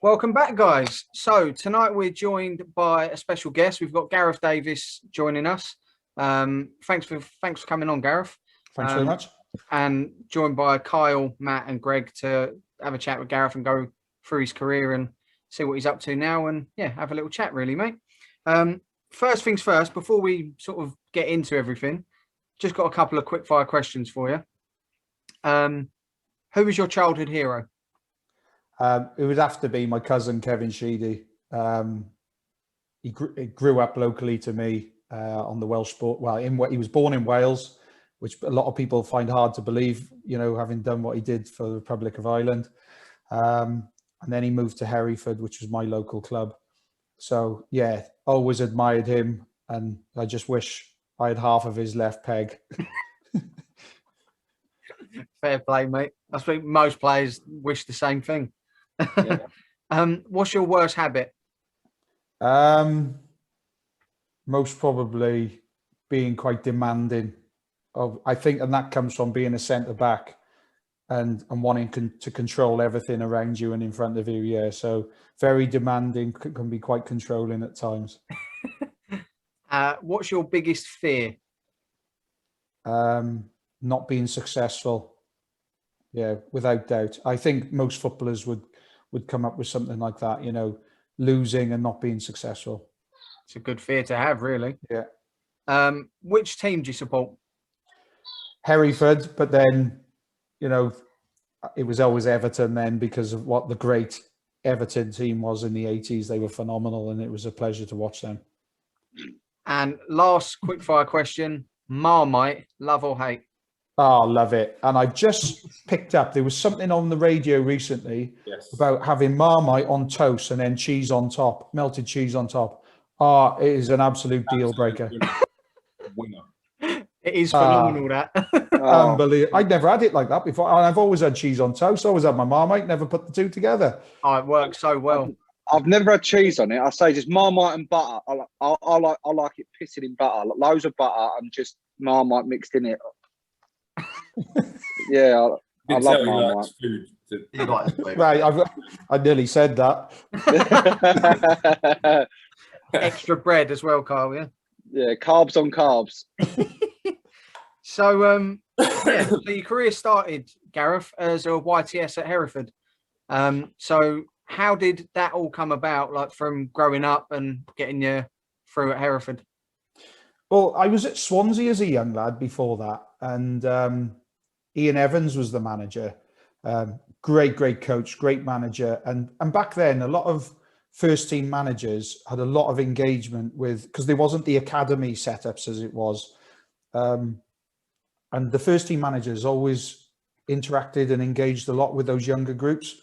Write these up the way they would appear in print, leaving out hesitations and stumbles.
Welcome back, guys. So tonight we're joined by a special guest. We've got Gareth Davies joining us. Thanks for coming on, Gareth. Thanks very much. And joined by Kyle, Matt, and Greg to have a chat with Gareth and go through his career and see what he's up to now, and yeah, have a little chat, really, mate. First things first, before we sort of get into everything, just got a couple of quick-fire questions for you. Who was your childhood hero? It would have to be my cousin Kevin Sheedy. He grew up locally to me on the Welsh sport. Well, he was born in Wales, which a lot of people find hard to believe, you know, having done what he did for the Republic of Ireland. And then he moved to Hereford, which was my local club. So yeah, always admired him, and I just wish I had half of his left peg. Fair play, mate. I think most players wish the same thing. Yeah. What's your worst habit? Most probably being quite demanding. I think, and that comes from being a centre back and wanting to control everything around you and in front of you. Yeah, so very demanding, can be quite controlling at times. What's your biggest fear? Not being successful. Yeah, without doubt. I think most footballers would come up with something like that, you know, losing and not being successful. It's a good fear to have, really. Yeah. Which team do you support? Hereford, but then, you know, it was always Everton then, because of what the great Everton team was in the 80s. They were phenomenal, and it was a pleasure to watch them. And last quickfire question, Marmite, love or hate? Oh, love it. And I just picked up, there was something on the radio recently about having Marmite on toast and then cheese on top, melted cheese on top. Oh, it is an absolute deal breaker. Winner. It is phenomenal, that. Unbelievable. I'd never had it like that before. And I've always had cheese on toast. I always had my Marmite, never put the two together. Oh, it works so well. I've never had cheese on it. I say just Marmite and butter. I like it pissing in butter, loads of butter and just Marmite mixed in it. Yeah, I love Marmite. Right, I nearly said that. Extra bread as well, Carl. Yeah, carbs on carbs. So, so your career started, Gareth, as a YTS at Hereford. So how did that all come about, like from growing up and getting you through at Hereford? Well, I was at Swansea as a young lad before that, and Ian Evans was the manager. Great coach, great manager. And back then, a lot of first team managers had a lot of engagement with, because there wasn't the academy setups as it was. And the first team managers always interacted and engaged a lot with those younger groups.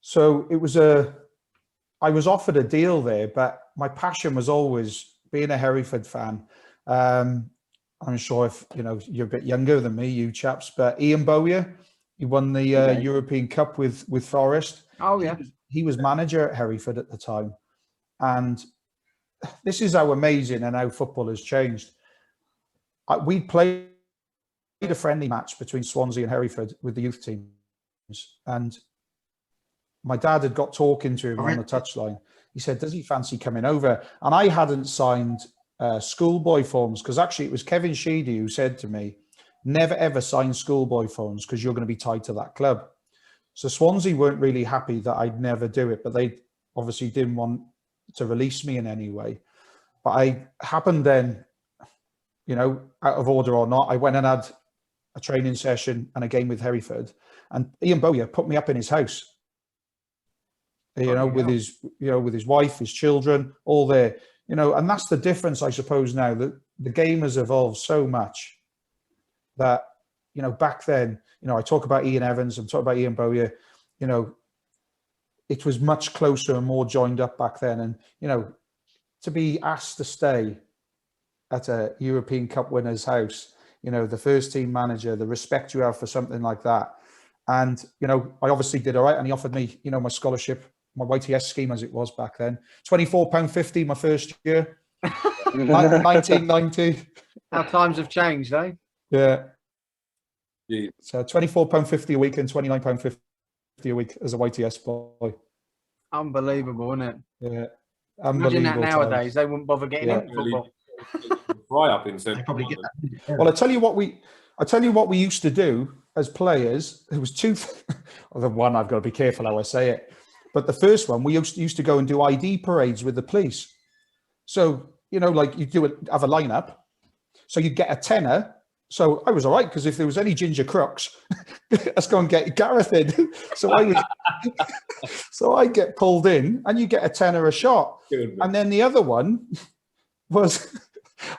So it was I was offered a deal there, but my passion was always being a Hereford fan. I'm sure if, you know, you're a bit younger than me, you chaps, but Ian Bowyer, he won the European Cup with Forest. Oh, yeah. He was manager at Hereford at the time. And this is how amazing and how football has changed. We played a friendly match between Swansea and Hereford with the youth teams. And my dad had got talking to him on the touchline. He said, does he fancy coming over? And I hadn't signed schoolboy forms, because actually it was Kevin Sheedy who said to me, never ever sign schoolboy forms because you're going to be tied to that club. So Swansea weren't really happy that I'd never do it, but they obviously didn't want to release me in any way. But I happened then, you know, out of order or not, I went and had a training session and a game with Hereford, and Ian Bowyer put me up in his house. With his wife, his children, all there, you know, and that's the difference, I suppose, now that the game has evolved so much that, you know, back then, you know, I talk about Ian Evans, I'm talking about Ian Bowyer, you know, it was much closer and more joined up back then. And, you know, to be asked to stay at a European Cup winner's house, you know, the first team manager, the respect you have for something like that. And, you know, I obviously did all right. And he offered me, you know, my scholarship, my YTS scheme as it was back then, £24.50 my first year, 1990. How times have changed, eh? Yeah. So £24.50 a week and £29.50 a week as a YTS boy. Unbelievable, isn't it? Yeah, Imagine that unbelievable nowadays. times. They wouldn't bother getting Yeah. into football. Right up in They central probably get London. that. Well, I tell you what we used to do as players. There was two. Well, the one I've got to be careful how I say it, but the first one we used to go and do ID parades with the police. So like you have a lineup, so you get a tenner. So I was all right because if there was any ginger crooks, let's go and get Gareth in. So I get pulled in, and you get a tenner a shot. Good. And then the other one was,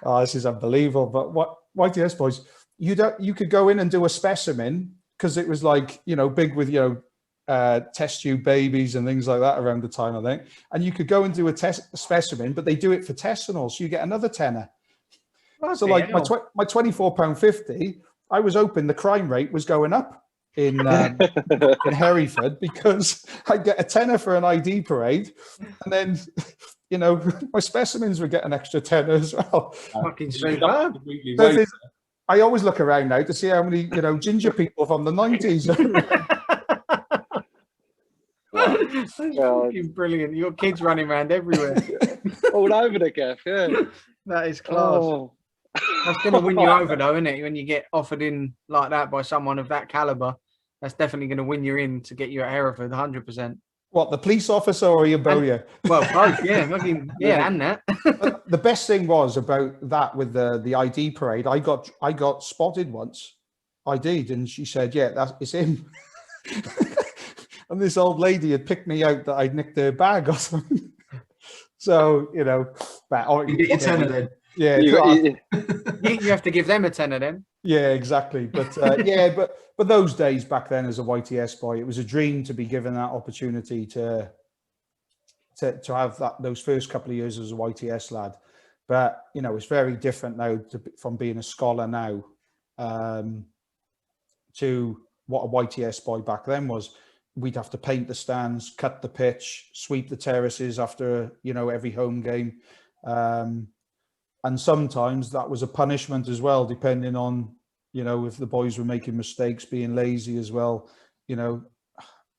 oh, this is unbelievable. But what YTS boys, you could go in and do a specimen because it was like big with test tube babies and things like that around the time, I think. And you could go and do a specimen, but they do it for tests and all, so you get another tenner. So like my £24.50, I was hoping the crime rate was going up in Hereford because I'd get a tenner for an ID parade, and then my specimens would get an extra tenner as well. Fucking superb. I always look around now to see how many ginger people from the 90s. That's fucking brilliant. Your kids running around everywhere. All over the gaff, yeah. That is class. Oh. That's going to win you over, though, isn't it? When you get offered in like that by someone of that caliber, that's definitely going to win you in to get you at Hereford, 100%. What, the police officer or your bowyer? Well, both, yeah. Fucking, yeah, and that. But the best thing was about that with the ID parade. I got spotted once, ID'd, and she said, "Yeah, it's him." And this old lady had picked me out that I'd nicked her bag or something. So You get your tenner then. Yeah, You have to give them a tenner then. yeah, exactly. But but those days back then, as a YTS boy, it was a dream to be given that opportunity to have those first couple of years as a YTS lad. But it's very different now from being a scholar now to what a YTS boy back then was. We'd have to paint the stands, cut the pitch, sweep the terraces after every home game. And sometimes that was a punishment as well, depending on, if the boys were making mistakes, being lazy as well.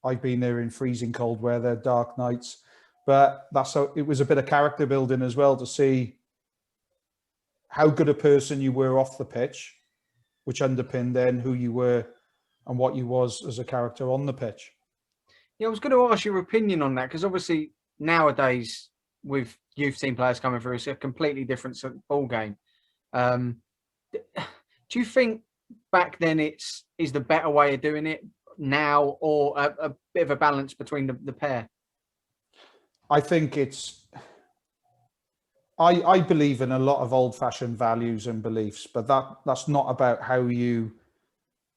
I've been there in freezing cold weather, dark nights, but it was a bit of character building as well to see how good a person you were off the pitch, which underpinned then who you were and what you was as a character on the pitch. Yeah, I was going to ask your opinion on that because obviously nowadays with youth team players coming through, it's a completely different ball game. Do you think back then is the better way of doing it now, or a bit of a balance between the pair? I think I believe in a lot of old-fashioned values and beliefs, but that's not about how you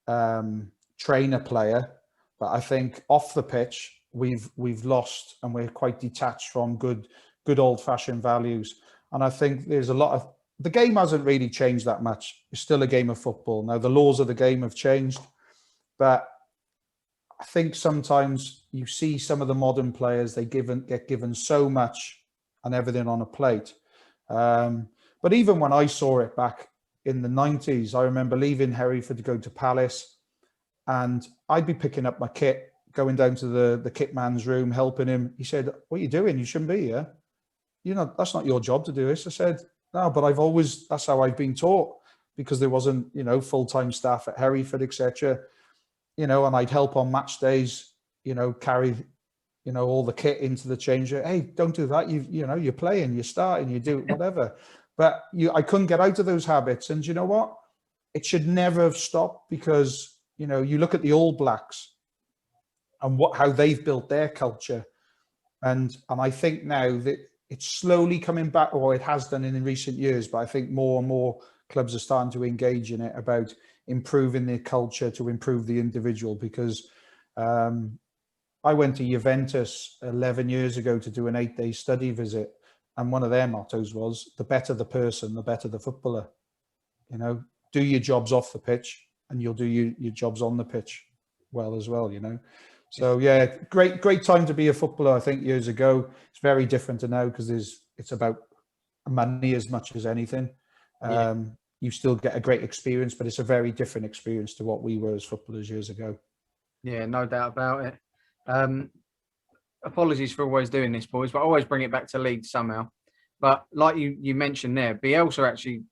train a player. But I think off the pitch, we've lost, and we're quite detached from good old-fashioned values. And I think there's a lot of the game hasn't really changed that much. It's still a game of football. Now the laws of the game have changed, but I think sometimes you see some of the modern players, they get given so much and everything on a plate. But even when I saw it back in the 90s, I remember leaving Hereford to go to Palace, and I'd be picking up my kit, going down to the kit man's room, helping him. He said, "What are you doing? You shouldn't be here. That's not your job to do this." I said, "No, but that's how I've been taught, because there wasn't, full-time staff at Hereford, etc. And I'd help on match days, carry, all the kit into the change room. Hey, don't do that. You're playing, you're starting, you do whatever." But I couldn't get out of those habits. And you know what? It should never have stopped, because, you look at the All Blacks and how they've built their culture. And I think now that it's slowly coming back, or it has done in recent years, but I think more and more clubs are starting to engage in it about improving their culture to improve the individual. Because I went to Juventus 11 years ago to do an 8-day study visit, and one of their mottos was, the better the person, the better the footballer. Do your jobs off the pitch, and you'll do your jobs on the pitch well as well, So yeah, great time to be a footballer. I think years ago, it's very different to now, because it's about money as much as anything. You still get a great experience, but it's a very different experience to what we were as footballers years ago. Yeah, no doubt about it. apologies for always doing this, boys, but I always bring it back to Leeds somehow. But like you mentioned there, Bielsa actually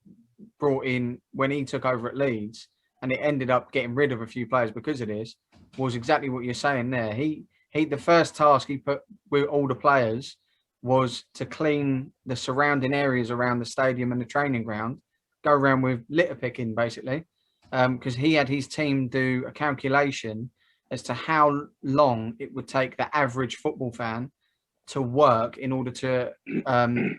brought in, when he took over at Leeds, and it ended up getting rid of a few players because of this, was exactly what you're saying there. The first task he put with all the players was to clean the surrounding areas around the stadium and the training ground, go around with litter picking basically, because he had his team do a calculation as to how long it would take the average football fan to work in order to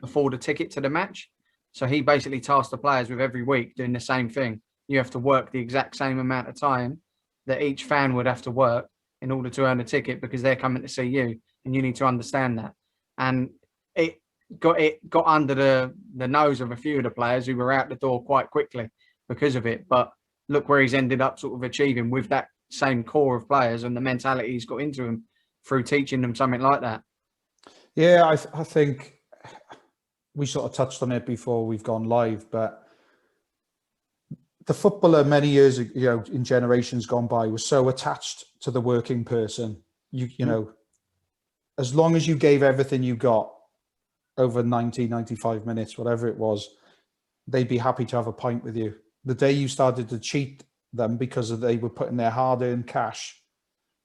afford a ticket to the match. So he basically tasked the players with every week doing the same thing. You have to work the exact same amount of time that each fan would have to work in order to earn a ticket, because they're coming to see you, and you need to understand that. And it got under the nose of a few of the players who were out the door quite quickly because of it. But look where he's ended up sort of achieving with that same core of players and the mentality he's got into them through teaching them something like that. Yeah, I think we sort of touched on it before we've gone live, but the footballer many years ago, in generations gone by, was so attached to the working person. You know, as long as you gave everything you got over 90, 95 minutes, whatever it was, they'd be happy to have a pint with you. The day you started to cheat them because they were putting their hard-earned cash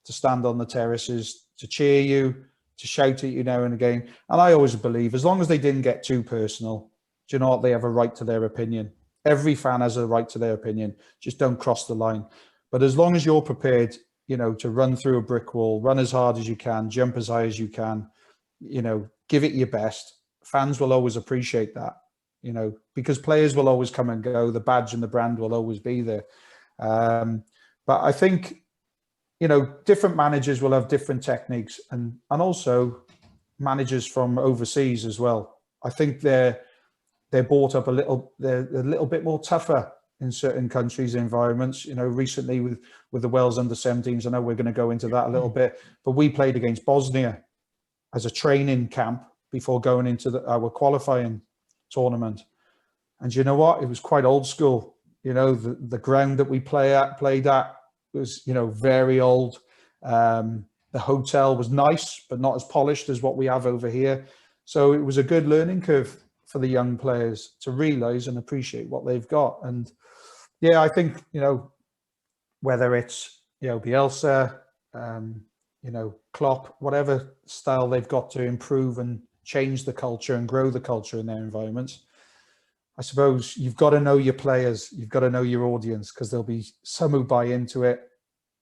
to stand on the terraces, to cheer you, to shout at you now and again. And I always believe, as long as they didn't get too personal, do you know what? They have a right to their opinion. Every fan has a right to their opinion. Just don't cross the line. But as long as you're prepared, you know, to run through a brick wall, run as hard as you can, jump as high as you can, you know, give it your best, fans will always appreciate that, you know, because players will always come and go. The badge and the brand will always be there. But I think, you know, different managers will have different techniques, and also managers from overseas as well. I think they're brought up they're a little bit more tougher in certain countries' environments. You know, recently with the Wales under-17s, I know we're going to go into that a little bit, but we played against Bosnia as a training camp before going into our qualifying tournament. And you know what? It was quite old school. You know, the ground that we played at was, you know, very old. The hotel was nice, but not as polished as what we have over here. So it was a good learning curve for the young players to realise and appreciate what they've got. And yeah, I think, you know, whether it's, you know, Bielsa, you know, Klopp, whatever style they've got to improve and change the culture and grow the culture in their environments, I suppose you've got to know your players, you've got to know your audience, because there'll be some who buy into it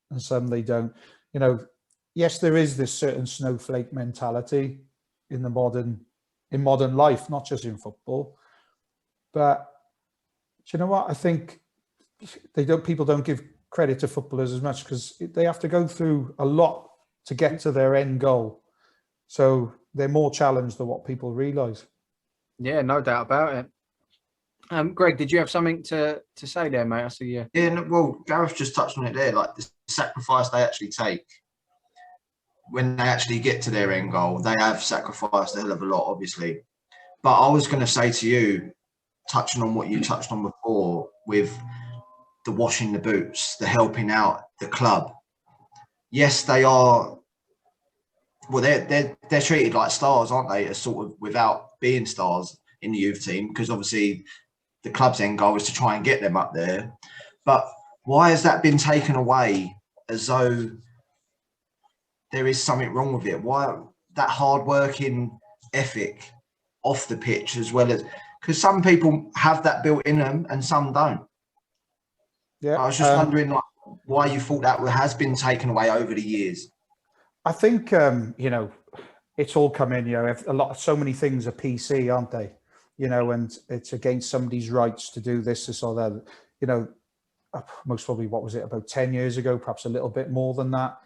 and some they don't. You know, yes, there is this certain snowflake mentality in modern life, not just in football. But do you know what? I think people don't give credit to footballers as much, because they have to go through a lot to get to their end goal. So they're more challenged than what people realise. Yeah, no doubt about it. Greg, did you have something to say there, mate? I see you. Yeah, well, Gareth just touched on it there, like the sacrifice they actually take. When they actually get to their end goal, they have sacrificed a hell of a lot, obviously. But I was going to say to you, touching on what you touched on before with the washing the boots, the helping out the club. Yes, they are. Well, they're treated like stars, aren't they? As sort of without being stars in the youth team, because obviously the club's end goal is to try and get them up there. But why has that been taken away as though there is something wrong with it? Why that hard-working ethic off the pitch, as well as, because some people have that built in them and some don't. Yeah, I was just wondering, like, why you thought that has been taken away over the years. I think you know, it's all come in. You know, so many things are PC, aren't they? You know, and it's against somebody's rights to do this or that. You know, most probably, what was it, about 10 years ago, perhaps a little bit more than that.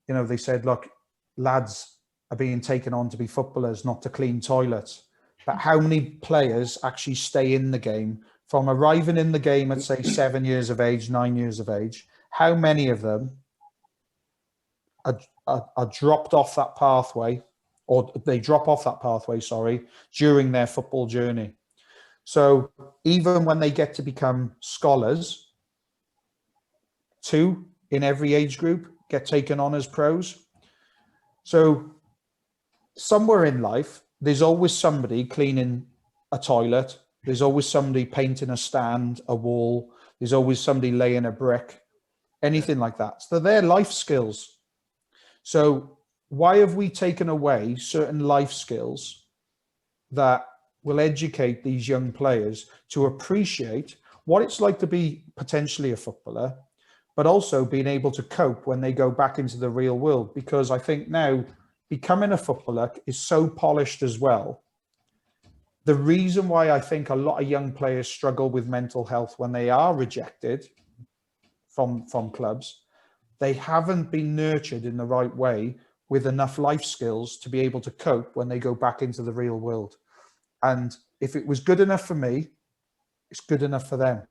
You know, they said, look, lads are being taken on to be footballers, not to clean toilets. But how many players actually stay in the game from arriving in the game at, say, 7 years of age, 9 years of age? How many of them are dropped off that pathway, or they drop off that pathway, during their football journey? So even when they get to become scholars, 2 in every age group get taken on as pros. So somewhere in life, there's always somebody cleaning a toilet. There's always somebody painting a stand, a wall. There's always somebody laying a brick, anything like that. So they're life skills. So why have we taken away certain life skills that will educate these young players to appreciate what it's like to be potentially a footballer, but also being able to cope when they go back into the real world? Because I think now becoming a footballer is so polished as well. The reason why I think a lot of young players struggle with mental health when they are rejected from clubs, they haven't been nurtured in the right way with enough life skills to be able to cope when they go back into the real world. And if it was good enough for me, it's good enough for them.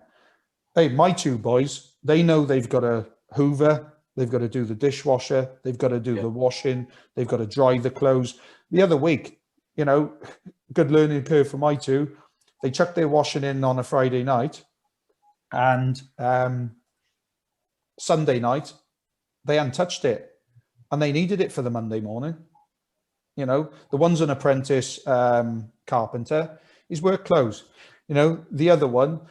Hey, my two boys, they know they've got to hoover, they've got to do the dishwasher, they've got to do the washing, they've got to dry the clothes. The other week, you know, good learning curve for my two. They chucked their washing in on a Friday night, and Sunday night, they hadn't touched it, and they needed it for the Monday morning. You know, the one's an apprentice carpenter, his work clothes. You know, the other one,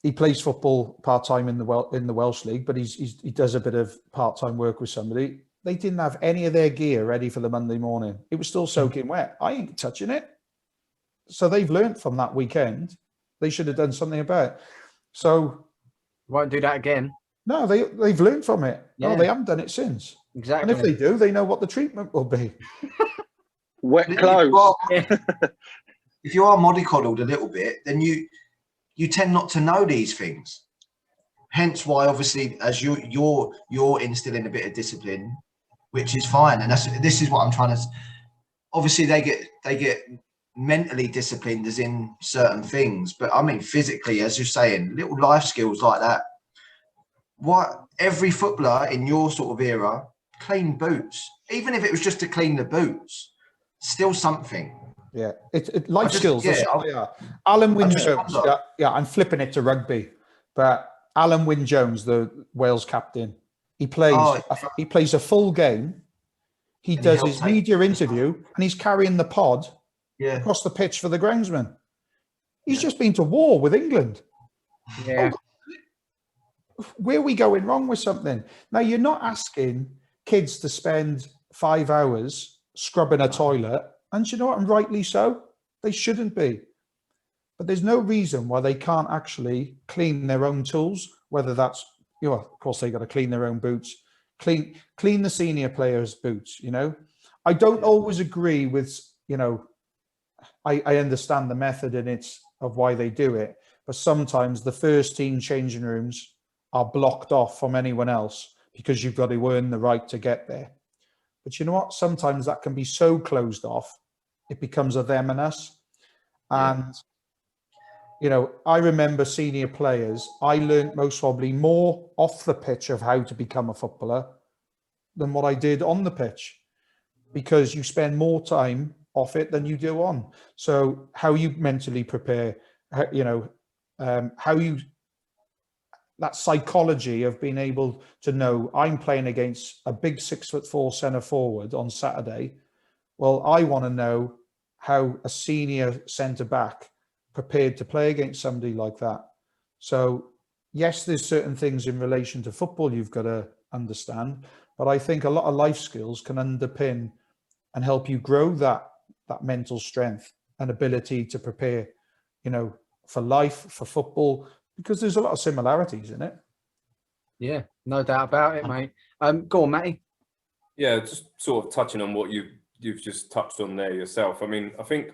he plays football part-time in the Welsh League, but he does a bit of part-time work with somebody. They didn't have any of their gear ready for the Monday morning. It was still soaking wet. I ain't touching it. So they've learned from that weekend. They should have done something about it. So won't do that again. No, they've learned from it. Yeah. No, they haven't done it since. Exactly. And if they do, they know what the treatment will be. Wet clothes. If you are mollycoddled a little bit, then you tend not to know these things. Hence why, obviously, as you're instilling a bit of discipline, which is fine, and this is what I'm trying to. Obviously, they get mentally disciplined as in certain things, but I mean physically, as you're saying, little life skills like that. What every footballer in your sort of era, clean boots, even if it was just to clean the boots, still something. Yeah, it life skills. Yeah, that's what they are. Alan Wynne-Jones. Yeah, I'm flipping it to rugby, but Alan Wynne-Jones, the Wales captain, he plays a full game. He does his media interview, and he's carrying the pod across the pitch for the groundsman. He's just been to war with England. Yeah. Where are we going wrong with something? Now, you're not asking kids to spend 5 hours scrubbing a toilet, and you know what, and rightly so, they shouldn't be. But there's no reason why they can't actually clean their own tools, whether that's, you know, of course they got to clean their own boots, clean the senior players' boots, you know. I don't always agree with, you know, I understand the method and it's of why they do it, but sometimes the first team changing rooms are blocked off from anyone else because you've got to earn the right to get there. But you know what? Sometimes that can be so closed off, it becomes a them and us. And, you know, I remember senior players, I learned most probably more off the pitch of how to become a footballer than what I did on the pitch, because you spend more time off it than you do on. So how you mentally prepare, you know, how you, that psychology of being able to know I'm playing against a big 6'4" centre forward on Saturday. Well, I want to know how a senior centre back prepared to play against somebody like that. So yes, there's certain things in relation to football you've got to understand, but I think a lot of life skills can underpin and help you grow that mental strength and ability to prepare, you know, for life, for football, because there's a lot of similarities in it. Yeah, no doubt about it, mate. Go on, Matty. Yeah, just sort of touching on what you've just touched on there yourself. I mean, I think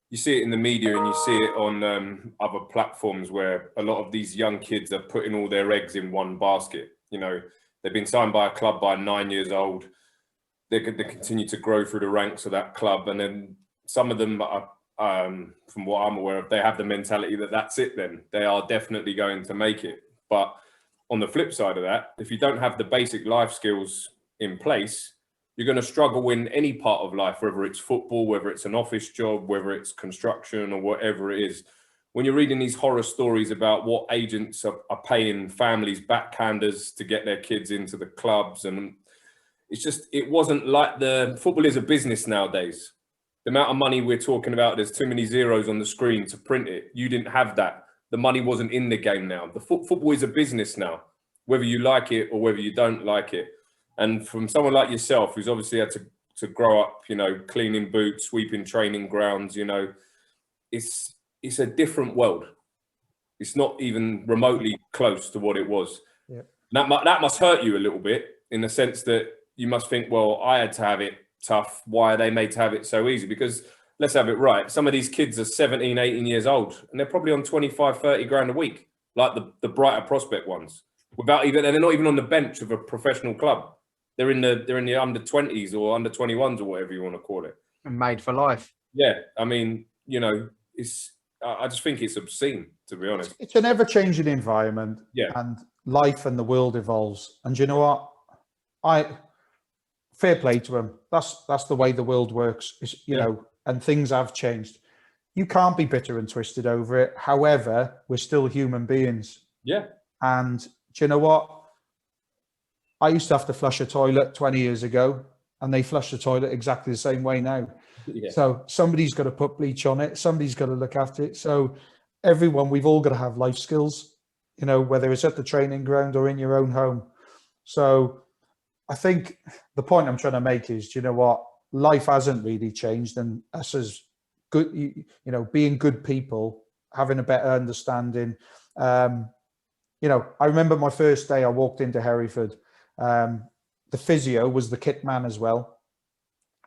you see it in the media and you see it on other platforms where a lot of these young kids are putting all their eggs in one basket. You know, they've been signed by a club by 9 years old. They continue to grow through the ranks of that club, and then some of them are, from what I'm aware of, they have the mentality that that's it. Then they are definitely going to make it. But on the flip side of that, if you don't have the basic life skills in place, you're going to struggle in any part of life, whether it's football, whether it's an office job, whether it's construction or whatever it is. When you're reading these horror stories about what agents are paying families backhanders to get their kids into the clubs, and it's just, it wasn't like the football is a business nowadays. The amount of money we're talking about, there's too many zeros on the screen to print it. You didn't have that. The money wasn't in the game now. The football is a business now, whether you like it or whether you don't like it. And from someone like yourself, who's obviously had to grow up, you know, cleaning boots, sweeping training grounds, you know, it's a different world. It's not even remotely close to what it was. Yeah. That must hurt you a little bit, in the sense that you must think, well, I had to have it tough. Why are they made to have it so easy? Because let's have it right. Some of these kids are 17, 18 years old, and they're probably on 25, 30 grand a week, like the brighter prospect ones, and they're not even on the bench of a professional club. They're in the under 20s or under 21s or whatever you want to call it. And made for life. Yeah. I mean, you know, I just think it's obscene, to be honest. It's an ever-changing environment. Yeah. And life and the world evolves. And you know what? Fair play to him. That's the way the world works. You know, and things have changed. You can't be bitter and twisted over it. However, we're still human beings. Yeah. And do you know what? I used to have to flush a toilet 20 years ago, and they flush the toilet exactly the same way now. Yeah. So somebody's got to put bleach on it. Somebody's got to look after it. So we've all got to have life skills, you know, whether it's at the training ground or in your own home. So I think the point I'm trying to make is, do you know what? Life hasn't really changed, and us as good, you know, being good people, having a better understanding. You know, I remember my first day I walked into Hereford. The physio was the kit man as well.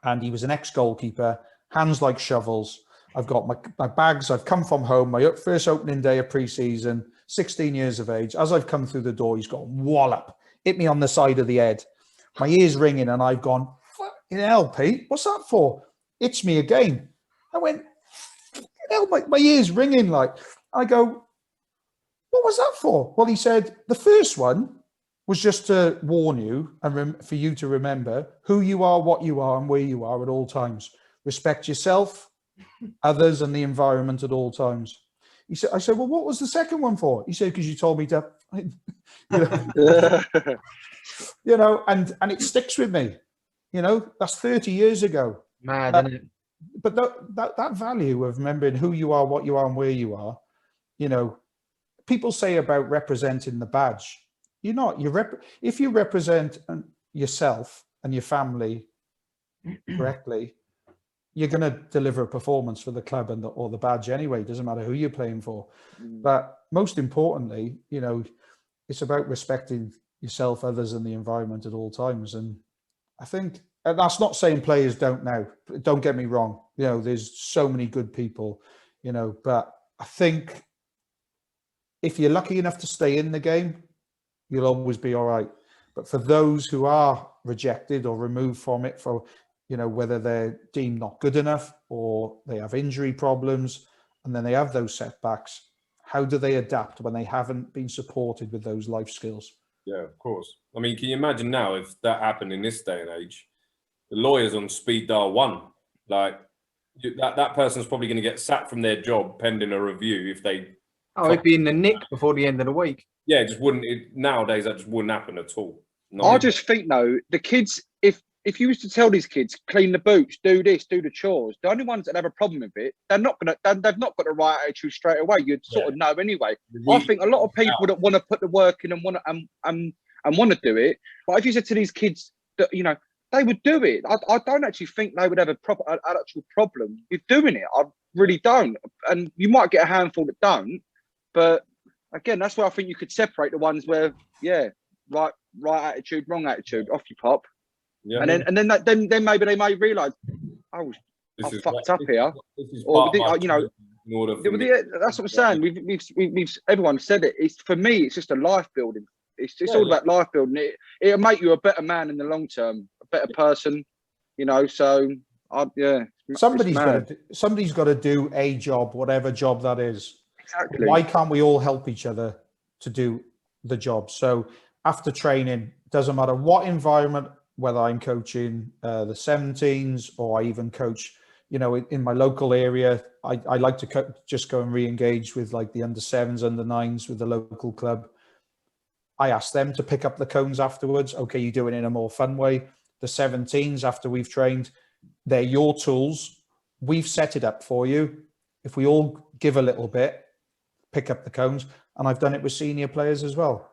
And he was an ex-goalkeeper, hands like shovels. I've got my bags. I've come from home, my first opening day of pre-season, 16 years of age. As I've come through the door, he's gone wallop, hit me on the side of the head. My ear's ringing, and I've gone, fucking hell, Pete, what's that for? It's me again. I went, hell, my ear's ringing. Like, I go, what was that for? Well, he said, the first one was just to warn you and for you to remember who you are, what you are, and where you are at all times. Respect yourself, others, and the environment at all times. He said, I said, well, what was the second one for? He said, because you told me to, you know, and it sticks with me. You know, that's 30 years ago. Mad, isn't it? But that value of remembering who you are, what you are, and where you are, you know, people say about representing the badge. You're not. If you represent yourself and your family correctly, you're going to deliver a performance for the club or the badge anyway. It doesn't matter who you're playing for. But most importantly, you know, it's about respecting yourself, others, and the environment at all times. And I think, and that's not saying players don't now. Don't get me wrong. You know, there's so many good people, you know, but I think if you're lucky enough to stay in the game, you'll always be all right. But for those who are rejected or removed from it for, you know, whether they're deemed not good enough or they have injury problems and then they have those setbacks, how do they adapt when they haven't been supported with those life skills? Yeah, of course. I mean, can you imagine now if that happened in this day and age? The lawyers on speed dial 1, like that person's probably going to get sacked from their job pending a review if they. Oh, it'd be in the nick before the end of the week. Yeah, it just wouldn't. Nowadays, that just wouldn't happen at all. I just think though, the kids, if you was to tell these kids, clean the boots, do this, do the chores, the only ones that have a problem with it, they've not got the right attitude straight away. You'd sort of know anyway. I think a lot of people that want to put the work in and want to do it, but if you said to these kids that, you know, they would do it. I don't actually think they would have an actual problem with doing it. I really don't. And you might get a handful that don't, but again, that's where I think you could separate the ones where, yeah, right attitude, wrong attitude, off you pop. Yeah. And then maybe they may realise, oh, I fucked up here. Or you know, that's what I'm saying. We've everyone said it. It's for me, it's just a life building. It's all about life building. It'll make you a better man in the long term, a better person. You know, so somebody's got to do a job, whatever job that is. Exactly. Why can't we all help each other to do the job? So after training, doesn't matter what environment, whether I'm coaching the 17s or I even coach, you know, in my local area, I like to just go and re-engage with like the under 7s, under 9s with the local club. I ask them to pick up the cones afterwards. Okay, you do it in a more fun way. The 17s, after we've trained, they're your tools. we've set it up for you. If we all give a little bit, pick up the cones, and I've done it with senior players as well.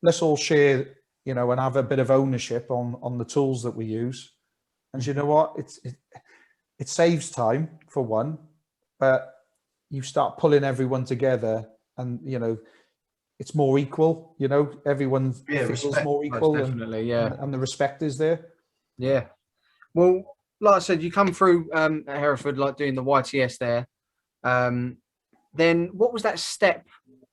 Let's all share, and have a bit of ownership on the tools that we use. And you know what? It saves time for one, but you start pulling everyone together, and it's more equal. Everyone feels respect. more equal, Definitely, and the respect is there. Yeah. Well, like I said, you come through at Hereford, like doing the YTS there. Then what was that step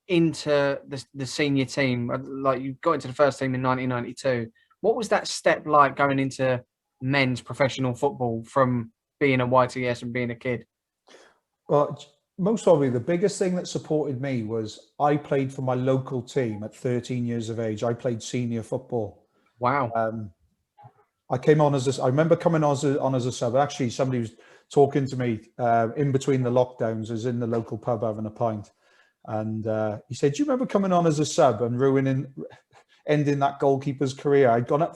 into the senior team? Like, you got into the first team in 1992. What was that step like going into men's professional football from being a YTS and being a kid? Well, most probably the biggest thing that supported me was I played for my local team at 13 years of age. I played senior football. Wow. I came on I remember coming on as a sub. Actually, somebody was talking to me in between the lockdowns. I was in the local pub having a pint. And he said, do you remember coming on as a sub and ending that goalkeeper's career? I'd gone up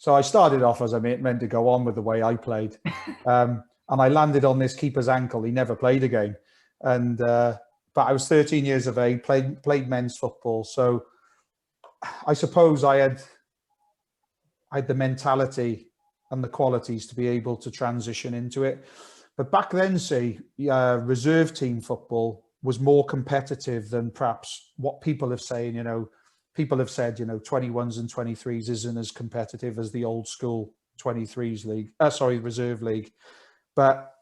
so I started off as I meant to go on with the way I played. And I landed on this keeper's ankle. He never played again. But I was 13 years of age, played men's football. So I suppose I had the mentality and the qualities to be able to transition into it. But back then, reserve team football was more competitive than perhaps what people have saying. People have said, 21s and 23s isn't as competitive as the old school 23s league. Reserve league. But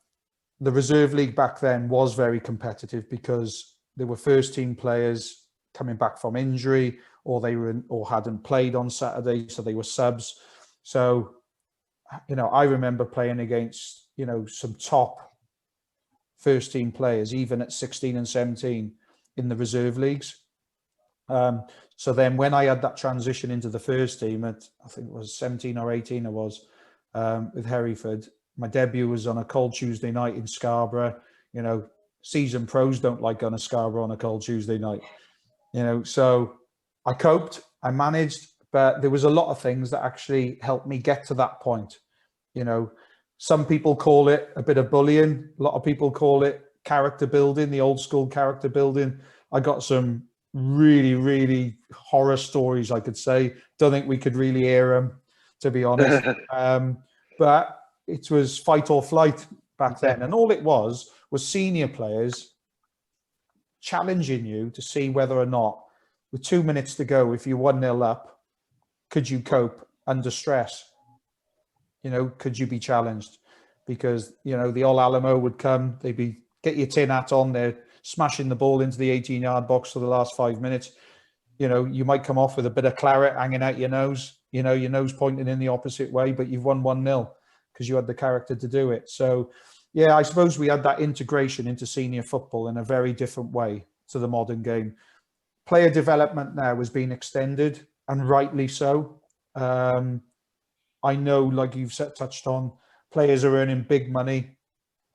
the reserve league back then was very competitive because there were first team players coming back from injury, or or hadn't played on Saturday, so they were subs. So, I remember playing against, some top first team players, even at 16 and 17 in the reserve leagues. So then when I had that transition into the first team at, I think it was 17 or 18 I was, with Hereford, my debut was on a cold Tuesday night in Scarborough. Seasoned pros don't like going to Scarborough on a cold Tuesday night. So I coped, I managed, but there was a lot of things that actually helped me get to that point. Some people call it a bit of bullying. A lot of people call it character building, the old school character building. I got some really, really horror stories, I could say. Don't think we could really air them, to be honest. But it was fight or flight back then. And all it was senior players challenging you to see whether or not, with 2 minutes to go, if you're 1-0 up, could you cope under stress? Could you be challenged? Because, the old Alamo would come, they'd be, get your tin hat on, they're smashing the ball into the 18-yard box for the last 5 minutes. You might come off with a bit of claret hanging out your nose, your nose pointing in the opposite way, but you've won 1-0 because you had the character to do it. So, yeah, I suppose we had that integration into senior football in a very different way to the modern game. Player development now has been extended, and rightly so. I know, like you've touched on, players are earning big money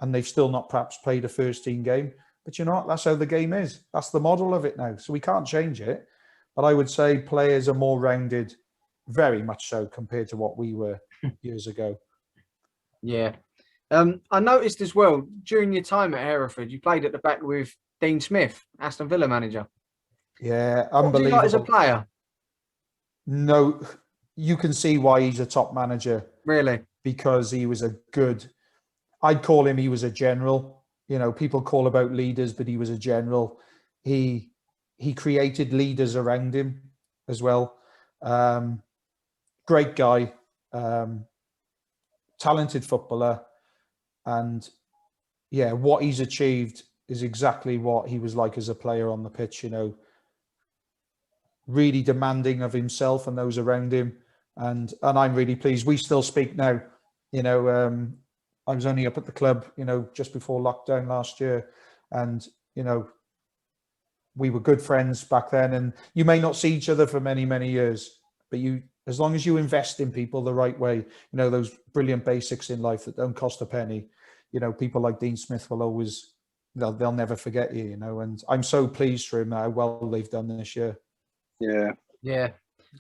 and they've still not perhaps played a first team game. But you know what? That's how the game is. That's the model of it now. So we can't change it. But I would say players are more rounded, very much so, compared to what we were years ago. Yeah. I noticed as well, during your time at Hereford, you played at the back with Dean Smith, Aston Villa manager. Yeah, unbelievable. What was he like as a player? No, you can see why he's a top manager. Really? Because he was I'd call him, he was a general. People call about leaders, but he was a general. He created leaders around him as well. Great guy, talented footballer. And yeah, what he's achieved is exactly what he was like as a player on the pitch, really demanding of himself and those around him. And I'm really pleased. We still speak now. I was only up at the club, just before lockdown last year. And, we were good friends back then. And you may not see each other for many, many years, but as long as you invest in people the right way, those brilliant basics in life that don't cost a penny, people like Dean Smith will always, they'll never forget you, and I'm so pleased for him how well they've done this year. Yeah. Yeah.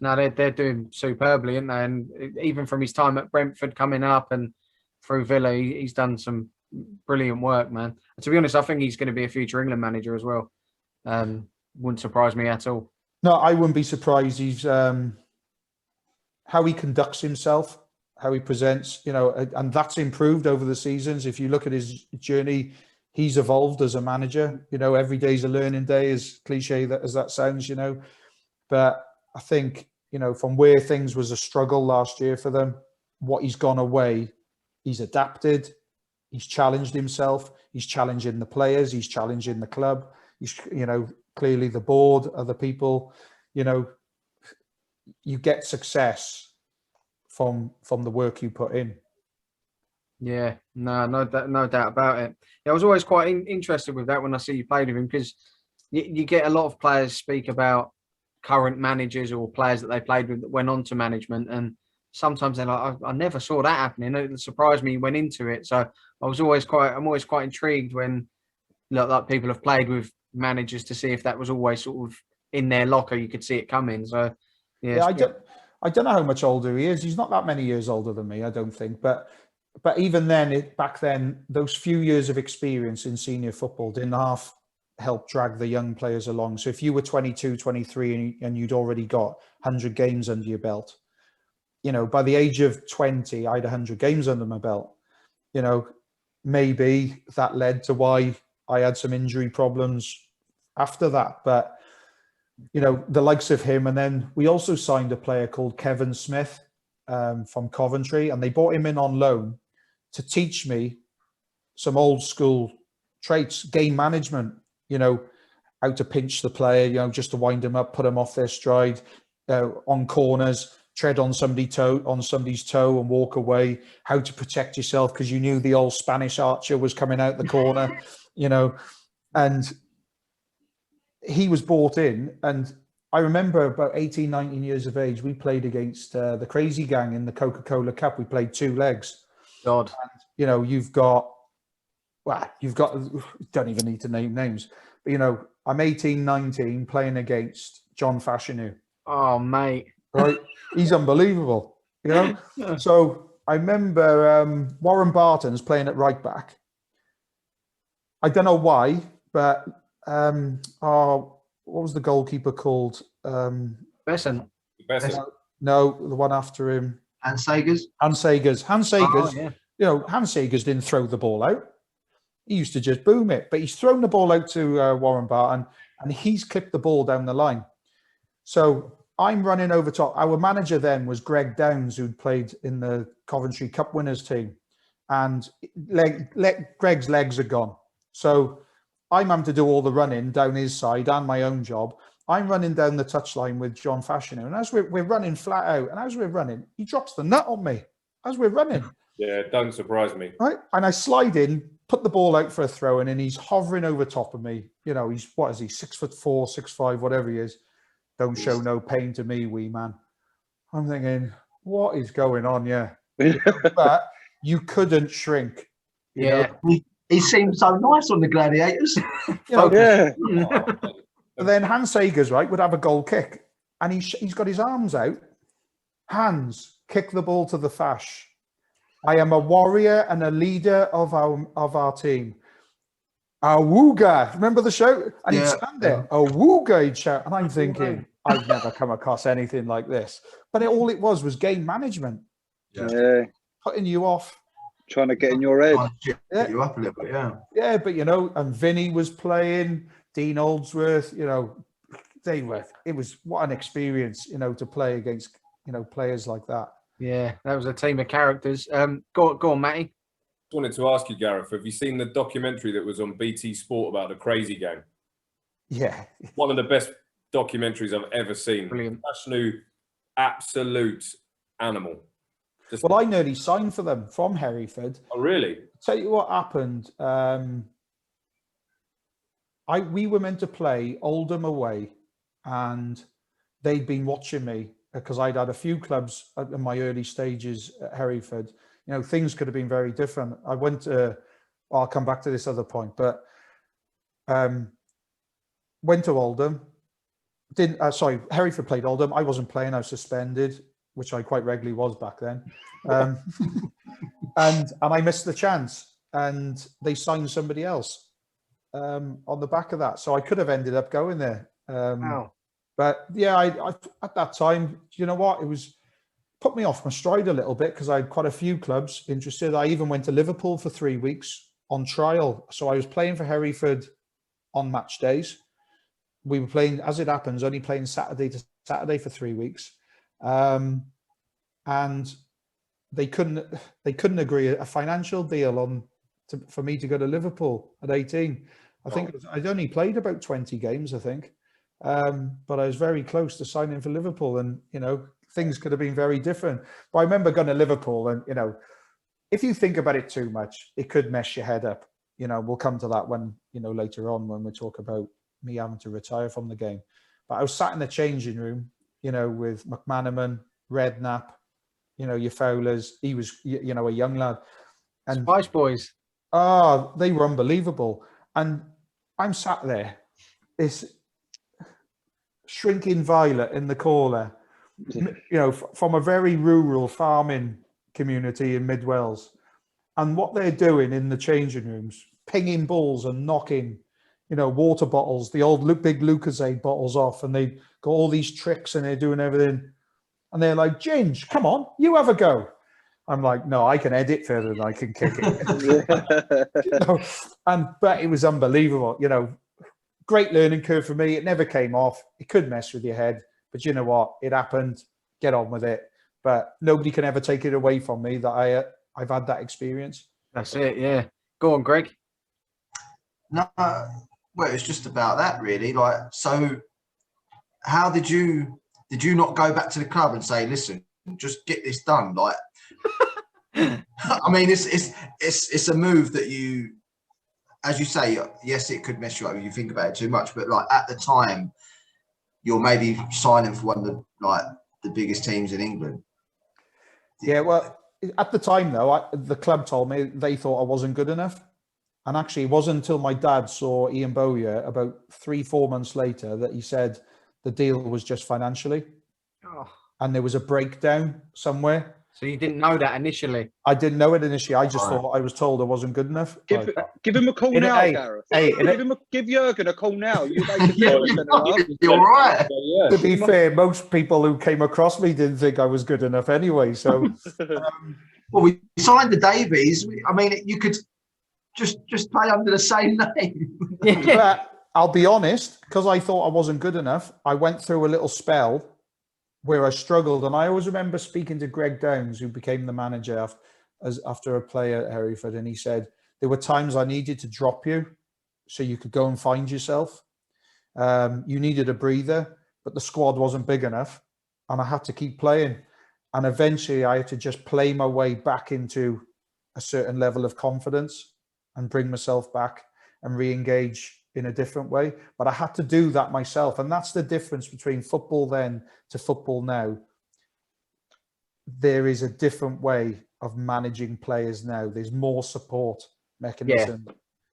No, they're doing superbly, aren't they? And even from his time at Brentford coming up, and through Villa. He's done some brilliant work, man. And to be honest, I think he's going to be a future England manager as well. Wouldn't surprise me at all. No, I wouldn't be surprised. He's how he conducts himself, how he presents, and that's improved over the seasons. If you look at his journey, he's evolved as a manager. Every day's a learning day, as cliche as that sounds, But I think, from where things was a struggle last year for them, what he's gone away, he's adapted, he's challenged himself, he's challenging the players, he's challenging the club, he's, clearly the board, other people, you get success from the work you put in. Yeah, no doubt about it. Yeah, I was always quite interested with that when I see you played with him, because you get a lot of players speak about current managers or players that they played with that went on to management, and sometimes they're like, I never saw that happening. It surprised me he went into it. So I'm always quite intrigued when like people have played with managers to see if that was always sort of in their locker. You could see it coming. So yeah, I don't know how much older he is. He's not that many years older than me, I don't think. But even then, back then, those few years of experience in senior football didn't half help drag the young players along. So if you were 22, 23 and you'd already got 100 games under your belt, by the age of 20, I had 100 games under my belt. Maybe that led to why I had some injury problems after that. But, the likes of him. And then we also signed a player called Kevin Smith from Coventry, and they brought him in on loan to teach me some old school traits, game management, how to pinch the player, just to wind them up, put them off their stride, on corners, tread on somebody's toe and walk away, how to protect yourself because you knew the old Spanish archer was coming out the corner, and he was brought in. And I remember about 18, 19 years of age, we played against the Crazy Gang in the Coca-Cola Cup. We played 2 legs. God. And, you've got, don't even need to name names, but, I'm 18, 19 playing against John Fashanu. Oh, mate. Right? He's unbelievable, So I remember Warren Barton's playing at right back. I don't know why, but what was the goalkeeper called? Besson. No, the one after him. Hans Sagers. Hans Sagers. Oh, yeah. Hans Sagers didn't throw the ball out. He used to just boom it, but he's thrown the ball out to Warren Barton, and he's clipped the ball down the line. So I'm running over top. Our manager then was Greg Downs, who'd played in the Coventry Cup winners team, and Greg's legs are gone. So I'm having to do all the running down his side and my own job. I'm running down the touchline with John Fashanu, and as we're running flat out, and as we're running, he drops the nut on me as we're running. Yeah, don't surprise me. Right, and I slide in, put the ball out for a throw in, and he's hovering over top of me. He's, what is he, 6'4", 6'5", whatever he is. Don't show no pain to me, wee man. I'm thinking, what is going on? Yeah. But you couldn't shrink. You know? He seemed so nice on the Gladiators. Yeah. And then Hans Sagers, right, would have a goal kick, and he's got his arms out. Hans, kick the ball to the Fash. I am a warrior and a leader of our team. Awooga. Remember the show? And he'd stand there. Awooga, he'd shout. And I'm thinking, I've never come across anything like this. But all it was game management. Yeah. Putting you off. Trying to get in your head. Get you up a little bit, yeah. Yeah, but, and Vinny was playing, Dean Oldsworth, it was what an experience, to play against, players like that. Yeah, that was a team of characters. Go on, Matty. I wanted to ask you, Gareth, have you seen the documentary that was on BT Sport about the Crazy Gang? Yeah. One of the best documentaries I've ever seen. Brilliant. Fashanu, absolute animal. Well, I nearly signed for them from Hereford. Oh, really? Tell you what happened. We were meant to play Oldham away, and they'd been watching me because I'd had a few clubs in my early stages at Hereford. Things could have been very different. I went to, I'll come back to this other point, but went to Oldham. Hereford played Oldham. I wasn't playing, I was suspended, which I quite regularly was back then. and I missed the chance, and they signed somebody else on the back of that. So I could have ended up going there. Wow. But yeah, I at that time, you know what, it was put me off my stride a little bit because I had quite a few clubs interested. I even went to Liverpool for 3 weeks on trial. So I was playing for Hereford on match days. We were playing, as it happens, only playing Saturday to Saturday for 3 weeks. And they couldn't agree a financial deal for me to go to Liverpool at 18. I think I'd only played about 20 games, I think. But I was very close to signing for Liverpool, and, you know, things could have been very different. But I remember going to Liverpool, and, you know, if you think about it too much, it could mess your head up. You know, we'll come to that when, you know, later on when we talk about me having to retire from the game. But I was sat in the changing room, you know, with McManaman, Redknapp, you know, your Fowlers. He was, you know, a young lad. And Spice Boys. oh, they were unbelievable. And I'm sat there, this shrinking violet in the corner, you know, from a very rural farming community in Mid Wales. And what they're doing in the changing rooms, pinging balls and knocking, you know, water bottles, the old big Lucozade bottles off, and they got all these tricks and they're doing everything. And they're like, Ginge, come on, you have a go. I'm like, no, I can edit further than I can kick it. You know, but it was unbelievable, you know, great learning curve for me. It never came off. It could mess with your head, but you know what? It happened. Get on with it. But nobody can ever take it away from me that I've had that experience. That's it, yeah. Go on, Greg. No, well, it's just about that, really. Like, so how did you not go back to the club and say, listen, just get this done? Like, I mean, it's a move that you, as you say, yes, it could mess you up if you think about it too much, but like at the time, you're maybe signing for one of the biggest teams in England. Yeah, well, at the time though, the club told me they thought I wasn't good enough. And actually, it wasn't until my dad saw Ian Bowyer about 3-4 months later that he said the deal was just financially. Oh. And there was a breakdown somewhere. So you didn't know that initially? I didn't know it initially. I just thought I was told I wasn't good enough. Give him a call now, Gareth. Give Jurgen a call now. You're right. To be fair, most people who came across me didn't think I was good enough anyway. So, well, we signed the Davies. I mean, you could just play under the same name. Yeah. But I'll be honest, because I thought I wasn't good enough, I went through a little spell where I struggled. And I always remember speaking to Greg Downs, who became the manager after a play at Hereford. And he said, there were times I needed to drop you so you could go and find yourself. You needed a breather, but the squad wasn't big enough. And I had to keep playing. And eventually I had to just play my way back into a certain level of confidence and bring myself back and re-engage in a different way. But I had to do that myself. And that's the difference between football then to football now. There is a different way of managing players now. There's more support mechanism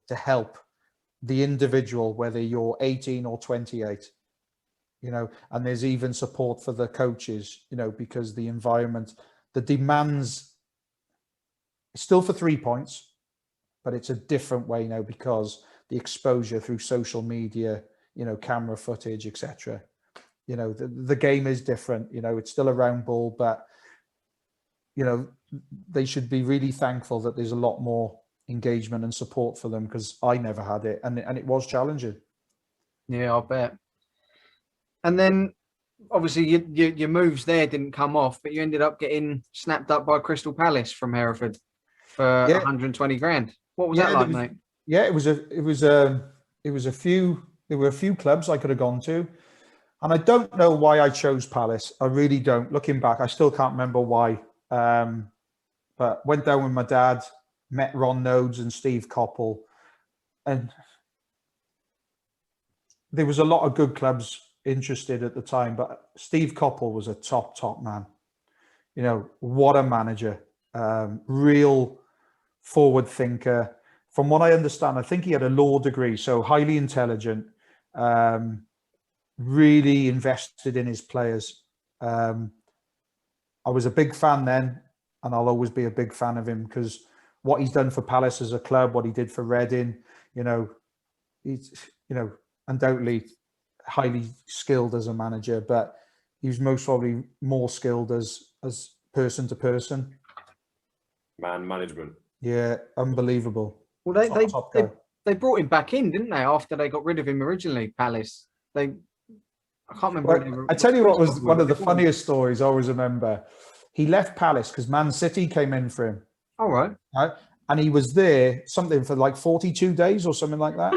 to help the individual, whether you're 18 or 28, you know, and there's even support for the coaches, you know, because the environment, the demands, still for 3 points, but it's a different way now because the exposure through social media, you know, camera footage, etc. You know, the game is different. You know, it's still a round ball, but, you know, they should be really thankful that there's a lot more engagement and support for them, because I never had it, and it was challenging. Yeah, I'll bet. And then, obviously, your moves there didn't come off, but you ended up getting snapped up by Crystal Palace from Hereford for 120 grand. What was that like, mate? Yeah, there were a few clubs I could have gone to, and I don't know why I chose Palace. I really don't. Looking back, I still can't remember why. But went down with my dad, met Ron Nodes and Steve Coppell, and there was a lot of good clubs interested at the time. But Steve Coppell was a top man. You know, what a manager! Real forward thinker. From what I understand, I think he had a law degree, so highly intelligent, really invested in his players. I was a big fan then. and I'll always be a big fan of him because what he's done for Palace as a club, what he did for Reading, he's undoubtedly highly skilled as a manager, but he's most probably more skilled as person to person. Man management. Yeah, unbelievable. Well, they brought him back in, didn't they? After they got rid of him originally, Palace. I can't remember. Well, I tell you what was one of the funniest stories I always remember. He left Palace because Man City came in for him. All right. And he was there something for like 42 days or something like that.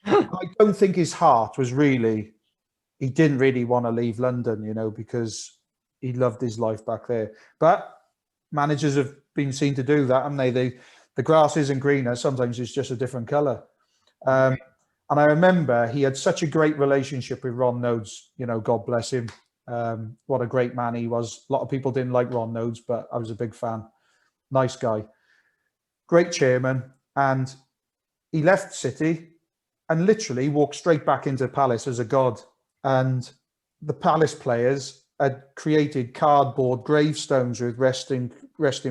I don't think his heart was really, he didn't really want to leave London, because he loved his life back there. But managers have been seen to do that, haven't they? The grass isn't greener. Sometimes it's just a different colour. And I remember he had such a great relationship with Ron Nodes, God bless him. What a great man he was. A lot of people didn't like Ron Nodes, but I was a big fan. Nice guy. Great chairman. And he left City and literally walked straight back into Palace as a god. And the Palace players had created cardboard gravestones with rest in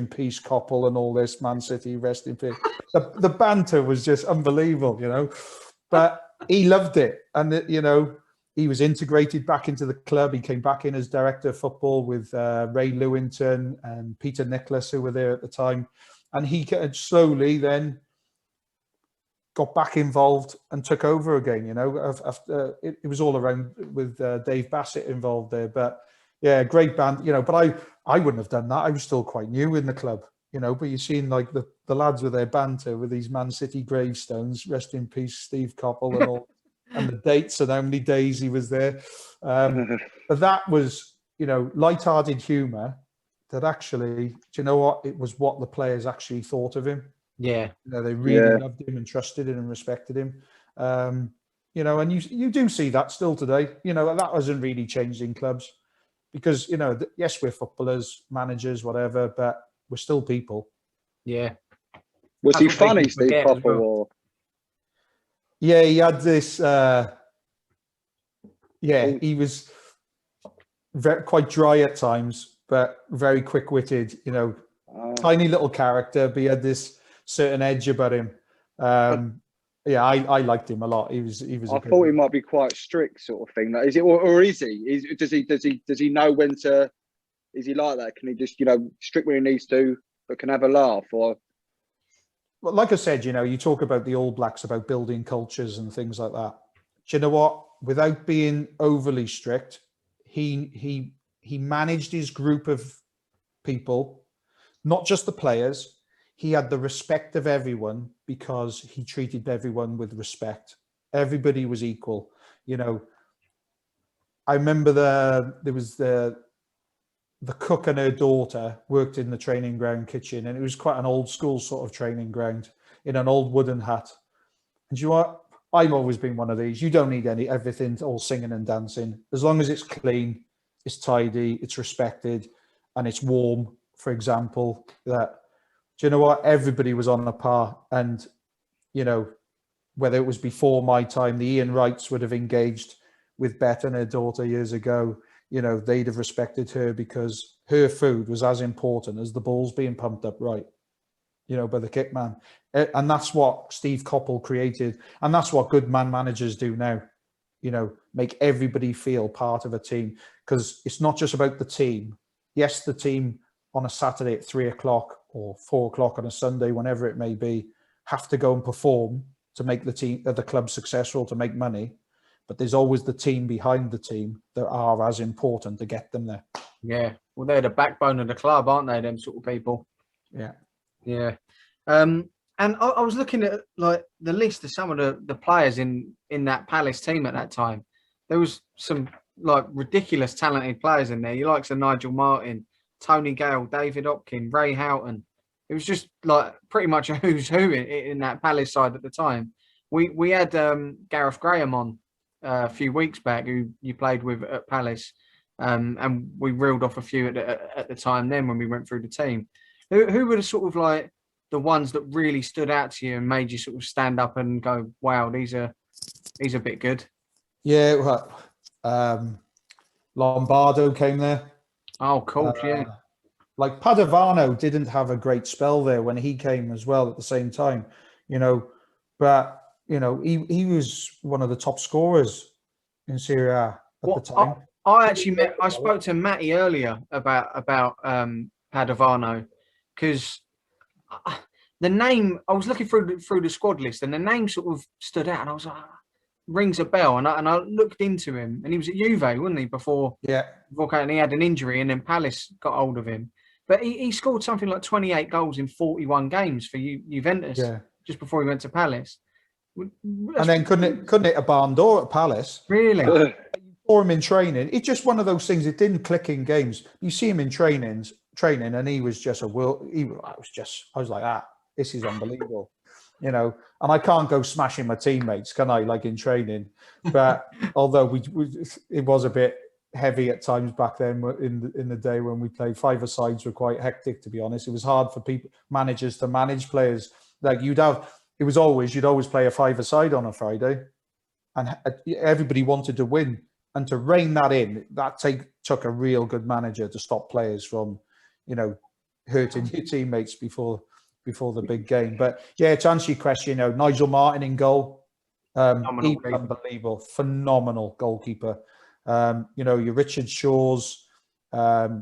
peace, Coppell, and all this, Man City, rest in peace. The banter was just unbelievable, But he loved it. And, he was integrated back into the club. He came back in as director of football with Ray Lewington and Peter Nicholas, who were there at the time. And he slowly then got back involved and took over again, After it was all around with Dave Bassett involved there. But yeah, great band, but I wouldn't have done that. I was still quite new in the club, but you've seen like the lads with their banter with these Man City gravestones, rest in peace, Steve Coppell and all, and the dates and how many days he was there. But that was, light-hearted humour that actually, do you know what? It was what the players actually thought of him. Yeah. They really loved him and trusted him and respected him. And you do see that still today. That hasn't really changed in clubs because, yes, we're footballers, managers, whatever, but we're still people. Yeah. Was he funny, Steve Coppell? Or... Yeah, he had this... he was quite dry at times, but very quick-witted, tiny little character, but he had this certain edge about him. I liked him a lot. He was. I thought he might be quite strict, sort of thing. Like, is it, or is he? Does he know when to? Is he like that? Can he just strict when he needs to, but can have a laugh? Or well, like I said, you talk about the All Blacks about building cultures and things like that. Do you know what? Without being overly strict, he managed his group of people, not just the players. He had the respect of everyone because he treated everyone with respect. Everybody was equal. I remember there was the cook and her daughter worked in the training ground kitchen, and it was quite an old school sort of training ground in an old wooden hut. And you know what? I've always been one of these. You don't need everything all singing and dancing. As long as it's clean, it's tidy, it's respected, and it's warm, for example, that... Do you know what? Everybody was on a par. And, whether it was before my time, the Ian Wrights would have engaged with Beth and her daughter years ago. They'd have respected her because her food was as important as the balls being pumped up right, by the kit man. And that's what Steve Coppell created. And that's what good man managers do now, make everybody feel part of a team. Because it's not just about the team. Yes, the team on a Saturday at 3:00 or 4:00 on a Sunday, whenever it may be, have to go and perform to make the club successful, to make money. But there's always the team behind the team that are as important to get them there. Yeah. Well, they're the backbone of the club, aren't they? Them sort of people. Yeah. Yeah. And I was looking at like the list of some of the players in that Palace team at that time. There was some like ridiculous talented players in there. You like Nigel Martin, Tony Gale, David Hopkins, Ray Houghton. It was just like pretty much a who's who in that Palace side at the time. We had Gareth Graham on a few weeks back, who you played with at Palace, and we reeled off a few at the time then when we went through the team. Who were the sort of like the ones that really stood out to you and made you sort of stand up and go, wow, these are a bit good? Yeah, well, Lombardo came there. Oh, cool. Yeah. Like Padovano didn't have a great spell there when he came as well at the same time, but he was one of the top scorers in Serie A at the time. I spoke to Matty earlier about Padovano, because the name, I was looking through the squad list and the name sort of stood out, and I was like, rings a bell, and I looked into him, and he was at Juve, wasn't he, before and he had an injury, and then Palace got hold of him. But he scored something like 28 goals in 41 games for Juventus just before he went to Palace. And then couldn't hit a barn door at Palace. Really? You saw him in training. It's just one of those things. It didn't click in games. You see him in training, and he was just I was like, this is unbelievable, And I can't go smashing my teammates, can I? Like in training, but although it was a bit heavy at times back then in the day when we played. Five-a-sides were quite hectic, to be honest. It was hard for managers to manage players. Like you'd always play a five-a-side on a Friday, and everybody wanted to win. And to rein that in, took a real good manager to stop players from, hurting your teammates before the big game. But yeah, to answer your question, Nigel Martin in goal, unbelievable, phenomenal goalkeeper. Your Richard Shaws,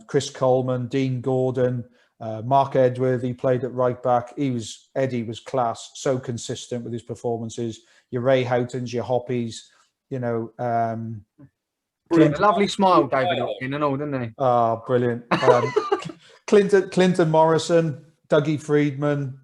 Chris Coleman, Dean Gordon, Mark Edworthy played at right back. Eddie was class, so consistent with his performances. Your Ray Houghtons, your Hoppies, Brilliant. Lovely smile, David, and all, didn't he? Oh, brilliant. Clinton Morrison, Dougie Friedman,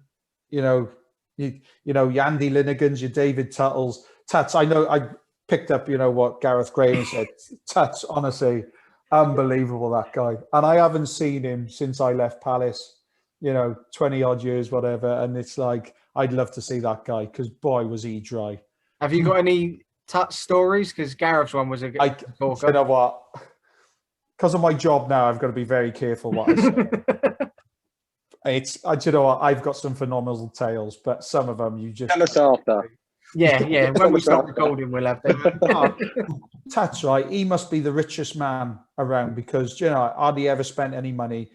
your Andy Linnegans, your David Tuttles. Tats, I know I picked up, what Gareth Graham said. Tats, honestly, unbelievable, that guy. And I haven't seen him since I left Palace, 20 odd years, whatever. And it's like, I'd love to see that guy, because boy, was he dry. Have you got any Tuts stories? Because Gareth's one was a good talker. You know what? Because of my job now, I've got to be very careful what I say. You know what? I've got some phenomenal tales, but some of them you just tell us after. Yeah. When we stop recording, we'll have them. That's right. He must be the richest man around, because hardly ever spent any money.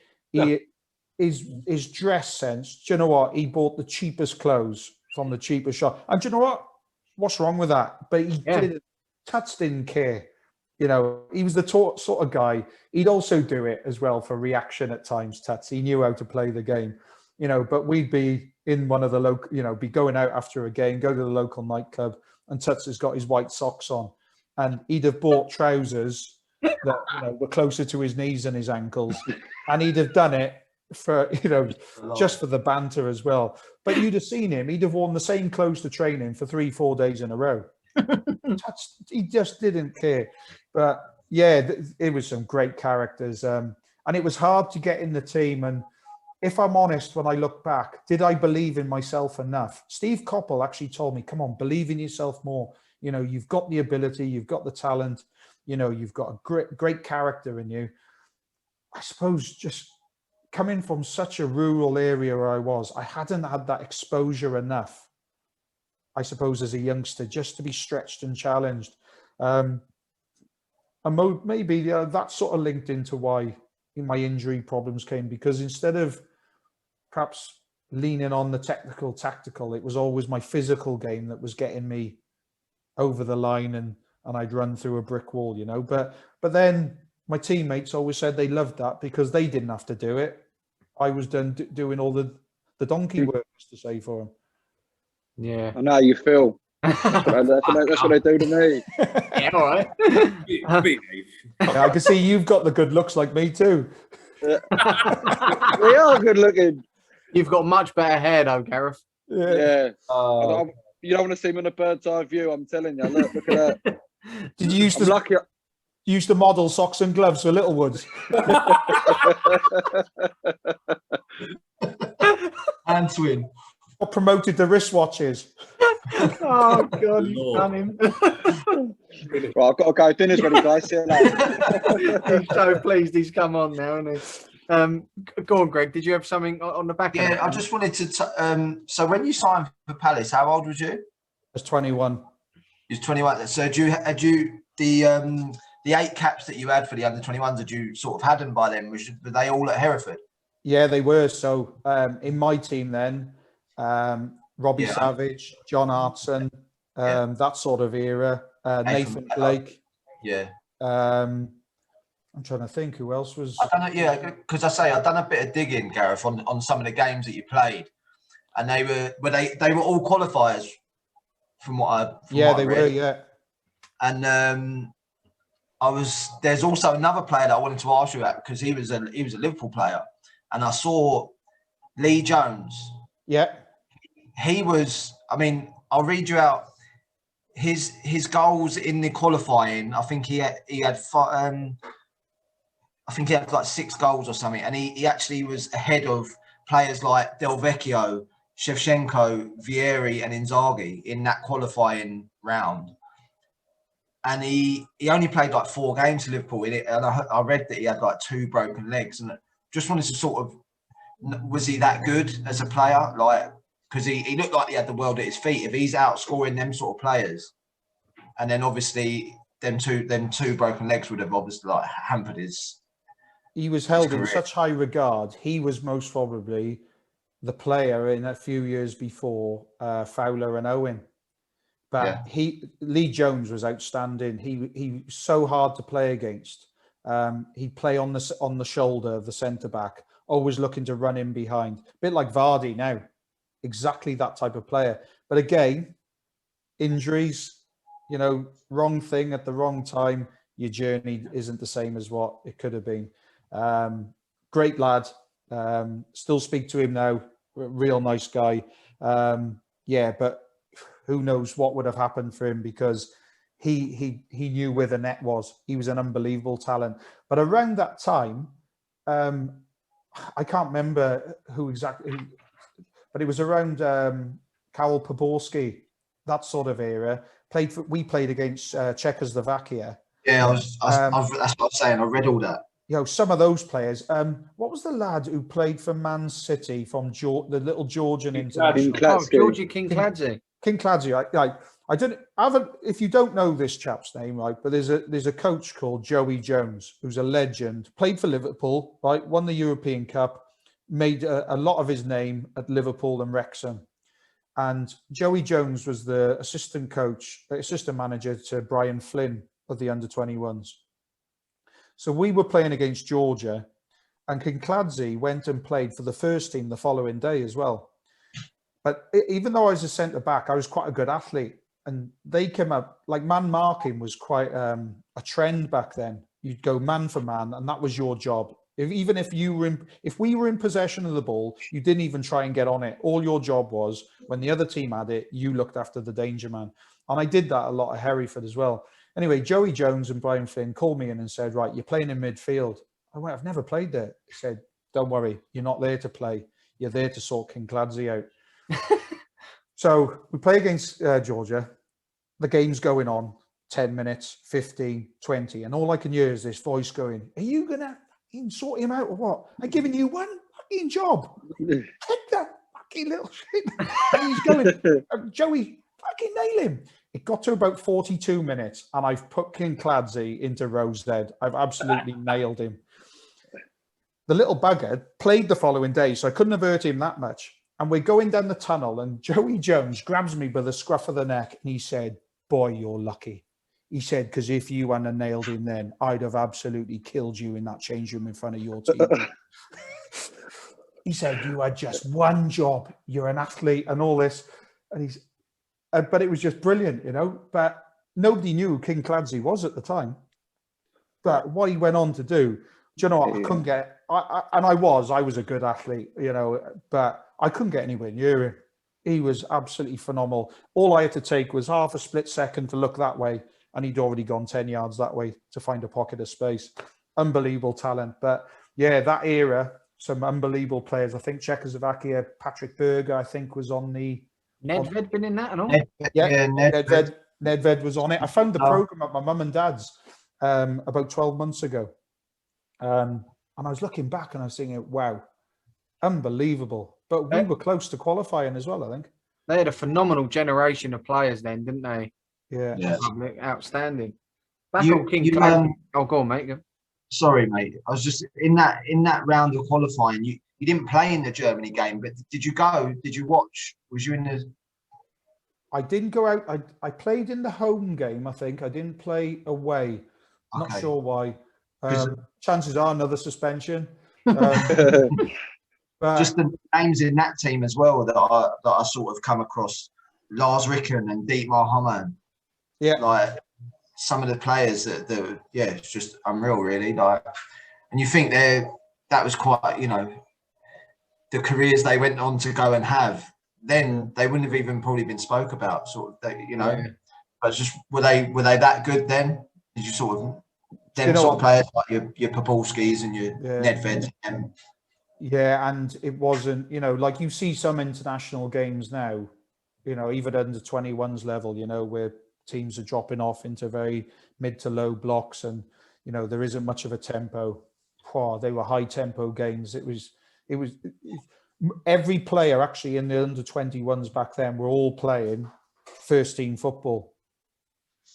His dress sense. Do you know what? He bought the cheapest clothes from the cheapest shop. And do you know what? What's wrong with that? But he didn't. Tats didn't care. He was the sort of guy. He'd also do it as well for reaction at times. Tats. He knew how to play the game. But we'd be in one of the local, be going out after a game, go to the local nightclub, and Tuts has got his white socks on, and he'd have bought trousers that were closer to his knees and his ankles, and he'd have done it for just for the banter as well. But you'd have seen him; he'd have worn the same clothes to training for 3-4 days in a row. He just didn't care. But yeah, it was some great characters, and it was hard to get in the team. And if I'm honest, when I look back, did I believe in myself enough? Steve Coppell actually told me, come on, believe in yourself more. You've got the ability, you've got the talent, you've got a great character in you. I suppose just coming from such a rural area where I hadn't had that exposure enough, I suppose, as a youngster, just to be stretched and challenged. And maybe that sort of linked into why my injury problems came, because instead of perhaps leaning on the tactical, it was always my physical game that was getting me over the line, and I'd run through a brick wall, But then my teammates always said they loved that because they didn't have to do it. I was doing all the donkey work, to say, for them. Yeah, I know how you feel. That's what they do to me. Yeah, all right. I can see you've got the good looks like me too. We are good looking. You've got much better hair, though, Gareth. Yeah. You don't want to see me in a bird's eye view. I'm telling you. Look at that. Did you used to model socks and gloves for Littlewoods? And Swin. What promoted the wristwatches? Oh God, you've done him. Right, I've got to go. Dinner's ready, guys. See you later. He's so pleased he's come on now, isn't he? Go on, Greg. Did you have something on the back? Yeah, I just wanted to. So when you signed for Palace, how old was you? I was 21. You was 21. So had you the 8 caps that you had for the under-21s? Had you sort of had them by then? Were they all at Hereford? Yeah, they were. So in my team then, Robbie Savage, John Hartson, that sort of era, Nathan Blake. Yeah. I'm trying to think who else was. I don't know, yeah, because I've done a bit of digging, Gareth, on some of the games that you played, and they were all qualifiers from what I They read. were, yeah. And there's also another player that I wanted to ask you about, because he was a Liverpool player, and I saw Lee Jones. Yeah. He was, I mean, I'll read you out his goals in the qualifying. I think he had like 6 goals or something, and he actually was ahead of players like Del Vecchio, Shevchenko, Vieri, and Inzaghi in that qualifying round. And he only played like 4 games for Liverpool in it, and I read that he had like 2 broken legs. And just wanted to sort of, was he that good as a player? Like, because he looked like he had the world at his feet. If he's outscoring them sort of players, and then obviously them two broken legs would have obviously like hampered his. He was held in such high regard. He was most probably the player in a few years before Fowler and Owen. But Lee Jones was outstanding. He was so hard to play against. He'd play on the shoulder of the centre back, always looking to run in behind. A bit like Vardy now. Exactly that type of player. But again, injuries, wrong thing at the wrong time. Your journey isn't the same as what it could have been. Great lad. Still speak to him now. Real nice guy. But who knows what would have happened for him, because he knew where the net was. He was an unbelievable talent. But around that time, I can't remember who exactly, but it was around Karol Poborski, that sort of era. We played against Czechoslovakia. Yeah, that's what I'm saying. I read all that. Some of those players. What was the lad who played for Man City from the little Georgian international? Georgie Kinkladze. Kinkladze. I don't. If you don't know this chap's name, right? But there's a coach called Joey Jones, who's a legend. Played for Liverpool, right? Won the European Cup. Made a lot of his name at Liverpool and Wrexham. And Joey Jones was the assistant manager to Brian Flynn of the under-21s. So we were playing against Georgia, and Kinkladze went and played for the first team the following day as well. But even though I was a centre back, I was quite a good athlete. And they came up, like man marking was quite a trend back then. You'd go man for man, and that was your job. If we were in possession of the ball, you didn't even try and get on it. All your job was, when the other team had it, you looked after the danger man. And I did that a lot at Hereford as well. Anyway, Joey Jones and Brian Flynn called me in and said, right, you're playing in midfield. I went, I've never played there. He said, don't worry, you're not there to play. You're there to sort Kinkladze out. So we play against Georgia. The game's going on 10 minutes, 15, 20. And all I can hear is this voice going, are you going to sort him out or what? I'm giving you one fucking job. Take that fucking little shit. And he's going, Joey, fucking nail him. It got to about 42 minutes, and I've put Kinkladze into Rose Dead. I've absolutely nailed him. The little bugger played the following day, so I couldn't have hurt him that much. And we're going down the tunnel, and Joey Jones grabs me by the scruff of the neck, and he said, boy, you're lucky. He said, because if you hadn't nailed him then, I'd have absolutely killed you in that change room in front of your team. He said, you had just one job. You're an athlete and all this. And but it was just brilliant, But nobody knew who Kinkladze was at the time. But what he went on to do, you know what? I couldn't get, I was a good athlete, but I couldn't get anywhere near him. He was absolutely phenomenal. All I had to take was half a split second to look that way, and he'd already gone 10 yards that way to find a pocket of space. Unbelievable talent. But yeah, that era, some unbelievable players. I think Czechoslovakia, Patrick Berger, I think, was on the... Nedved been in that and all? Nedved was on it. I found the program at my mum and dad's about 12 months ago. And I was looking back and I was thinking, wow, unbelievable. But we were close to qualifying as well, I think. They had a phenomenal generation of players then, didn't they? Yeah. Outstanding. Back on King. Oh, go on, mate. Go. Sorry, mate. I was just in that round of qualifying. you didn't play in the Germany game, but did you go? Did you watch? Was you in the? I didn't go out. I played in the home game, I think. I didn't play away. Not Okay. sure why. 'Cause- Chances are another suspension. But Just the names in that team as well that I sort of come across. Lars Ricken and Dietmar Hamann. yeah, Like some of the players that yeah, it's just unreal, really. Like, and you think that was quite, you know, the careers they went on to go and have. Then they wouldn't have even probably been spoke about, sort of, you know. Yeah. But it's just were they that good then? Did you sort of them You know sort of what? players like your Popolskis and your Yeah. Nedveds? And yeah, and it wasn't, you know, like you see some international games now, you know, even under 21s level, you know, where teams are dropping off into very mid to low blocks, and you know there isn't much of a tempo. Oh, they were high tempo games. It was every player actually in the under 21s back then were all playing first team football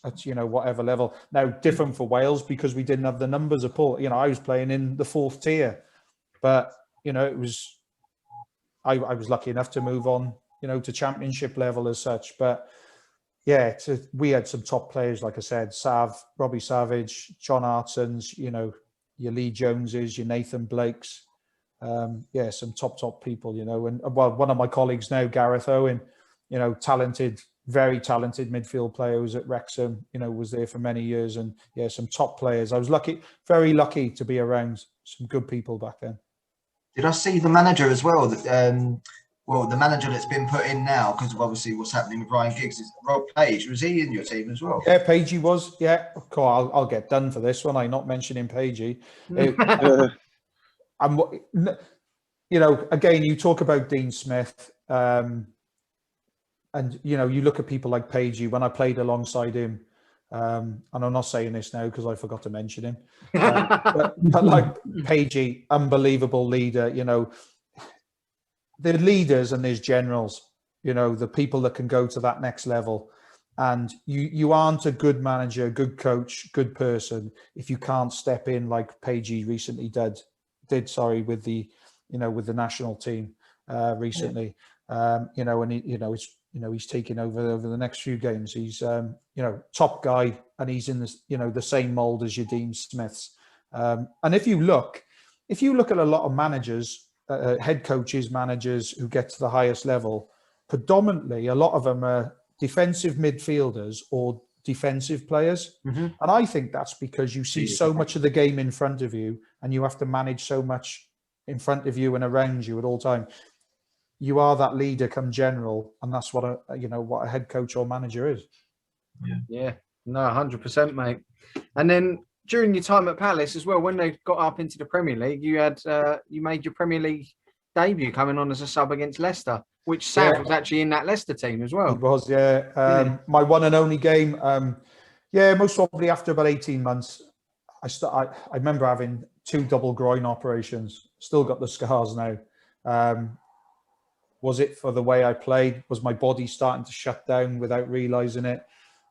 at, you know, whatever level. Now different for Wales because we didn't have the numbers of pull. You know, I was playing in the 4th tier, but you know it was I was lucky enough to move on, you know, to championship level as such. But yeah, we had some top players, like I said, Robbie Savage, John Artsons, you know, your Lee Joneses, your Nathan Blakes. Yeah, some top people, you know. And well, one of my colleagues now, Gareth Owen, you know, very talented midfield player who was at Wrexham, you know, was there for many years. And yeah, some top players. I was very lucky to be around some good people back then. did I see the manager as well? Well, the manager that's been put in now, because of obviously what's happening with Ryan Giggs, is Rob Page. Was he in your team as well? Yeah, Pagey was. Yeah, cool. I'll get done for this one. I'm not mentioning Pagey. I'm, you know, again, you talk about Dean Smith, and you know, you look at people like Pagey. When I played alongside him, and I'm not saying this now because I forgot to mention him, but like Pagey, unbelievable leader. You know, they're leaders and there's generals. You know, the people that can go to that next level. And you aren't a good manager, good coach, good person if you can't step in like Pagey recently did with the, you know, with the national team recently. You know, and he's taking over the next few games. He's you know, top guy, and he's in this, you know, the same mold as your Dean Smiths. And if you look at a lot of managers, head coaches, managers who get to the highest level, predominantly a lot of them are defensive midfielders or defensive players. And I think that's because you see so much of the game in front of you and you have to manage so much in front of you and around you at all time. You are that leader come general, and that's what a head coach or manager is. Yeah, no, 100%, mate. And then during your time at Palace as well, when they got up into the Premier League, you had you made your Premier League debut coming on as a sub against Leicester, which Sav was actually in that Leicester team as well. It was, yeah. My one and only game. Most probably after about 18 months, I remember having 2 double groin operations. Still got the scars now. Was it for the way I played? Was my body starting to shut down without realizing it?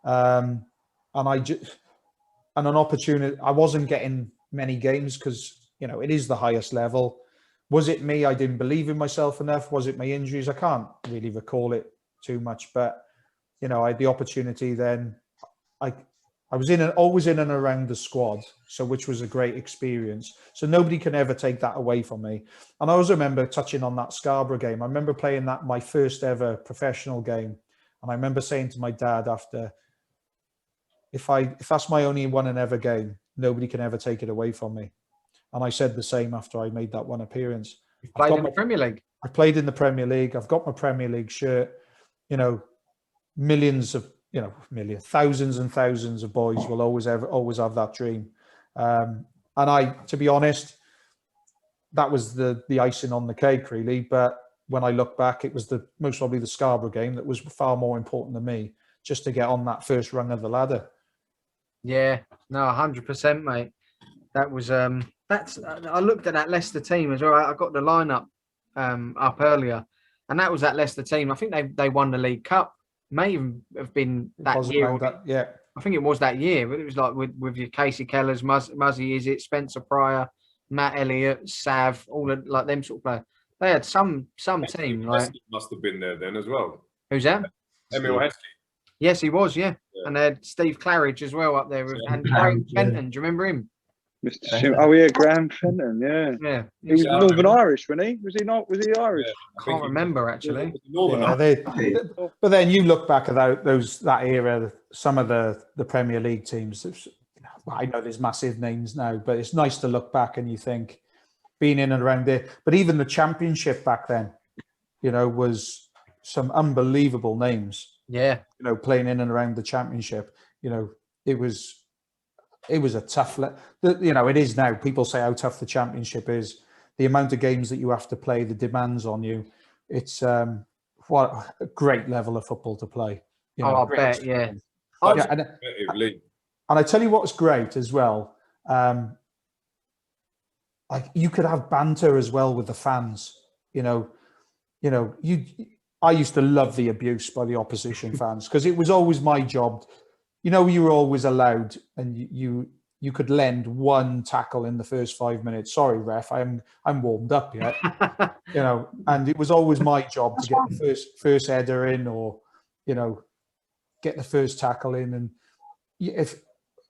And an opportunity. I wasn't getting many games because, you know, it is the highest level. Was it me? I didn't believe in myself enough. Was it my injuries? I can't really recall it too much, but you know, I had the opportunity then. I was always in and around the squad, so which was a great experience. So nobody can ever take that away from me. And I also remember touching on that Scarborough game. I remember playing that my first ever professional game, and I remember saying to my dad after, if that's my only one and ever game, nobody can ever take it away from me. And I said the same after I made that one appearance. You played in the Premier League. I played in the Premier League. I've got my Premier League shirt. You know, thousands and thousands of boys will always have that dream. And to be honest, that was the icing on the cake, really. But when I look back, it was most probably the Scarborough game that was far more important than me, just to get on that first rung of the ladder. Yeah, no, 100%, mate. That was I looked at that Leicester team as well. I got the lineup up earlier, and that was that Leicester team. I think they won the League Cup. May even have been that year. I think it was that year, but it was like with your Casey Kellers, Muzzy Izzet, Spencer Pryor, Matt Elliott, Sav, all of, like them sort of players. They had some team like. Heskey must have been there then as well. Who's that? Emil Heskey. Yes, he was. Yeah. And they had Steve Claridge as well up there, and Graham Fenton. Do you remember him? Mr. Shim. Oh yeah, Graham Fenton. Yeah. Yeah. He was Northern Irish, wasn't he? Was he not? Was he Irish? I can't remember actually. But then you look back at that era, some of the Premier League teams. I know there's massive names now, but it's nice to look back and you think, being in and around there. But even the Championship back then, was some unbelievable names. Yeah. Playing in and around the Championship. It was a tough. It is now. People say how tough the Championship is. The amount of games that you have to play, the demands on you. It's what a great level of football to play. I bet. Yeah. And I tell you what's great as well. Like you could have banter as well with the fans. I used to love the abuse by the opposition fans because it was always my job. You were always allowed, and you could lend one tackle in the first 5 minutes. Sorry, ref, I'm warmed up yet. And it was always my job to get the first header in, or get the first tackle in. And if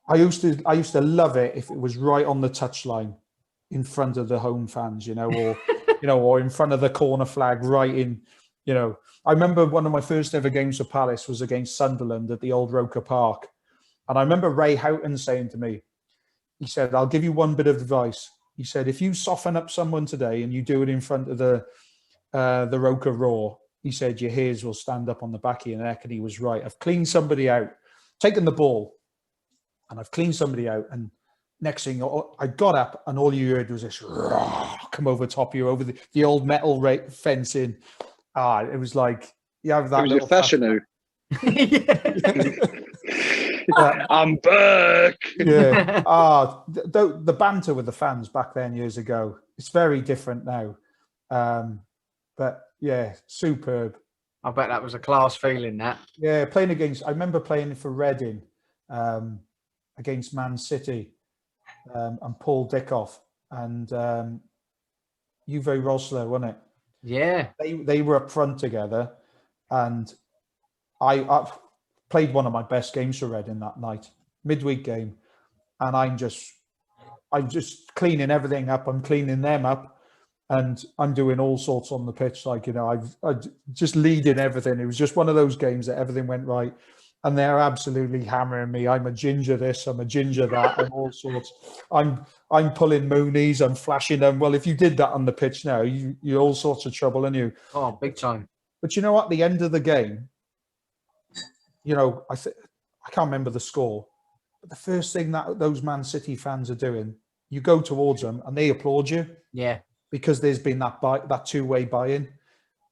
I used to love it if it was right on the touchline in front of the home fans, or in front of the corner flag, right in. I remember one of my first ever games for Palace was against Sunderland at the old Roker Park. And I remember Ray Houghton saying to me, he said, I'll give you one bit of advice. He said, if you soften up someone today and you do it in front of the Roker Raw, he said, your hairs will stand up on the back of your neck. And he was right. I've cleaned somebody out, taken the ball, and I've cleaned somebody out. And next thing, I got up and all you heard was this come over top of you, over the old metal fencing. It was like, you have that. It was your fashion. I'm back. Yeah. The banter with the fans back then years ago, it's very different now. But yeah, superb. I bet that was a class feeling, that. Yeah, I remember playing for Reading against Man City and Paul Dickoff and Uwe Rosler, wasn't it? Yeah. They were up front together, and I played one of my best games for Reading that night, midweek game, and I'm just cleaning everything up. I'm cleaning them up, and I'm doing all sorts on the pitch. Like, I just leading everything. It was just one of those games that everything went right, and they're absolutely hammering me. I'm a ginger this, I'm a ginger that, and all sorts. I'm pulling moonies, I'm flashing them. Well, if you did that on the pitch now, you're all sorts of trouble, and you. Oh, big time. But at the end of the game, I can't remember the score, but the first thing that those Man City fans are doing, you go towards them and they applaud you. Yeah. Because there's been that two-way buy-in.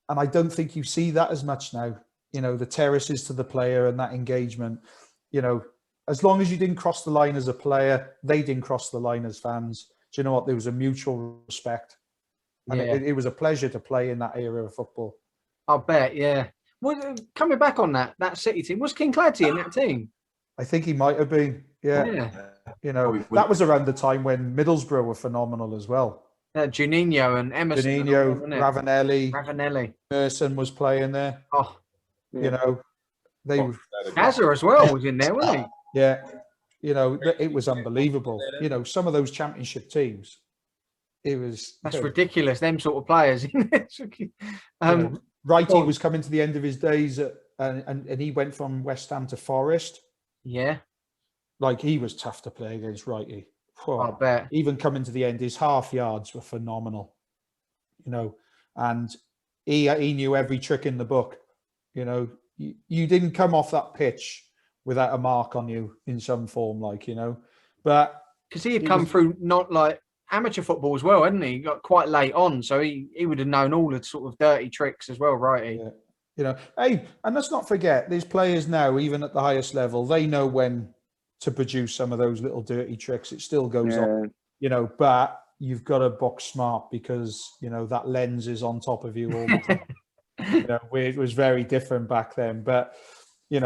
And I don't think you see that as much now. The terraces to the player and that engagement. As long as you didn't cross the line as a player, they didn't cross the line as fans. Do you know what? There was a mutual respect. And it was a pleasure to play in that era of football. I bet, yeah. Well, coming back on that City team, was King Clancy in that team? I think he might have been. Yeah. That was around the time when Middlesbrough were phenomenal as well. Juninho and Emerson. Ravanelli. Merson was playing there. Oh, they were. Hazard as well was in there, wasn't he? Yeah. It was unbelievable. Some of those championship teams, that's ridiculous. Them sort of players. Wrighty was coming to the end of his days, and he went from West Ham to Forest. Yeah. Like, he was tough to play against, Wrighty. I bet. Even coming to the end, his half yards were phenomenal. And he knew every trick in the book. You didn't come off that pitch without a mark on you in some form, but because he had come through not like amateur football as well, hadn't he? He got quite late on, so he would have known all the sort of dirty tricks as well, right? Yeah. Hey, and let's not forget, there's players now, even at the highest level, they know when to produce some of those little dirty tricks. It still goes on, but you've got to box smart because, that lens is on top of you all the time. It was very different back then. But, we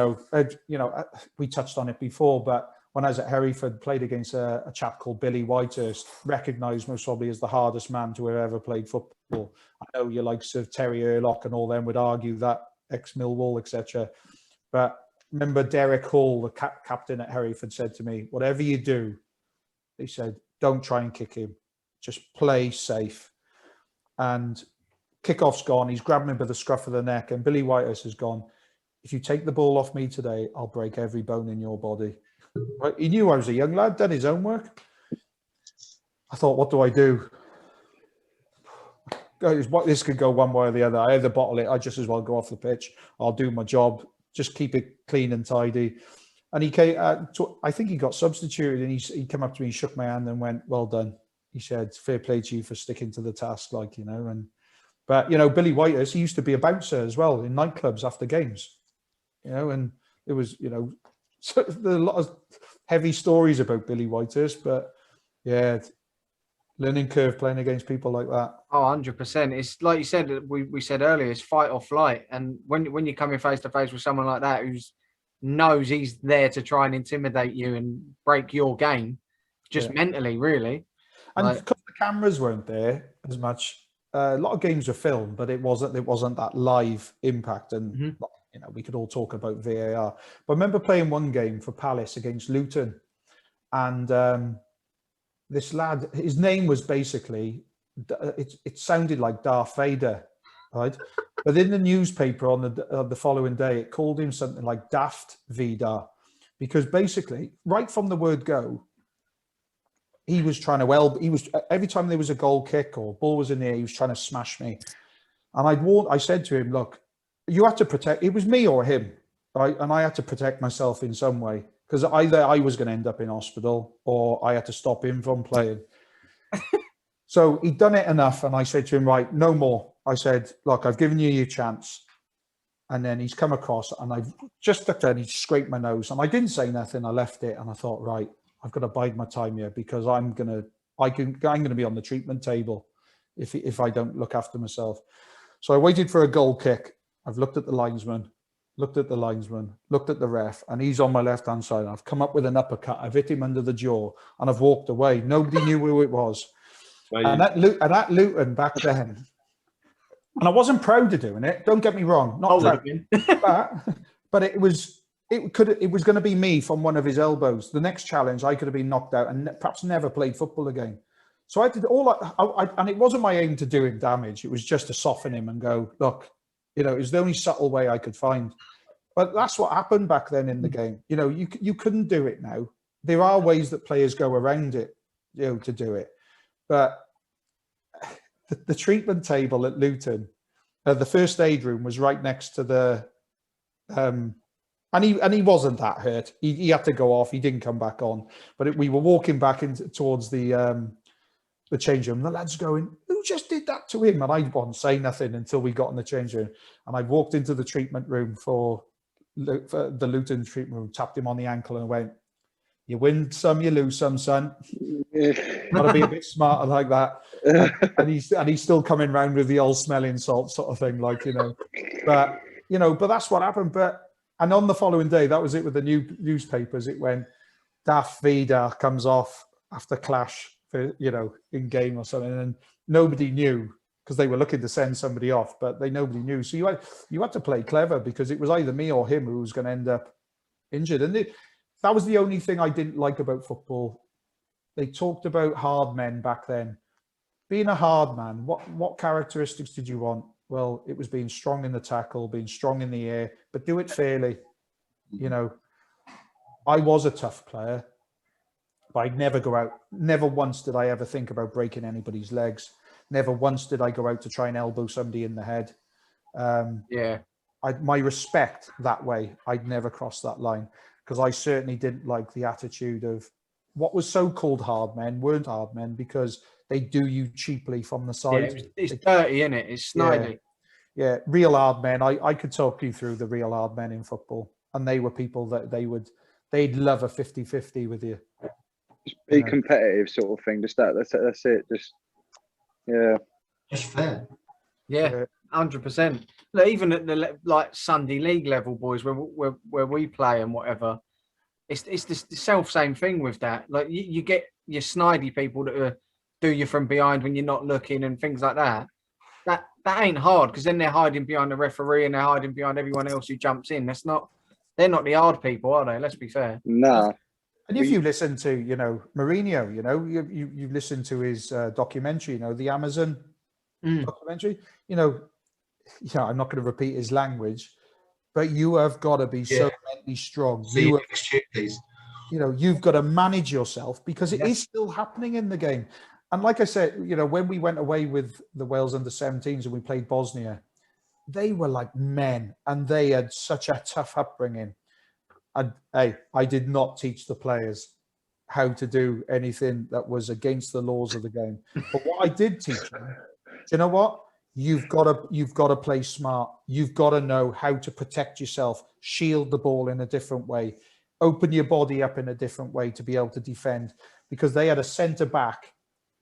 touched on it before, but when I was at Hereford, played against a chap called Billy Whitehurst, recognised most probably as the hardest man to have ever played football. I know you likes of Terry Erlock and all them would argue that, ex-Millwall, etc. But remember Derek Hall, the captain at Hereford, said to me, whatever you do, he said, don't try and kick him. Just play safe. And kickoff's gone. He's grabbed me by the scruff of the neck. And Billy Whitehurst has gone, if you take the ball off me today, I'll break every bone in your body. Right? He knew I was a young lad, done his own work. I thought, what do I do? This could go one way or the other. I either bottle it, I just as well go off the pitch. I'll do my job. Just keep it clean and tidy. And he came, I think he got substituted, and he came up to me, shook my hand and went, well done. He said, fair play to you for sticking to the task, like, you know. But, you know, Billy Whitehurst, he used to be a bouncer as well in nightclubs after games, you know, and it was, you know, so there are a lot of heavy stories about Billy Whitehurst, but yeah, learning curve playing against people like that. Oh, 100%. It's like you said, we said earlier, it's fight or flight. And when you're coming face to face with someone like that who knows he's there to try and intimidate you and break your game, just mentally, really. And because the cameras weren't there as much, a lot of games were filmed, but it wasn't that live impact. And you know, we could all talk about VAR. But I remember playing one game for Palace against Luton, and this lad, his name was basically, it sounded like Darth Vader, right? But in the newspaper on the following day, it called him something like Daft Vader, because basically, right from the word go, he was trying to every time there was a goal kick or ball was in the air, he was trying to smash me. And I said to him, look, you had to protect, it was me or him, right? And I had to protect myself in some way, because either I was going to end up in hospital or I had to stop him from playing. So he'd done it enough. And I said to him, right, no more. I said, look, I've given you your chance. And then he's come across and I've just looked at it and he scraped my nose. And I didn't say nothing. I left it. And I thought, right, I've got to bide my time here, because I'm going to be on the treatment table if I don't look after myself. So I waited for a goal kick. I've looked at the linesman, looked at the ref, and he's on my left-hand side. I've come up with an uppercut. I've hit him under the jaw, and I've walked away. Nobody knew who it was. And at Luton back then, and I wasn't proud of doing it. Don't get me wrong, not proud, but it was going to be me from one of his elbows. The next challenge, I could have been knocked out and perhaps never played football again. So I did and it wasn't my aim to do him damage. It was just to soften him and go, look, you know, it was the only subtle way I could find. But that's what happened back then in the game. You know, you couldn't do it now. There are ways that players go around it, you know, to do it. But the treatment table at Luton, the first aid room was right next to the, and he wasn't that hurt. He had to go off. He didn't come back on. But we were walking back towards the change room. The lad's going, who just did that to him? And I wouldn't say nothing until we got in the change room. And I walked into the treatment room for the Luton treatment room, tapped him on the ankle and went, you win some, you lose some, son. Got to be a bit smarter like that. And he's still coming round with the old smelling salt sort of thing, like, you know. But, you know, but that's what happened. And on the following day, that was it with the newspapers. It went, Daft Vader comes off after clash, for, you know, in game or something. And nobody knew, because they were looking to send somebody off, but nobody knew. So you had to play clever, because it was either me or him who was going to end up injured. And that was the only thing I didn't like about football. They talked about hard men back then. Being a hard man, what characteristics did you want? Well, it was being strong in the tackle, being strong in the air, but do it fairly. You know, I was a tough player, but I'd never go out. Never once did I ever think about breaking anybody's legs. Never once did I go out to try and elbow somebody in the head. My respect that way, I'd never cross that line, because I certainly didn't like the attitude of what was so-called hard men weren't hard men, because they do you cheaply from the side. Yeah, it's dirty, isn't it? It's snidey. Yeah, real hard men. I could talk you through the real hard men in football, and they were people that they'd love a 50-50 with you. Just be competitive, sort of thing. Just that's it. Just fair. Yeah, 100%. Even at the Sunday league level, boys, where we play and whatever, it's the self same thing with that. Like you get your snidey people that do you from behind when you're not looking and things like that. That ain't hard because then they're hiding behind the referee and they're hiding behind everyone else who jumps in. They're not the hard people, are they? Let's be fair. No. And if you listen to, Mourinho, you listen to his documentary, the Amazon documentary, I'm not going to repeat his language, but you have got to be so mentally strong. You've got to manage yourself because it is still happening in the game. And like I said, when we went away with the Wales under-17s and we played Bosnia, they were like men and they had such a tough upbringing. And I did not teach the players how to do anything that was against the laws of the game. But what I did teach them, do you know what? You've got to play smart. You've got to know how to protect yourself, shield the ball in a different way, open your body up in a different way to be able to defend. Because they had a centre back,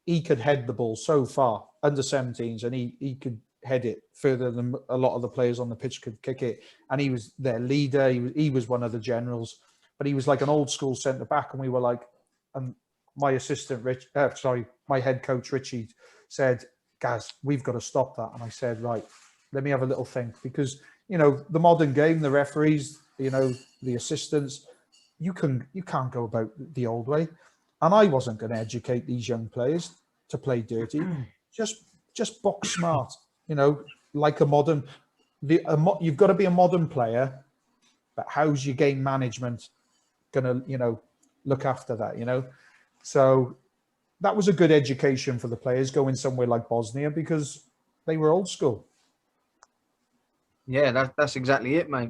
he could head the ball so far, under 17s, and he could head it further than a lot of the players on the pitch could kick it. And he was their leader. He was one of the generals, but he was like an old school centre back. And we were like, and my assistant, my head coach, Richie, said, Gaz, we've got to stop that. And I said, right, let me have a little think. Because, the modern game, the referees, the assistants, you can't go about the old way. And I wasn't going to educate these young players to play dirty. Just box smart, like a modern. You've got to be a modern player, but how's your game management going to, look after that, So that was a good education for the players going somewhere like Bosnia because they were old school. Yeah, that's exactly it, mate.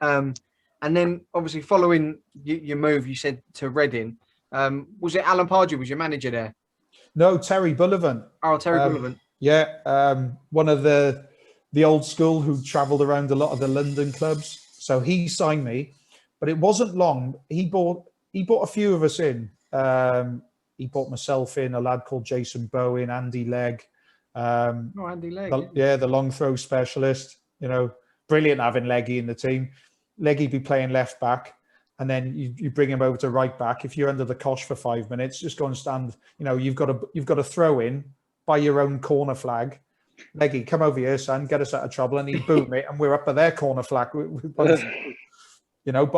And then obviously following your move, you said to Reading. Was it Alan Pardew was your manager there? No, Terry Bullivant. Oh, Terry Bullivant. Yeah, one of the old school who travelled around a lot of the London clubs. So he signed me, but it wasn't long. He bought a few of us in. He bought myself in, a lad called Jason Bowen, Andy Legg. Andy Legg. The long throw specialist. Brilliant having Leggy in the team. Leggy be playing left back. And then you bring him over to right back. If you're under the cosh for 5 minutes, just go and stand. You've got to throw in by your own corner flag. Leggy, come over here, son. Get us out of trouble. And he'd boom it, and we're up at their corner flag. But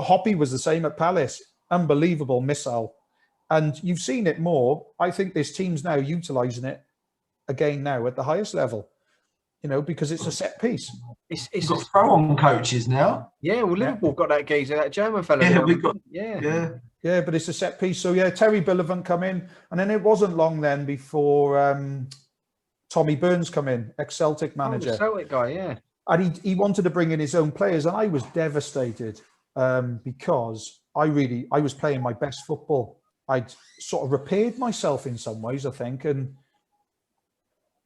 Hoppy was the same at Palace. Unbelievable missile. And you've seen it more. I think there's teams now utilising it again now at the highest level. Because it's a set piece. It's got throw-on coaches now. Yeah, well, Liverpool got that geezer, that German fella. Yeah, we got. Yeah, but it's a set piece. So yeah, Terry Bullivant come in, and then it wasn't long then before Tommy Burns come in, ex-Celtic manager. Oh, the Celtic guy, yeah. And he wanted to bring in his own players, and I was devastated because I was playing my best football. I'd sort of repaired myself in some ways, I think, and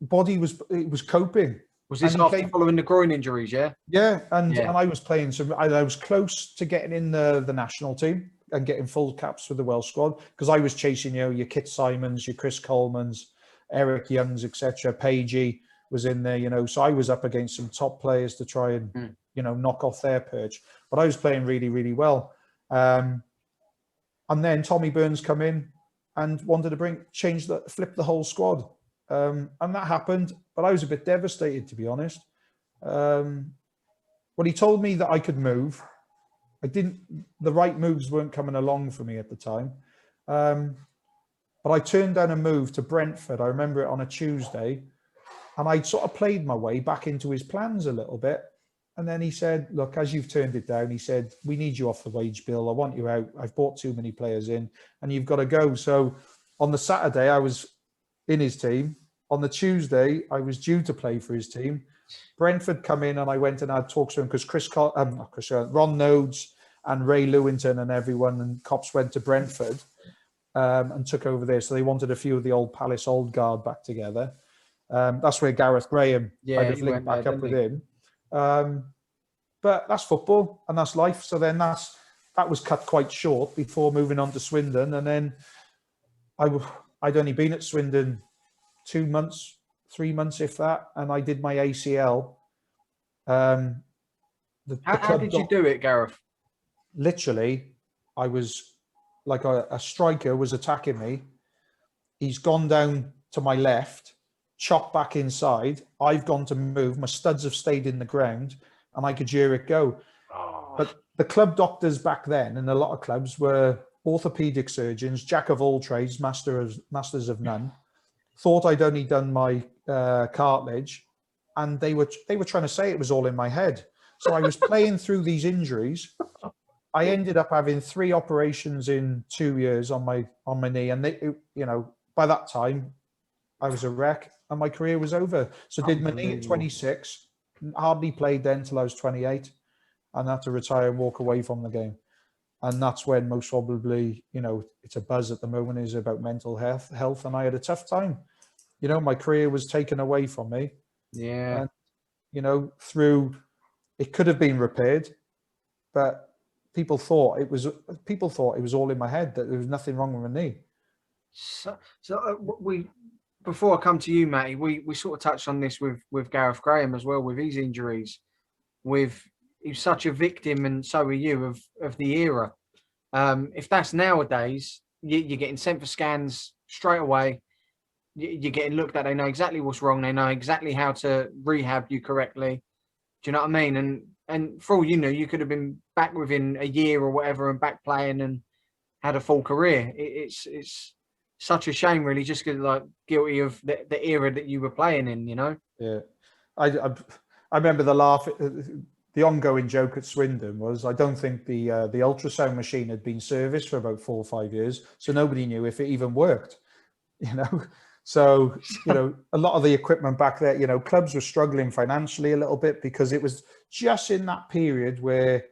body was coping. Was this after following the groin injuries? Yeah, and I was playing I was close to getting in the national team and getting full caps for the Welsh squad because I was chasing your Kit Simons, your Chris Colemans, Eric Youngs, etc. Pagey was in there, so I was up against some top players to try and knock off their perch, but I was playing really, really well. And then Tommy Burns come in and wanted to flip the whole squad. And that happened, but I was a bit devastated, to be honest. When he told me that I could move, the right moves weren't coming along for me at the time. But I turned down a move to Brentford. I remember it on a Tuesday, and I sort of played my way back into his plans a little bit. And then he said, look, as you've turned it down, he said, we need you off the wage bill. I want you out. I've bought too many players in and you've got to go. So on the Saturday, I was in his team. On the Tuesday, I was due to play for his team. Brentford come in and I went and had talks with him because Ron Nodes and Ray Lewington and everyone and Cops went to Brentford and took over there. So they wanted a few of the old Palace old guard back together. That's where Gareth Graham kind of linked back up with him. But that's football and that's life. So then that was cut quite short before moving on to Swindon. And then I'd only been at Swindon 2 months, 3 months, if that, and I did my ACL. How did you do it, Gareth? Literally, I was like a striker was attacking me. He's gone down to my left, chopped back inside. I've gone to move. My studs have stayed in the ground, and I could hear it go. Oh, But the club doctors back then, and a lot of clubs, were orthopedic surgeons, jack of all trades, masters of none. Thought I'd only done my cartilage, and they were trying to say it was all in my head. So I was playing through these injuries. I ended up having 3 operations in 2 years on my knee, and by that time I was a wreck and my career was over. So did my knee at 26, hardly played then till I was 28, and had to retire and walk away from the game. And that's when most probably, it's a buzz at the moment, is about mental health. And I had a tough time. My career was taken away from me. yeah. And, through, it could have been repaired, but people thought it was all in my head, that there was nothing wrong with my knee. So before I come to you, Matty, we sort of touched on this with Gareth Graham as well, with his injuries. He's such a victim, and so are you, of the era. If that's nowadays, you're getting sent for scans straight away. You're getting looked at. They know exactly what's wrong. They know exactly how to rehab you correctly. Do you know what I mean? And for all you know, you could have been back within a year or whatever, and back playing and had a full career. It's such a shame, really, just because like guilty of the era that you were playing in. Yeah, I remember the ongoing joke at Swindon was, I don't think the ultrasound machine had been serviced for about 4 or 5 years, so nobody knew if it even worked. So a lot of the equipment back there, clubs were struggling financially a little bit, because it was just in that period where,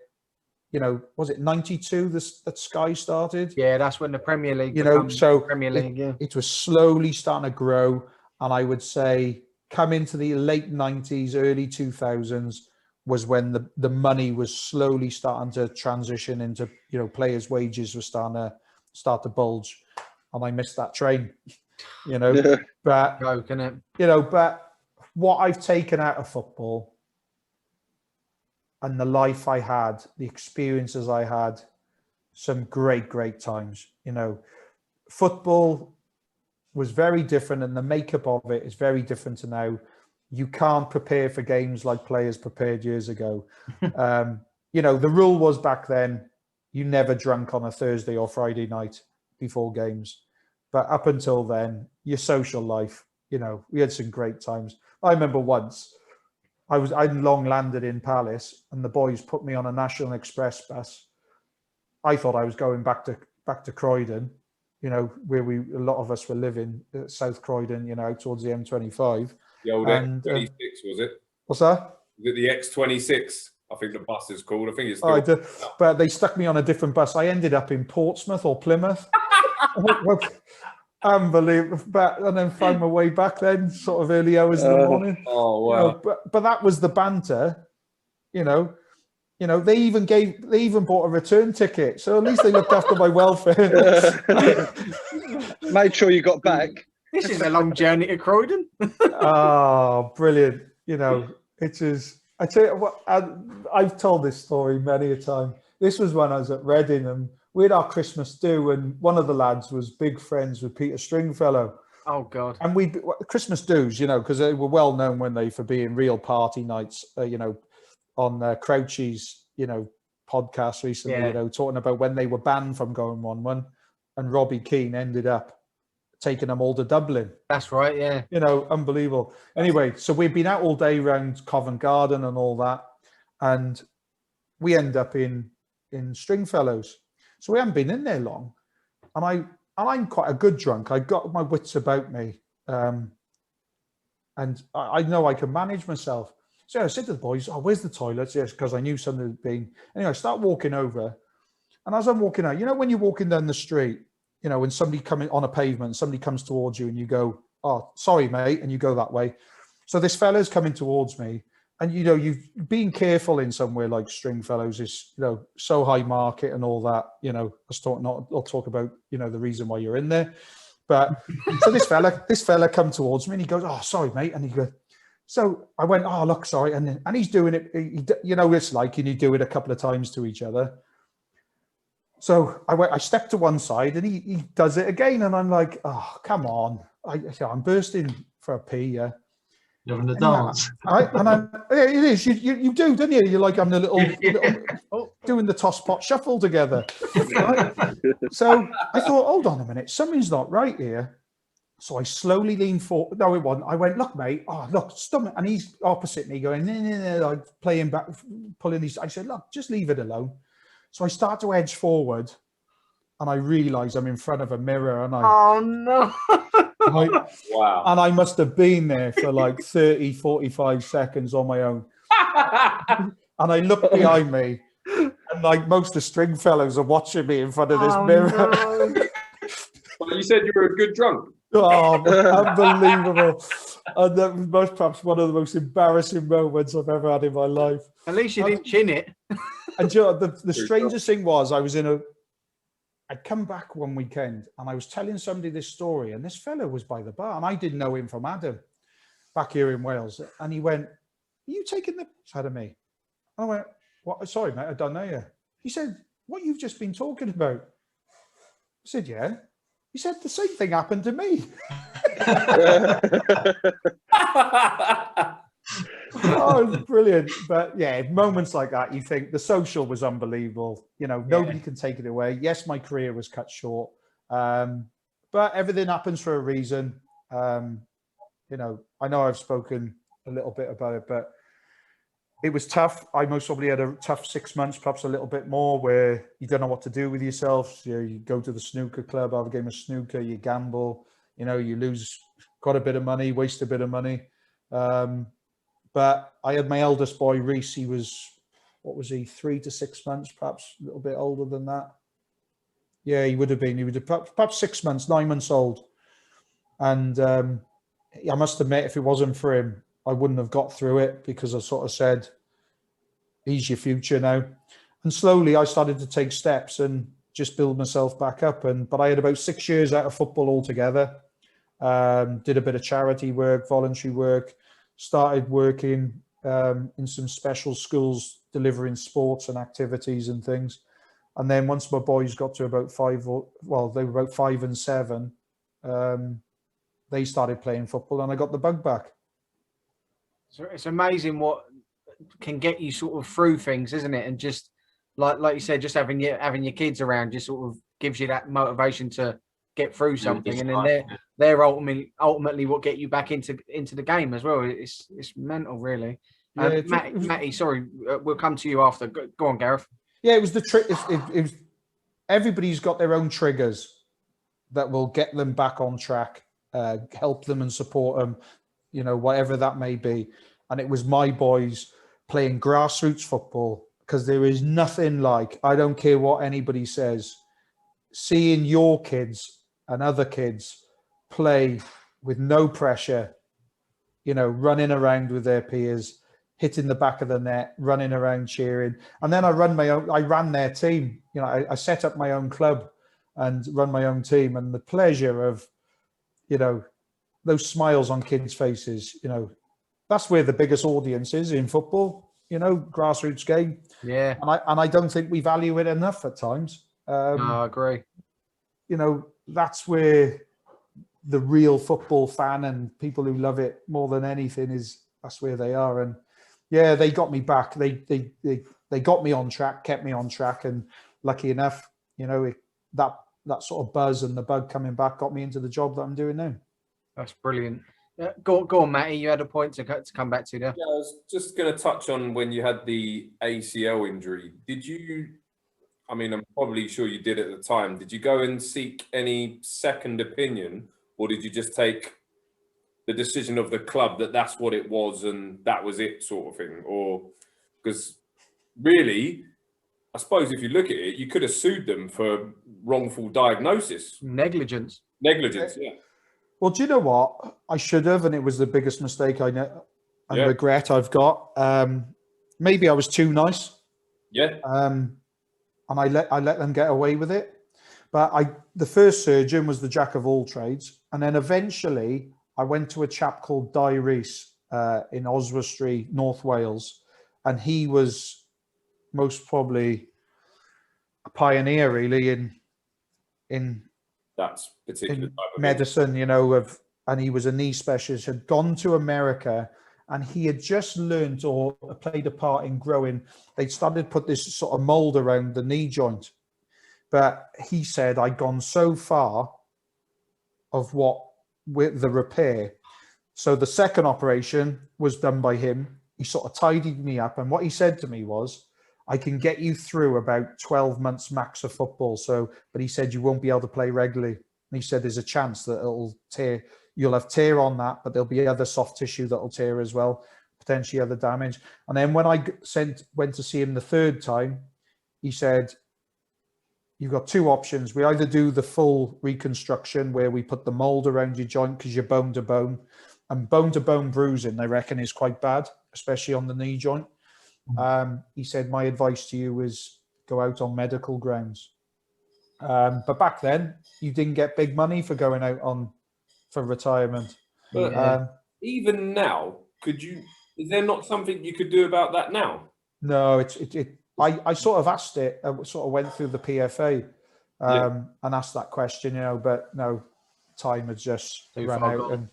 was it 92 that Sky started? Yeah, that's when the Premier League. So Premier League, it was slowly starting to grow, and I would say come into the late 90s, early 2000s. Was when the money was slowly starting to transition into, players' wages were starting to bulge, and I missed that train, but joking it. But what I've taken out of football and the life I had, the experiences I had, some great times. Football was very different, and the makeup of it is very different to now. You can't prepare for games like players prepared years ago. The rule was back then, you never drank on a Thursday or Friday night before games. But up until then, your social life, we had some great times. I remember once, I'd long landed in Palace, and the boys put me on a National Express bus. I thought I was going back to Croydon, where a lot of us were living, South Croydon, out towards the M25. The old X26, was it? What's that? Was it the X26? I think the bus is called. I think it's still... but they stuck me on a different bus. I ended up in Portsmouth or Plymouth. Unbelievable. And then found my way back then, sort of early hours in the morning. Oh, wow. But that was the banter, they even bought a return ticket. So at least they looked after my welfare. Made sure you got back. This is a long journey to Croydon. Oh, brilliant. It is. I tell you what, I've told this story many a time. This was when I was at Reading, and we had our Christmas do, and one of the lads was big friends with Peter Stringfellow. Oh, God. And Christmas do's, because they were well known for being real party nights, on Crouchy's, podcast recently, talking about when they were banned from going one, and Robbie Keane ended up taking them all to Dublin. That's right, yeah. Unbelievable. Anyway, so we've been out all day around Covent Garden and all that, and we end up in Stringfellows. So we haven't been in there long, and I'm quite a good drunk. I got my wits about me, and I know I can manage myself. So I said to the boys, "Oh, where's the toilets?" Yes, because I knew something had been. Anyway, I start walking over, and as I'm walking out, when you're walking down the street, when somebody coming on a pavement, somebody comes towards you and you go, "Oh, sorry, mate," and you go that way. So this fella's coming towards me, and you've been careful in somewhere like Stringfellows is, so high market and all that. I'll talk about the reason why you're in there. But so this fella come towards me and he goes, "Oh, sorry, mate," and he goes. So I went, "Oh, look, sorry," and he's doing it. It's like, and you do it a couple of times to each other. So I stepped to one side and he does it again. And I'm like, oh, come on. I'm bursting for a pee, yeah. You're having a dance. It is. You do, don't you? You're like, I'm the little doing the toss pot shuffle together. Right? So I thought, hold on a minute, something's not right here. So I slowly leaned forward. No, it wasn't. I went, look, mate. Oh, look, stomach. And he's opposite me going, like playing back, pulling these. I said, look, just leave it alone. So I start to edge forward and I realize I'm in front of a mirror and oh no. Wow. And I must have been there for like 30, 45 seconds on my own. And I look behind me and like most of the string fellows are watching me in front of this mirror. No. Well, you said you were a good drunk. Oh, unbelievable. And that was perhaps one of the most embarrassing moments I've ever had in my life. At least you didn't chin it. And you know, the strangest thing was I'd come back one weekend and I was telling somebody this story and this fellow was by the bar and I didn't know him from Adam back here in Wales. And he went, are you taking the piss out of me? And I went, what? Sorry, mate, I don't know you. He said, what you've just been talking about? I said, yeah. He said, the same thing happened to me. Oh, it was brilliant. But yeah, moments like that, you think the social was unbelievable. You know, nobody can take it away. Yes, my career was cut short. But everything happens for a reason. You know I've spoken a little bit about it, but it was tough. I most probably had a tough 6 months, perhaps a little bit more, where you don't know what to do with yourself. You go to the snooker club, have a game of snooker, you gamble, you know, you lose quite a bit of money, waste a bit of money. But I had my eldest boy, Reese. He was, what was he, 3 to 6 months, perhaps a little bit older than that. Yeah, he would have been. He would have perhaps 6 months, 9 months old. And I must admit, if it wasn't for him, I wouldn't have got through it, because I sort of said, he's your future now. And slowly I started to take steps and just build myself back up. But I had about 6 years out of football altogether. Did a bit of charity work, voluntary work, started working in some special schools, delivering sports and activities and things. And then once my boys got to about they were about 5 and 7, they started playing football and I got the bug back. So it's amazing what can get you sort of through things, isn't it? And just like you said, just having your kids around just sort of gives you that motivation to get through something. And then they're ultimately what get you back into the game as well. It's mental, really. Yeah, Matty, sorry, we'll come to you after. Go on, Gareth. Yeah, it was the trick. It was everybody's got their own triggers that will get them back on track, help them and support them, you know, whatever that may be. And it was my boys playing grassroots football, because there is nothing like, I don't care what anybody says, seeing your kids and other kids play with no pressure, you know, running around with their peers, hitting the back of the net, running around cheering. And then I ran their team. You know, I set up my own club and run my own team, and the pleasure of, you know, those smiles on kids' faces, you know, that's where the biggest audience is in football, you know, grassroots game. Yeah. And I don't think we value it enough at times. No, I agree. You know, that's where the real football fan and people who love it more than anything that's where they are. And yeah, they got me back. They got me on track, kept me on track. And lucky enough, you know, that sort of buzz and the bug coming back got me into the job that I'm doing now. That's brilliant. Go on, Matty. You had a point to come back to there. Yeah, I was just going to touch on when you had the ACL injury. Did you, I mean, I'm probably sure you did at the time, did you go and seek any second opinion, or did you just take the decision of the club that that's what it was and that was it, sort of thing? Or, because really, I suppose if you look at it, you could have sued them for wrongful diagnosis. Negligence, yeah. Well, do you know what? I should have, and it was the biggest mistake I regret I've got. Maybe I was too nice. Yeah. And I let them get away with it. But the first surgeon was the jack of all trades, and then eventually I went to a chap called Di Rees in Oswestry, North Wales, and he was most probably a pioneer really in That's particular type of medicine, you know, and he was a knee specialist, had gone to America, and he had just learned or played a part in growing. They started to put this sort of mold around the knee joint. But he said, I'd gone so far with the repair. So the second operation was done by him. He sort of tidied me up. And what he said to me was, I can get you through about 12 months max of football. But he said, you won't be able to play regularly. And he said, there's a chance that it'll tear. You'll have tear on that, but there'll be other soft tissue that'll tear as well, potentially other damage. And then when I went to see him the third time, he said, you've got two options. We either do the full reconstruction where we put the mold around your joint because you're bone to bone, and bone to bone bruising, they reckon, is quite bad, especially on the knee joint. He said, my advice to you is go out on medical grounds. But back then, you didn't get big money for going out for retirement. But even now, is there not something you could do about that now? No, I sort of asked it. I sort of went through the PFA and asked that question, you know, but no, time had just run out. And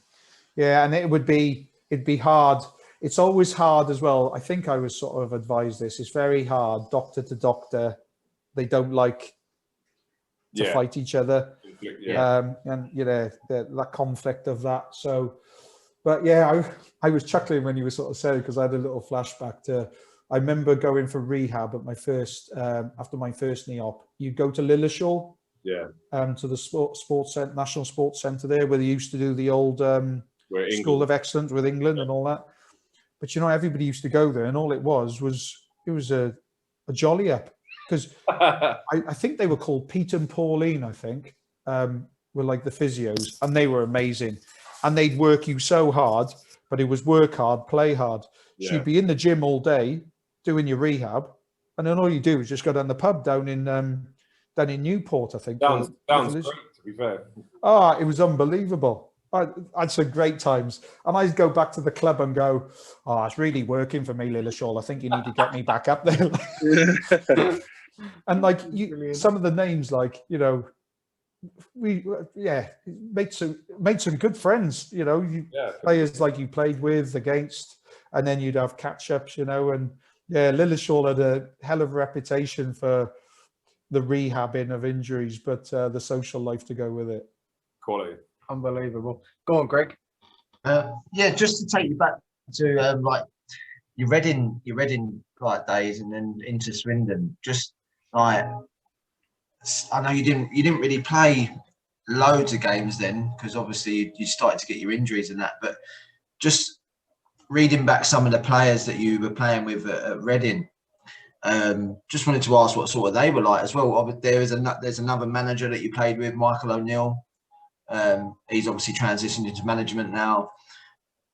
and it'd be hard. It's always hard as well. I think I was sort of advised this. It's very hard, doctor to doctor. They don't like to fight each other. And you know, that conflict of that. So, but yeah, I was chuckling when you were sort of saying, because I had a little flashback to, I remember going for rehab at my first, after my first knee op. You go to Lilleshall, to the National Sports Centre there, where they used to do the old School of Excellence with England and all that. But you know, everybody used to go there, and all it was a jolly up, because I think they were called Pete and Pauline. I think were like the physios, and they were amazing, and they'd work you so hard, but it was work hard, play hard. So you'd be in the gym all day doing your rehab, and then all you do is just go down the pub down in Newport, I think. Sounds great, to be fair. It was unbelievable. I had some great times, and I'd go back to the club and go, it's really working for me, Lilleshall. I think you need to get me back up there. And like some of the names, like, you know, we made some good friends, you know, players like you played with, against, and then you'd have catch-ups, you know, and Lilleshall had a hell of a reputation for the rehabbing of injuries, but the social life to go with it. Quality. Unbelievable. Go on, Greg. Just to take you back to like your Reading like days, and then into Swindon. Just like, I know you didn't really play loads of games then, because obviously you started to get your injuries and that. But just reading back some of the players that you were playing with at Reading, just wanted to ask what sort of they were like as well. There's another manager that you played with, Michael O'Neill. He's obviously transitioned into management now.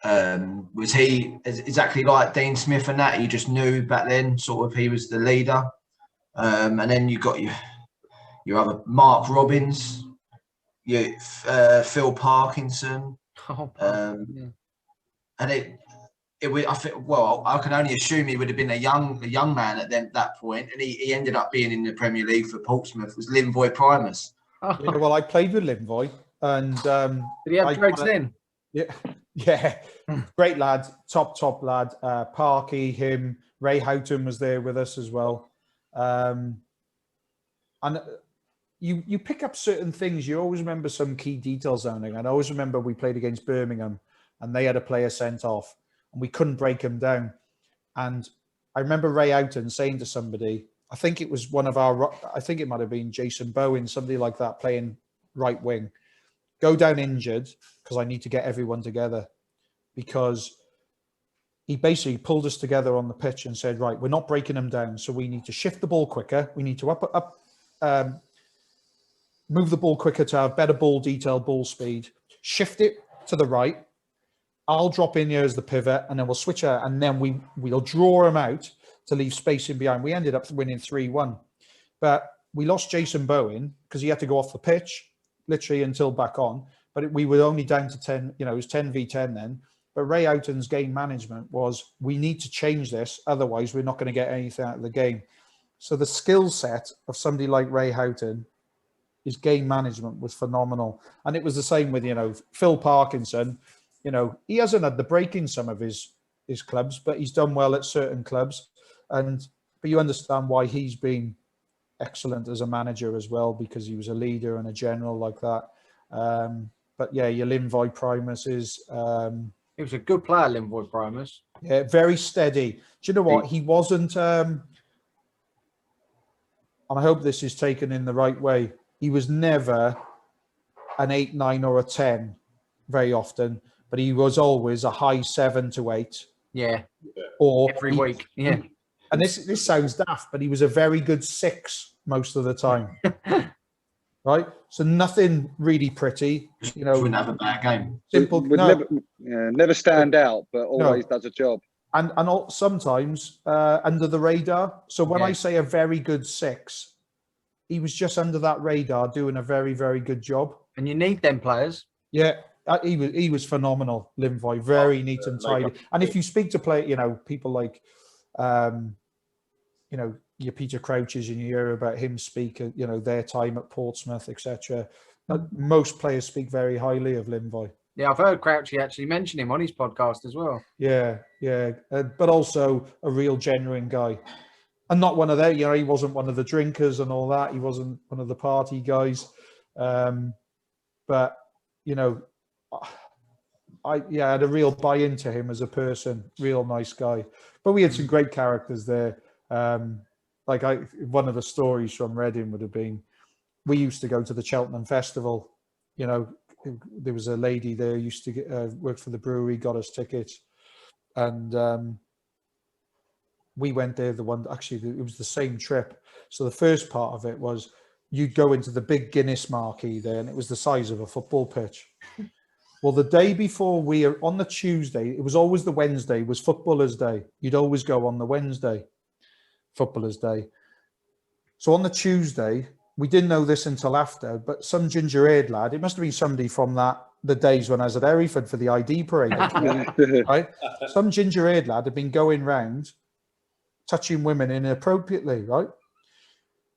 Was he exactly like Dean Smith and that? You just knew back then, sort of, he was the leader. And then you got your other Mark Robbins, Phil Parkinson, and I think, well, I can only assume he would have been a young man at that point, and he ended up being in the Premier League for Portsmouth. Was Linvoy Primus? Well, I played with Linvoy, and did he have Greg's name? Yeah, great lad, top lad. Parky, him, Ray Houghton was there with us as well, and you pick up certain things. You always remember some key details, and I always remember we played against Birmingham, and they had a player sent off, and we couldn't break him down. And I remember Ray Houghton saying to somebody, I think it was I think it might have been Jason Bowen, somebody like that, playing right wing, go down injured because I need to get everyone together. Because he basically pulled us together on the pitch and said, right, we're not breaking them down, so we need to shift the ball quicker. We need to move the ball quicker to have better ball detail, ball speed, shift it to the right. I'll drop in here as the pivot, and then we'll switch out, and then we'll draw him out to leave space in behind. We ended up winning 3-1. But we lost Jason Bowen because he had to go off the pitch, literally, until back on. But we were only down to 10, you know, it was 10v10 then. But Ray Houghton's game management was, we need to change this, otherwise we're not going to get anything out of the game. So the skill set of somebody like Ray Houghton, his game management was phenomenal. And it was the same with, Phil Parkinson. He hasn't had the break in some of his clubs, but he's done well at certain clubs. But you understand why he's been excellent as a manager as well, because he was a leader and a general like that. But yeah, your Linvoy Primus is... he was a good player, Linvoy Primus. Yeah, very steady. Do you know what? He wasn't... and I hope this is taken in the right way. He was never an 8, 9 or a 10 very often, but he was always a high 7 to 8. Yeah. Or every week. Yeah. And this sounds daft, but he was a very good 6 most of the time. Right? So nothing really pretty. Wouldn't have a bad game. Simple. Never stand out, but always does a job. And sometimes under the radar. So when I say a very good 6, he was just under that radar doing a very, very good job. And you need them players. Yeah, he was phenomenal, Linvoy. Very neat and tidy. And if you speak to people like, your Peter Crouches, and you hear about him speak, their time at Portsmouth, etc. Most players speak very highly of Linvoy. Yeah, I've heard Crouchy actually mention him on his podcast as well. Yeah. But also a real genuine guy. And not one of them, he wasn't one of the drinkers and all that. He wasn't one of the party guys. But, I had a real buy-in to him as a person. Real nice guy. But we had some great characters there. One of the stories from Reading would have been, we used to go to the Cheltenham Festival. There was a lady there who used to work for the brewery, got us tickets. And we went there, it was the same trip. So the first part of it was you'd go into the big Guinness marquee there, and it was the size of a football pitch. Well, the day before on the Tuesday, it was always the Wednesday, was Footballers' Day. You'd always go on the Wednesday, Footballers' Day. So on the Tuesday, we didn't know this until after, but some ginger-haired lad, it must have been somebody from the days when I was at Hereford for the ID parade, right? Some ginger-haired lad had been going round touching women inappropriately, right?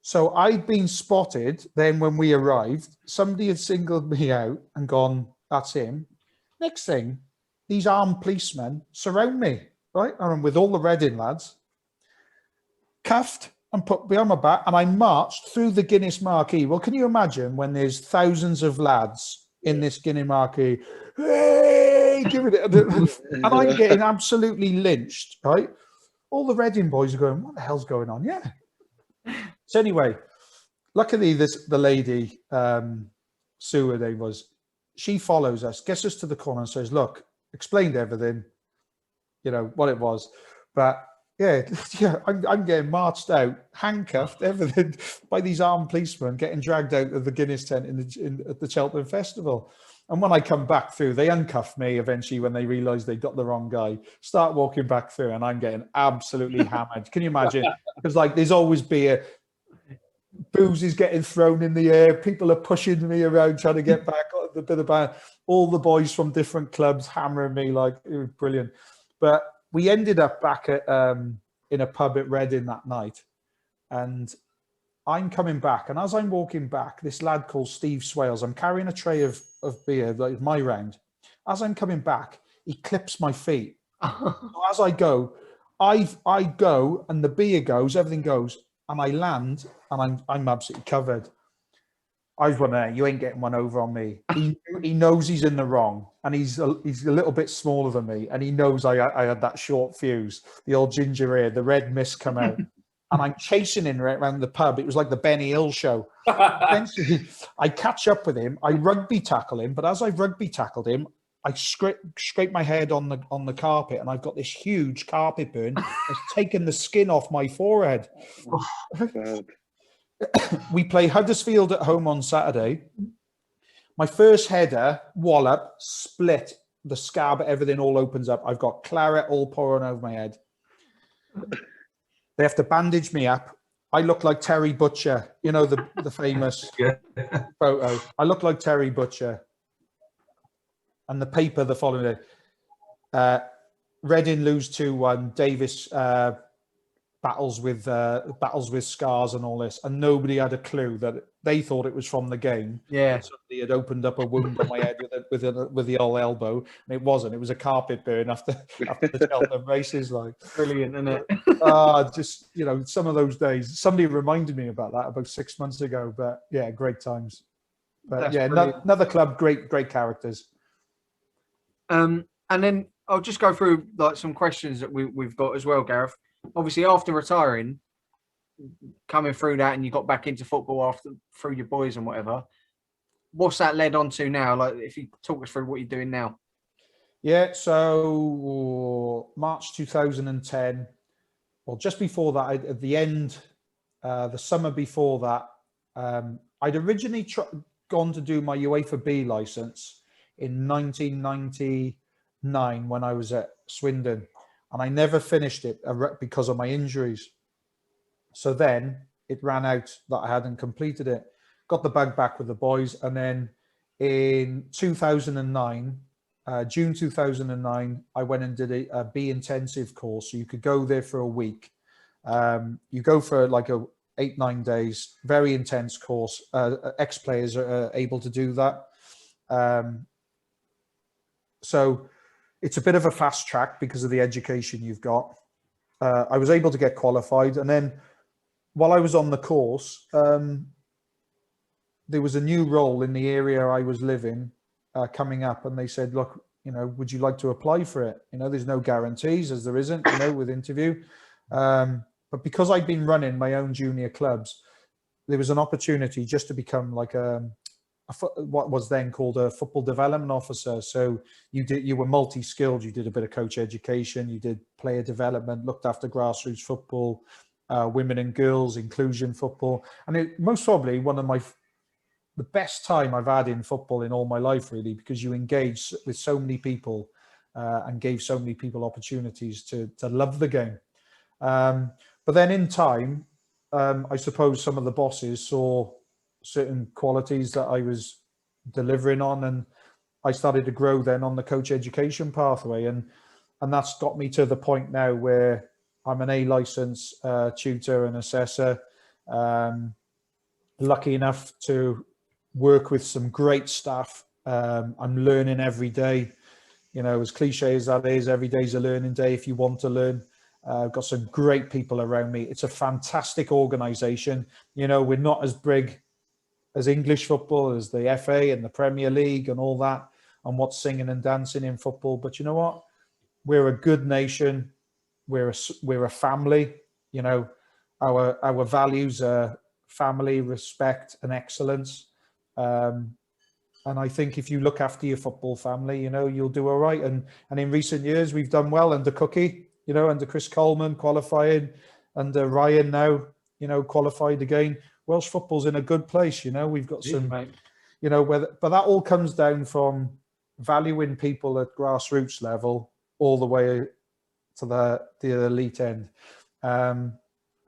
So I'd been spotted then when we arrived. Somebody had singled me out and gone, that's him. Next thing, these armed policemen surround me, right? And I'm with all the Reading lads, cuffed and put behind my back, and I marched through the Guinness marquee. Well, can you imagine when there's thousands of lads in this Guinness marquee? Hey, give it, and I'm getting absolutely lynched, right? All the Reading boys are going, what the hell's going on? Yeah. So anyway, luckily the lady, Sue, her name was, she follows us, gets us to the corner and says, look, explained everything, what it was. But yeah, I'm getting marched out, handcuffed, everything, by these armed policemen, getting dragged out of the Guinness tent at the Cheltenham Festival. And when I come back through, they uncuff me eventually when they realise they got the wrong guy. Start walking back through, and I'm getting absolutely hammered. Can you imagine? Because there's always beer, booze is getting thrown in the air. People are pushing me around trying to get back. A bit about all the boys from different clubs hammering me, it was brilliant. But we ended up back at in a pub at Reading that night, and I'm coming back, and as I'm walking back, this lad called Steve Swales, I'm carrying a tray of beer, my round. As I'm coming back, he clips my feet. So as I go, I go, and the beer goes, everything goes, and I land, and I'm absolutely covered. I was wondering, you ain't getting one over on me. He knows he's in the wrong, and he's a little bit smaller than me, and he knows I had that short fuse, the old ginger hair, the red mist come out. And I'm chasing him right around the pub. It was like the Benny Hill show. Eventually, I catch up with him. I rugby tackle him. But as I rugby tackled him, I scrape my head on the carpet, and I've got this huge carpet burn. It's taken the skin off my forehead. Oh, we play Huddersfield at home on Saturday. My first header, wallop, split, the scab, everything all opens up. I've got claret all pouring over my head. They have to bandage me up. I look like Terry Butcher, the famous photo. I look like Terry Butcher. And the paper the following day, Reading lose 2-1. Davies battles with scars and all this, and nobody had a clue that they thought it was from the game. Yeah. Somebody had opened up a wound on my head with the old elbow, and it wasn't. It was a carpet burn after the Cheltenham races. Like, Brilliant, isn't it? just, you know, some of those days. Somebody reminded me about that about 6 months ago. But yeah, great times. But That's yeah, brilliant. another club, great characters. And then I'll just go through like some questions that we've got as well, Gareth. Obviously, after retiring, coming through that, and you got back into football through your boys and whatever. What's that led on to now? Like, if you talk us through what you're doing now. Yeah, so March 2010, well, just before that, at the end, the summer before that, I'd originally gone to do my UEFA B license in 1999 when I was at Swindon, and I never finished it because of my injuries. So then it ran out that I hadn't completed it. Got the bug back with the boys, and then in 2009, June 2009, I went and did a B intensive course. So you could go there for a week. You go for like 8-9 days, very intense course. Ex-players are able to do that. So it's a bit of a fast track because of the education you've got. I was able to get qualified, and then while I was on the course, there was a new role in the area I was living coming up, and they said, look, you know, would you like to apply for it? You know, there's no guarantees, as there isn't, you know, with interview. But because I'd been running my own junior clubs, there was an opportunity just to become like what was then called a football development officer. So you were multi-skilled. You did a bit of coach education, you did player development, looked after grassroots football, women and girls, inclusion football. And it most probably one of the best time I've had in football in all my life, really, because you engage with so many people and gave so many people opportunities to love the game. But then in time, I suppose some of the bosses saw certain qualities that I was delivering on, and I started to grow then on the coach education pathway, and that's got me to the point now where I'm an A license tutor and assessor. Lucky enough to work with some great staff. I'm learning every day. You know, as cliche as that is, every day's a learning day if you want to learn. I've got some great people around me. It's a fantastic organisation. You know, we're not as big as English football, as the FA and the Premier League and all that, and what's singing and dancing in football. But you know what? We're a good nation. We're a family. You know, our values are family, respect, and excellence. And I think if you look after your football family, you know, you'll do all right. And in recent years, we've done well under Cookie, you know, under Chris Coleman qualifying, under Ryan now, you know, qualified again. Welsh football's in a good place, you know. We've got some, you know, but that all comes down from valuing people at grassroots level all the way to the elite end. And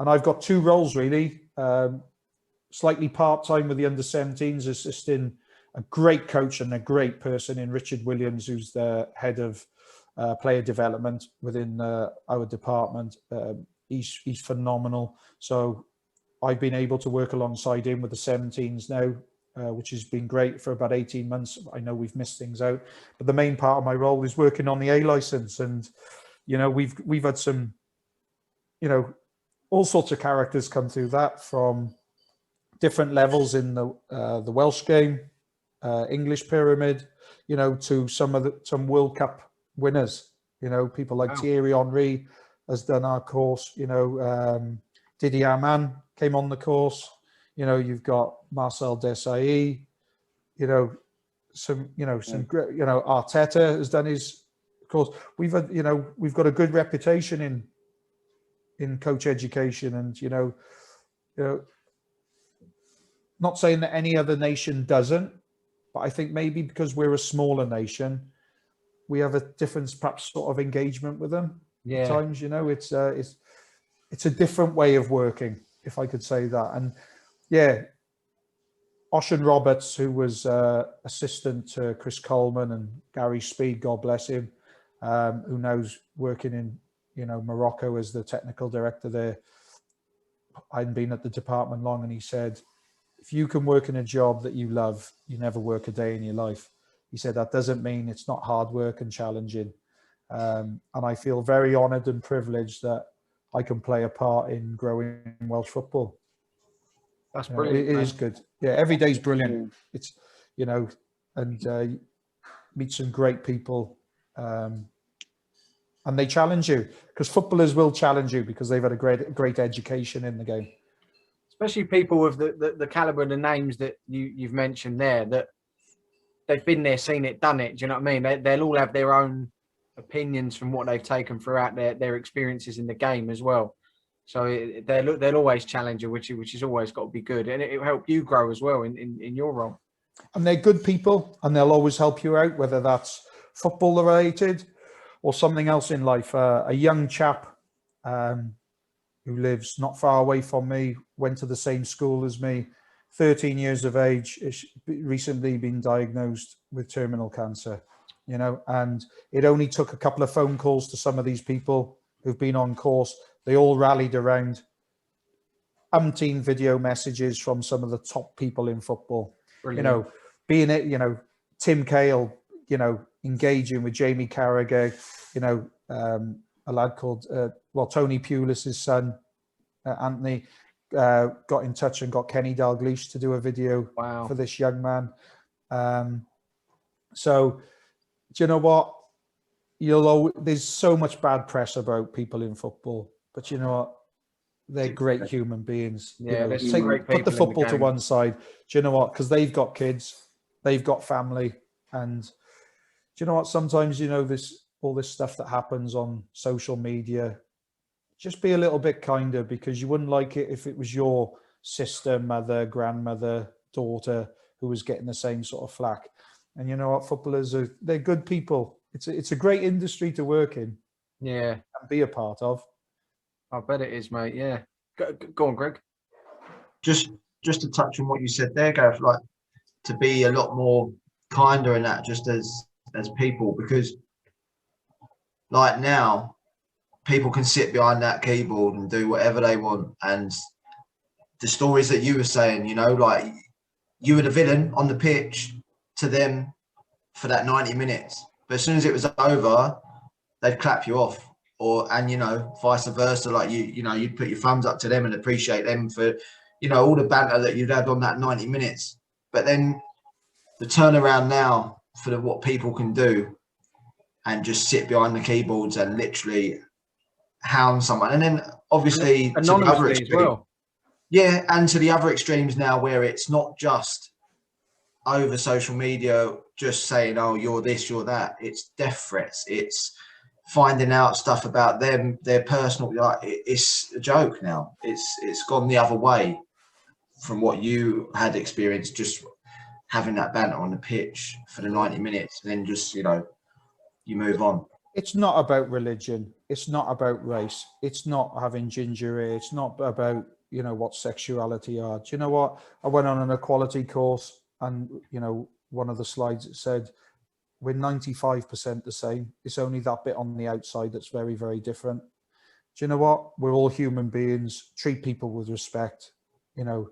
I've got two roles really, slightly part-time with the under-17s, assisting a great coach and a great person in Richard Williams, who's the head of player development within our department. He's phenomenal. So I've been able to work alongside him with the 17s now, which has been great for about 18 months. I know we've missed things out, but the main part of my role is working on the A license. And, you know, we've had some, you know, all sorts of characters come through that, from different levels in the Welsh game, English pyramid, you know, to some World Cup winners. You know, people like Thierry Henry has done our course. You know, Didier Amann came on the course. You know, you've got Marcel Desailly. You know, some great. You know, Arteta has done his course. We've had, you know, we've got a good reputation in coach education, and you know, not saying that any other nation doesn't, but I think maybe because we're a smaller nation, we have a different, perhaps, sort of engagement with them. Yeah. At times, you know, it's a different way of working, if I could say that. And yeah, Ocean Roberts, who was assistant to Chris Coleman, and Gary Speed, God bless him, who now's working in, you know, Morocco as the technical director there. I'd been at the department long, and he said, if you can work in a job that you love, you never work a day in your life. He said, that doesn't mean it's not hard work and challenging. And I feel very honoured and privileged that I can play a part in growing Welsh football. That's brilliant. It is good. Yeah, every day's brilliant. It's, you know, and meet some great people. And they challenge you, because footballers will challenge you because they've had a great education in the game. Especially people with the caliber and the names that you've mentioned there, that they've been there, seen it, done it. Do you know what I mean? They'll all have their own opinions from what they've taken throughout their experiences in the game as well. So they'll always challenge you, which is always got to be good, and it'll help you grow as well in your role. And they're good people, and they'll always help you out, whether that's football related or something else in life. A young chap who lives not far away from me, went to the same school as me, 13 years of age, recently been diagnosed with terminal cancer, you know, and it only took a couple of phone calls to some of these people who've been on course. They all rallied around umpteen video messages from some of the top people in football. Brilliant. You know, being it, you know, Tim Cahill, you know, engaging with Jamie Carragher, you know, a lad called, Tony Pulis' son, Anthony, got in touch and got Kenny Dalglish to do a video for this young man. So, do you know what? There's so much bad press about people in football, but you know what? They're great human beings. Yeah, you know, put the football to one side. Do you know what? Because they've got kids, they've got family, and do you know what? Sometimes, you know, all this stuff that happens on social media, just be a little bit kinder, because you wouldn't like it if it was your sister, mother, grandmother, daughter who was getting the same sort of flack. And you know what? Footballers they're good people. It's a great industry to work in. Yeah. And be a part of. I bet it is, mate. Yeah. Go on, Greg. Just to touch on what you said there, Gareth, like to be a lot more kinder in that, just as people, because like now people can sit behind that keyboard and do whatever they want. And the stories that you were saying, you know, like you were the villain on the pitch to them for that 90 minutes. But as soon as it was over, they'd clap you off. And, you know, vice versa, like you know, you'd put your thumbs up to them and appreciate them for, you know, all the banter that you'd had on that 90 minutes. But then the turnaround now for what people can do and just sit behind the keyboards and literally hound someone. And then obviously to the other extreme, as well. Yeah, and to the other extremes now, where it's not just over social media, just saying, oh, you're this, you're that. It's death threats. It's finding out stuff about them, their personal, like, it's a joke now. It's gone the other way from what you had experienced, just having that banter on the pitch for the 90 minutes, and then just, you know, you move on. It's not about religion. It's not about race. It's not having ginger hair. It's not about, you know, what sexuality are. Do you know what? I went on an equality course, and, you know, one of the slides, it said, we're 95% the same. It's only that bit on the outside that's very, very different. Do you know what? We're all human beings. Treat people with respect, you know,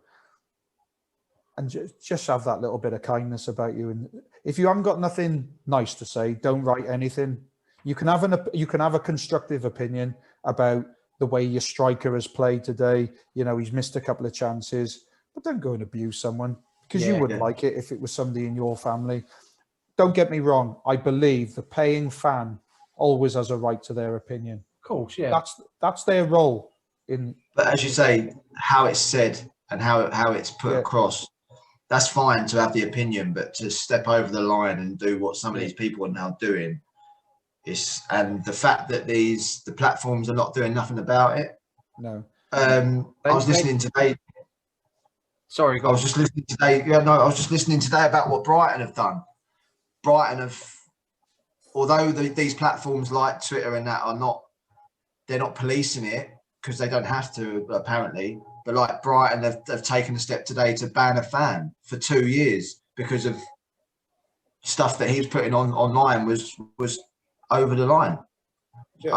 and just have that little bit of kindness about you. And if you haven't got nothing nice to say, don't write anything. You can have a constructive opinion about the way your striker has played today. You know, he's missed a couple of chances, but don't go and abuse someone, because you wouldn't like it if it was somebody in your family. Don't get me wrong. I believe the paying fan always has a right to their opinion. Of course, yeah. That's their role. But as you say, how it's said and how it's put across, that's fine to have the opinion, but to step over the line and do what some of these people are now doing and the fact that the platforms are not doing nothing about it. No. I was listening today. Sorry, I was just listening today. Yeah, no, I was just listening today about what Brighton have done. Brighton have, although these platforms like Twitter and that they're not policing it, because they don't have to apparently. But like Brighton have taken a step today to ban a fan for 2 years because of stuff that he was putting online was over the line.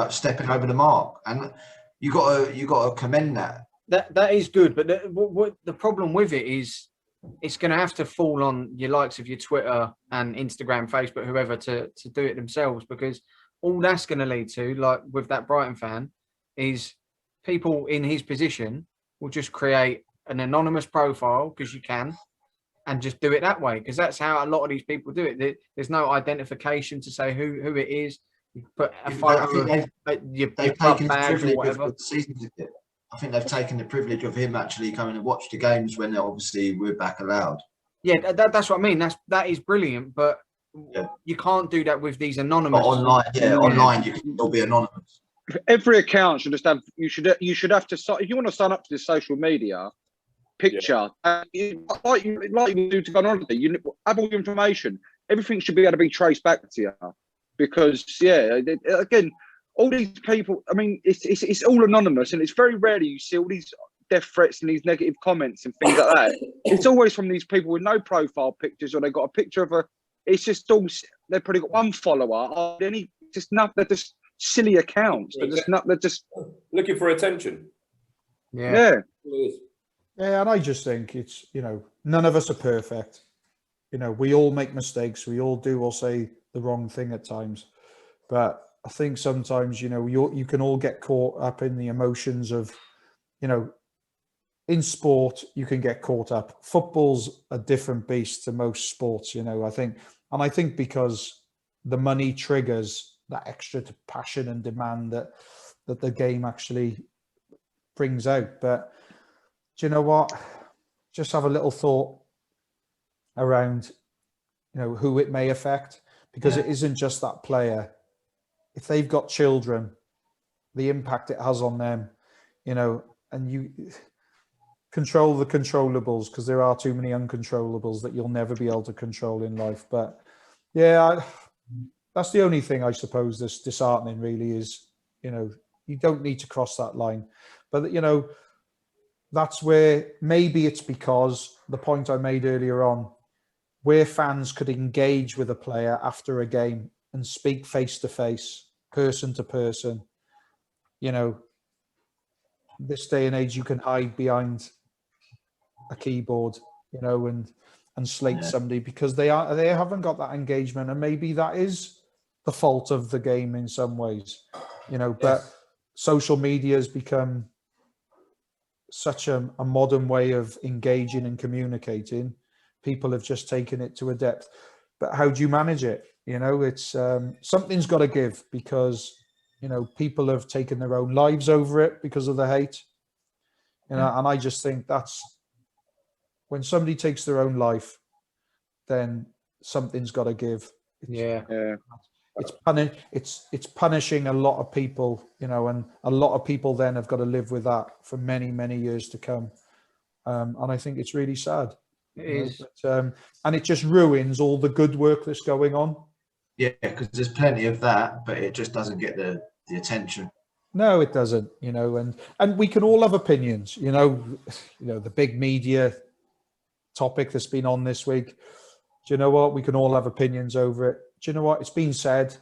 stepping over the mark, and you got to commend that. That is good, but what the problem with it is, it's going to have to fall on your likes of your Twitter and Instagram, Facebook, whoever, to do it themselves, because all that's going to lead to, like with that Brighton fan, is people in his position will just create an anonymous profile, because you can, and just do it that way, because that's how a lot of these people do it. There's no identification to say who it is. You put a photo of your club badge or whatever. I think they've taken the privilege of him actually coming and watch the games when obviously we're back allowed. Yeah, that's what I mean. That is brilliant, but you can't do that with these anonymous. But online you can still be anonymous. Every account should just have. You should have to. If you want to sign up to this social media picture, like you do to go on holiday, you have all the information. Everything should be able to be traced back to you, because again, all these people. I mean, it's all anonymous, and it's very rarely you see all these death threats and these negative comments and things like that. It's always from these people with no profile pictures, or they got a picture of a. It's just all. They've probably got one follower, or they're just silly accounts. They're just looking for attention. Yeah. Yeah, and I just think it's, none of us are perfect. We all make mistakes. We all do or say the wrong thing at times. But I think sometimes, you can all get caught up in the emotions of, in sport, you can get caught up. Football's a different beast to most sports, I think because the money triggers that extra passion and demand that the game actually brings out. But do you know what? Just have a little thought around, who it may affect, because it isn't just that player. If they've got children, the impact it has on them, and you control the controllables, because there are too many uncontrollables that you'll never be able to control in life. But yeah, that's the only thing I suppose that's disheartening really is, you don't need to cross that line. But, that's where maybe it's because the point I made earlier on, where fans could engage with a player after a game and speak face to face, person to person. This day and age, you can hide behind a keyboard, and slate somebody because they haven't got that engagement, and maybe that is the fault of the game in some ways, But social media has become such a modern way of engaging and communicating. People have just taken it to a depth. But how do you manage it? It's something's got to give, because people have taken their own lives over it because of the hate. And I just think that's when somebody takes their own life, then something's got to give. It's punishing a lot of people, and a lot of people then have got to live with that for many, many years to come. And I think it's really sad. It is. But, and it just ruins all the good work that's going on. Yeah, because there's plenty of that, but it just doesn't get the attention. No, it doesn't, and we can all have opinions, the big media topic that's been on this week. Do you know what? We can all have opinions over it. Do you know what? It's been said.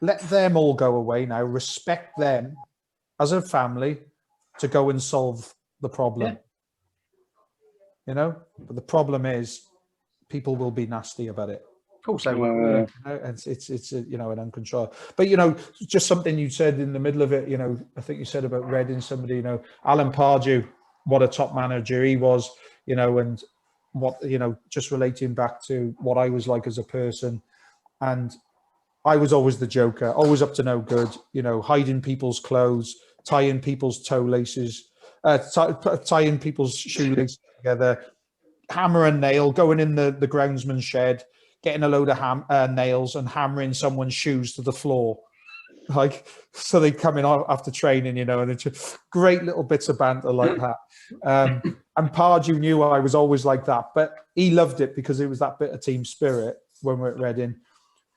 Let them all go away now. Respect them as a family to go and solve the problem. But the problem is people will be nasty about it. Of course they will. It's an uncontrolled. But just something you said in the middle of it. I think you said about Reading. Somebody, Alan Pardew, what a top manager he was. And what just relating back to what I was like as a person. And I was always the joker, always up to no good, hiding people's clothes, tying people's toe laces, tying people's shoelaces together, hammer and nail, going in the groundsman's shed, getting a load of nails and hammering someone's shoes to the floor. So they come in after training, and it's just great little bits of banter like that. And Pardew knew I was always like that, but he loved it because it was that bit of team spirit when we're at Reading.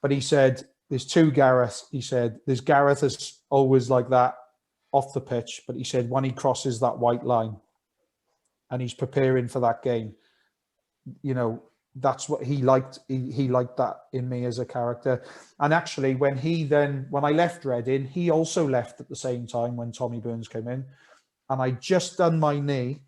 But he said, there's two Gareths. He said, there's Gareth that's always like that off the pitch. But he said, when he crosses that white line and he's preparing for that game, that's what he liked. He liked that in me as a character. And actually, when I left Reading, he also left at the same time when Tommy Burns came in. And I just done my knee,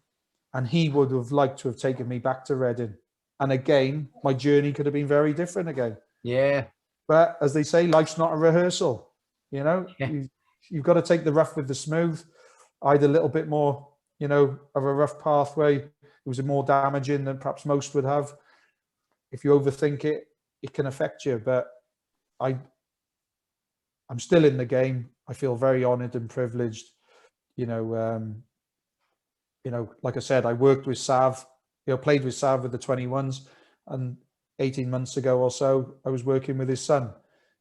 and he would have liked to have taken me back to Reading. And again, my journey could have been very different again. Yeah. But as they say, life's not a rehearsal. You know, Yeah. you've got to take the rough with the smooth. I had a little bit more, you know, of a rough pathway. It was more damaging than perhaps most would have. If you overthink it, it can affect you. But I'm still in the game. I feel very honoured and privileged. You know, like I said, I worked with Sav. You know, played with Sav with the 21s, and 18 months ago or so, I was working with his son.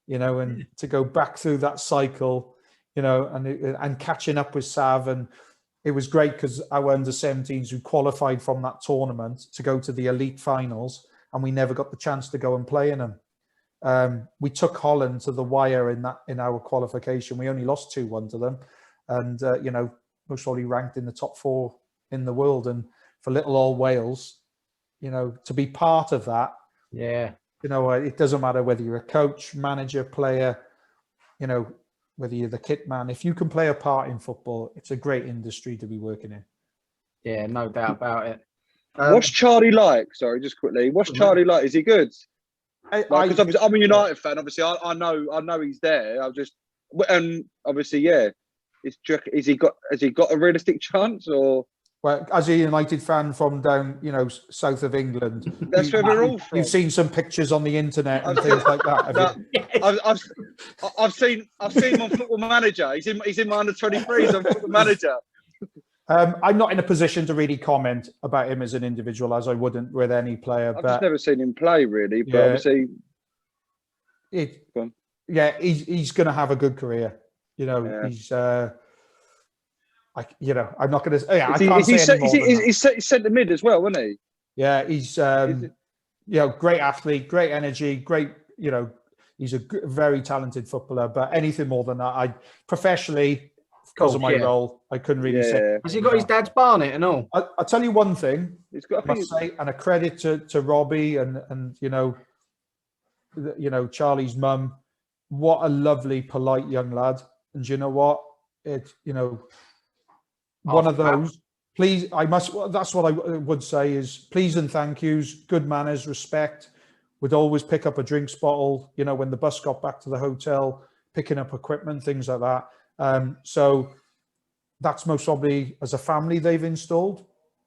You know, and to go back through that cycle, you know, and catching up with Sav, and it was great because our under-17s who qualified from that tournament to go to the elite finals, and we never got the chance to go and play in them. We took Holland to the wire in our qualification. We only lost 2-1 to them, and you know, most probably ranked in the top 4 in the world. And for little old Wales, you know, to be part of that, Yeah. you know, it doesn't matter whether you're a coach, manager, player, you know, whether you're the kit man. If you can play a part in football, it's a great industry to be working in. Yeah, no doubt about it. What's Charlie like? Sorry, just quickly. What's Charlie like? Is he good? Because obviously I'm a United fan. Obviously, I know he's there. And obviously, yeah. Has he got a realistic chance, or? Well, as a United fan from down, you know, south of England, That's where we're all from. You've seen some pictures on the internet and things like that. I've seen him on Football Manager. He's in my under-23s on Football Manager. I'm not in a position to really comment about him as an individual, as I wouldn't with any player. I've but just never seen him play, really. But obviously, he's going to have a good career. You know, he's. I'm not going to. Yeah, I can't say any more than that. He's centre mid as well, isn't he? Yeah, he's. Great athlete, great energy, great. You know, he's a very talented footballer. But anything more than that, professionally, because of my role, I couldn't really say. Has he got his dad's barnet and all? I'll tell you one thing. He's got. I must say, and a credit to Robbie and you know Charlie's mum. What a lovely, polite young lad. And you know what? One of those. Please, that's what I would say is please and thank yous, good manners, respect. Would always pick up a drinks bottle, you know, when the bus got back to the hotel, picking up equipment, things like that. So that's most probably as a family they've installed,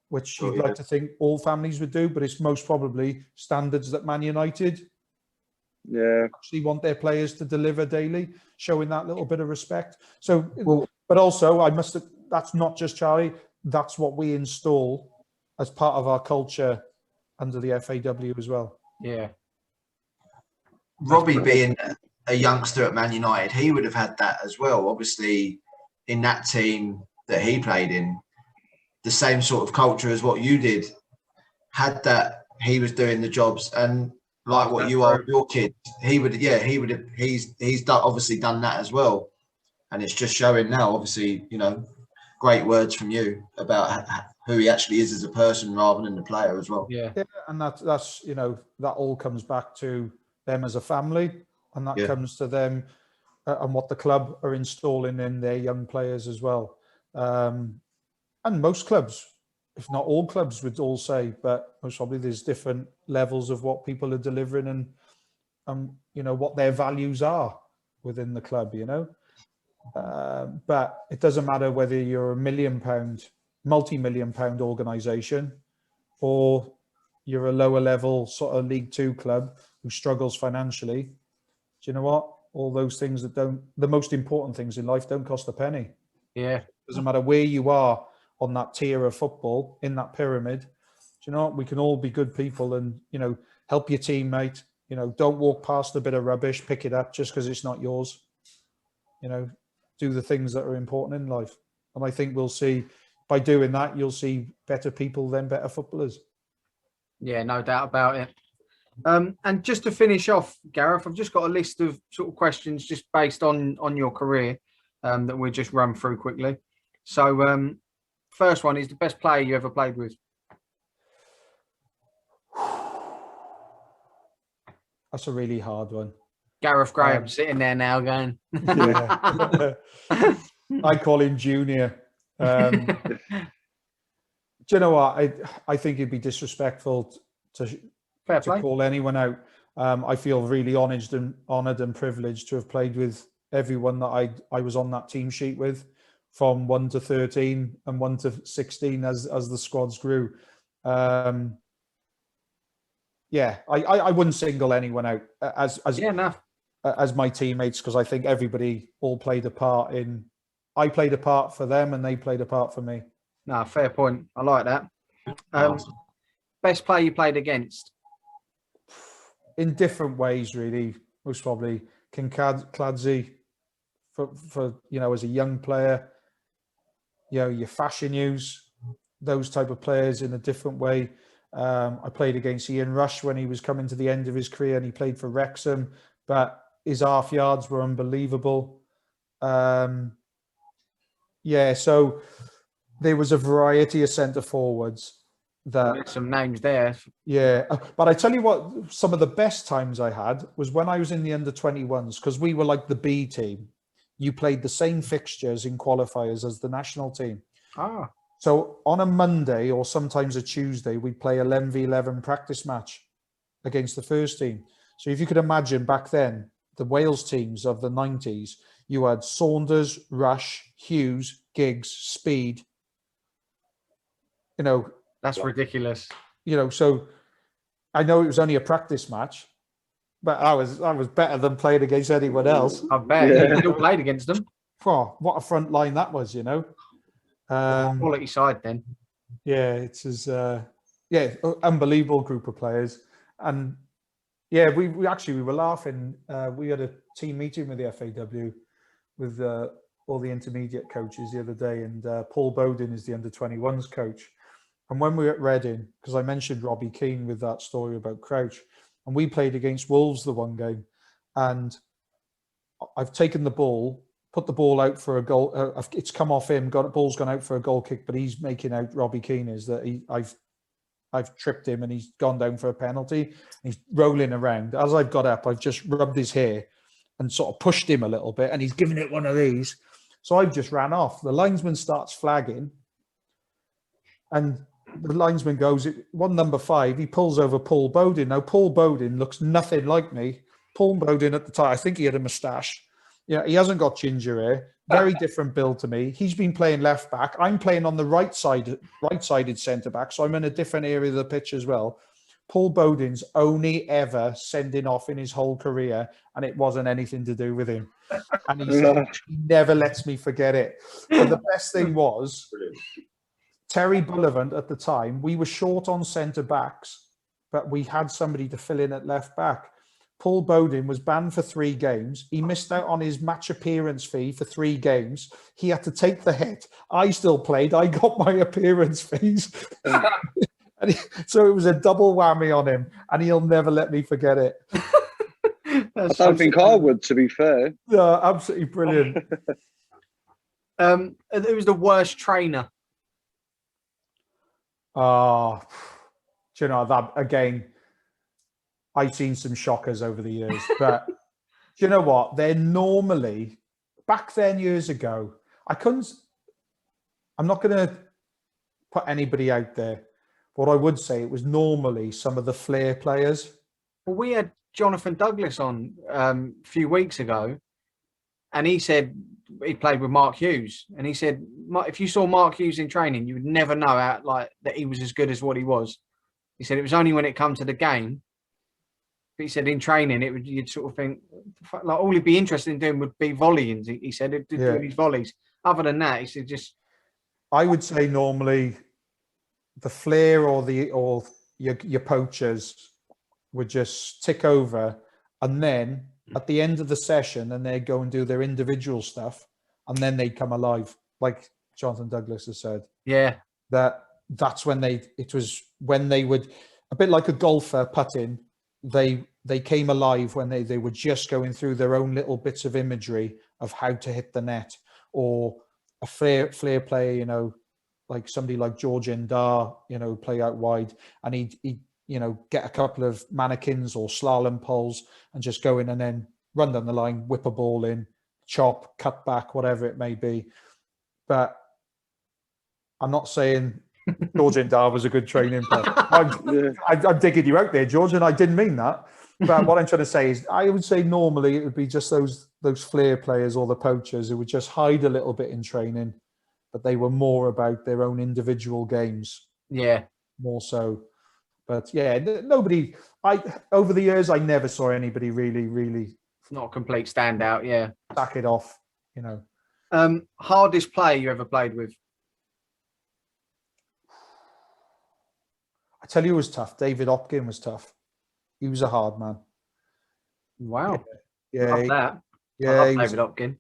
which you'd like to think all families would do, but it's most probably standards that Man United actually want their players to deliver daily, showing that little bit of respect. So, but also that's not just Charlie, that's what we install as part of our culture under the FAW as well. Yeah. Robbie being a youngster at Man United, he would have had that as well. Obviously, in that team that he played in, the same sort of culture as what you did, had that he was doing the jobs and like what you are with your kid, he's obviously done that as well. And it's just showing now, obviously, you know, great words from you about who he actually is as a person rather than the player as well. Yeah, and that's you know, that all comes back to them as a family, and that comes to them and what the club are installing in their young players as well. And most clubs, if not all clubs, would all say, but most probably there's different levels of what people are delivering and you know what their values are within the club, you know. But it doesn't matter whether you're a £1 million, multi-million pound organisation, or you're a lower level sort of League Two club who struggles financially. Do you know what? All those things the most important things in life don't cost a penny. Yeah. Doesn't matter where you are on that tier of football, in that pyramid. Do you know what? We can all be good people and, you know, help your teammate. You know, don't walk past a bit of rubbish, pick it up just because it's not yours. You know, do the things that are important in life. And I think we'll see, by doing that, you'll see better people than better footballers. Yeah, no doubt about it. And just to finish off, Gareth, I've just got a list of sort of questions just based on your career that we'll just run through quickly. So first one is the best player you ever played with. That's a really hard one. Gareth Graham sitting there now going. Yeah. I call him Junior. Do you know what? I think it'd be disrespectful to call anyone out. I feel really honoured and privileged to have played with everyone that I was on that team sheet with, from 1 to 13 and 1 to 16 as the squads grew. Yeah, I wouldn't single anyone out as my teammates, because I think everybody all played a part in. I played a part for them, and they played a part for me. No, fair point. I like that. Awesome. Best player you played against? In different ways, really. Most probably Kincladze for as a young player. Your fashion news, those type of players in a different way. I played against Ian Rush when he was coming to the end of his career, and he played for Wrexham, but his half yards were unbelievable. So there was a variety of centre forwards. There's some names there. Yeah, but I tell you what, some of the best times I had was when I was in the under-21s, because we were like the B team. You played the same fixtures in qualifiers as the national team. Ah. So on a Monday or sometimes a Tuesday, we'd play 11v11 practice match against the first team. So if you could imagine back then, the Wales teams of the 90s, you had Saunders, Rush, Hughes, Giggs, Speed. That's ridiculous. So I know it was only a practice match, but I was better than playing against anyone else. I bet. Yeah. You still played against them. Oh, what a front line that was, Quality side then. Yeah, it's unbelievable group of players. And yeah, we were laughing. We had a team meeting with the FAW with all the intermediate coaches the other day, and Paul Bowden is the under-21s coach. And when we were at Reading, because I mentioned Robbie Keane with that story about Crouch, and we played against Wolves the one game, and I've taken the ball, put the ball out for a goal. It's come off him. Ball's gone out for a goal kick, but he's making out Robbie Keane is that I've tripped him and he's gone down for a penalty. He's rolling around. As I've got up, I've just rubbed his hair and sort of pushed him a little bit, and he's giving it one of these. So I've just ran off. The linesman starts flagging, and the linesman goes, 1 number 5, he pulls over Paul Bowden. Now, Paul Bowden looks nothing like me. Paul Bowden at the time, I think he had a moustache. Yeah, he hasn't got ginger hair. Very different build to me. He's been playing left back. I'm playing on the right-sided centre back, so I'm in a different area of the pitch as well. Paul Bowden's only ever sending off in his whole career, and it wasn't anything to do with him. And he said, he never lets me forget it. But the best thing was, Terry Bullivant at the time, we were short on centre backs, but we had somebody to fill in at left back. Paul Bowden was banned for 3 games. He missed out on his match appearance fee for 3 games. He had to take the hit. I still played. I got my appearance fees. So it was a double whammy on him, and he'll never let me forget it. I don't think I would, to be fair. No, absolutely brilliant. It was the worst trainer. Oh, do you know that again? I've seen some shockers over the years, but do you know what? They're normally back then years ago. I'm not going to put anybody out there. What I would say, it was normally some of the flair players. Well, we had Jonathan Douglas on a few weeks ago, and he said he played with Mark Hughes, and he said if you saw Mark Hughes in training, you would never know that he was as good as what he was. He said it was only when it come to the game. But he said in training, you'd sort of think like all he'd be interested in doing would be volleying. He said he'd do these volleys. Other than that, he said just. I would say normally the flair or your poachers would just tick over, and then at the end of the session, and they'd go and do their individual stuff, and then they'd come alive, like Jonathan Douglas has said. Yeah, that's when it was when they would, a bit like a golfer putting. They came alive when they were just going through their own little bits of imagery of how to hit the net, or a flair player, like somebody like George Endar, play out wide, and he'd you know, get a couple of mannequins or slalom poles and just go in and then run down the line, whip a ball in, chop, cut back, whatever it may be. But I'm not saying George Dar was a good training player. I'm digging you out there, George, and I didn't mean that. But what I'm trying to say is, I would say normally it would be just those flair players or the poachers who would just hide a little bit in training, but they were more about their own individual games. Yeah. More so. But yeah, nobody. Over the years, I never saw anybody really Not a complete standout. Yeah. sack it off. You know. Hardest player you ever played with? I tell you, it was tough. David Hopkin was tough. He was a hard man. Wow. Yeah. Love that. Yeah. I love He was David Hopkin.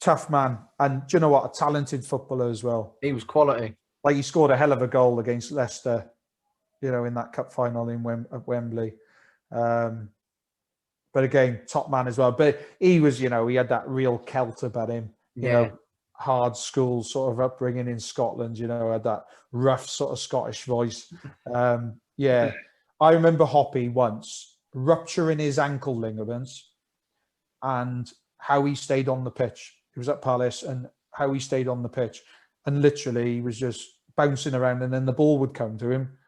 tough man, and do you know what? A talented footballer as well. He was quality. Like, he scored a hell of a goal against Leicester, you know, in that cup final at Wembley. But again, top man as well. But he was, you know, he had that real Celt about him. You know, hard school sort of upbringing in Scotland. You know, had that rough sort of Scottish voice. Yeah, I remember Hoppy once rupturing his ankle ligaments, and how he stayed on the pitch. He was at Palace, and how he stayed on the pitch, and literally he was just bouncing around, and then the ball would come to him,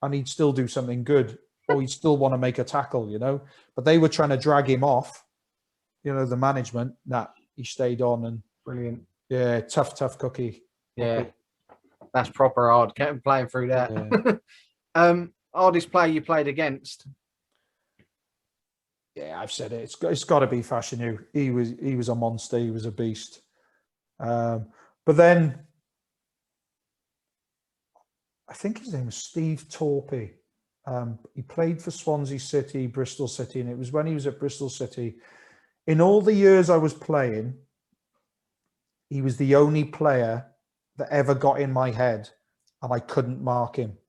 and he'd still do something good, or he'd still want to make a tackle, you know. But they were trying to drag him off, you know, the management. That he stayed on, and Brilliant. yeah, tough cookie. Yeah, that's proper hard. Kept him playing through that. Yeah. Hardest player you played against? Yeah, I've said it. It's got to be Fashanu. He was a monster. He was a beast. But then I think his name was Steve Torpey. He played for Swansea City, Bristol City, and it was when he was at Bristol City. In all the years I was playing, he was the only player that ever got in my head, and I couldn't mark him.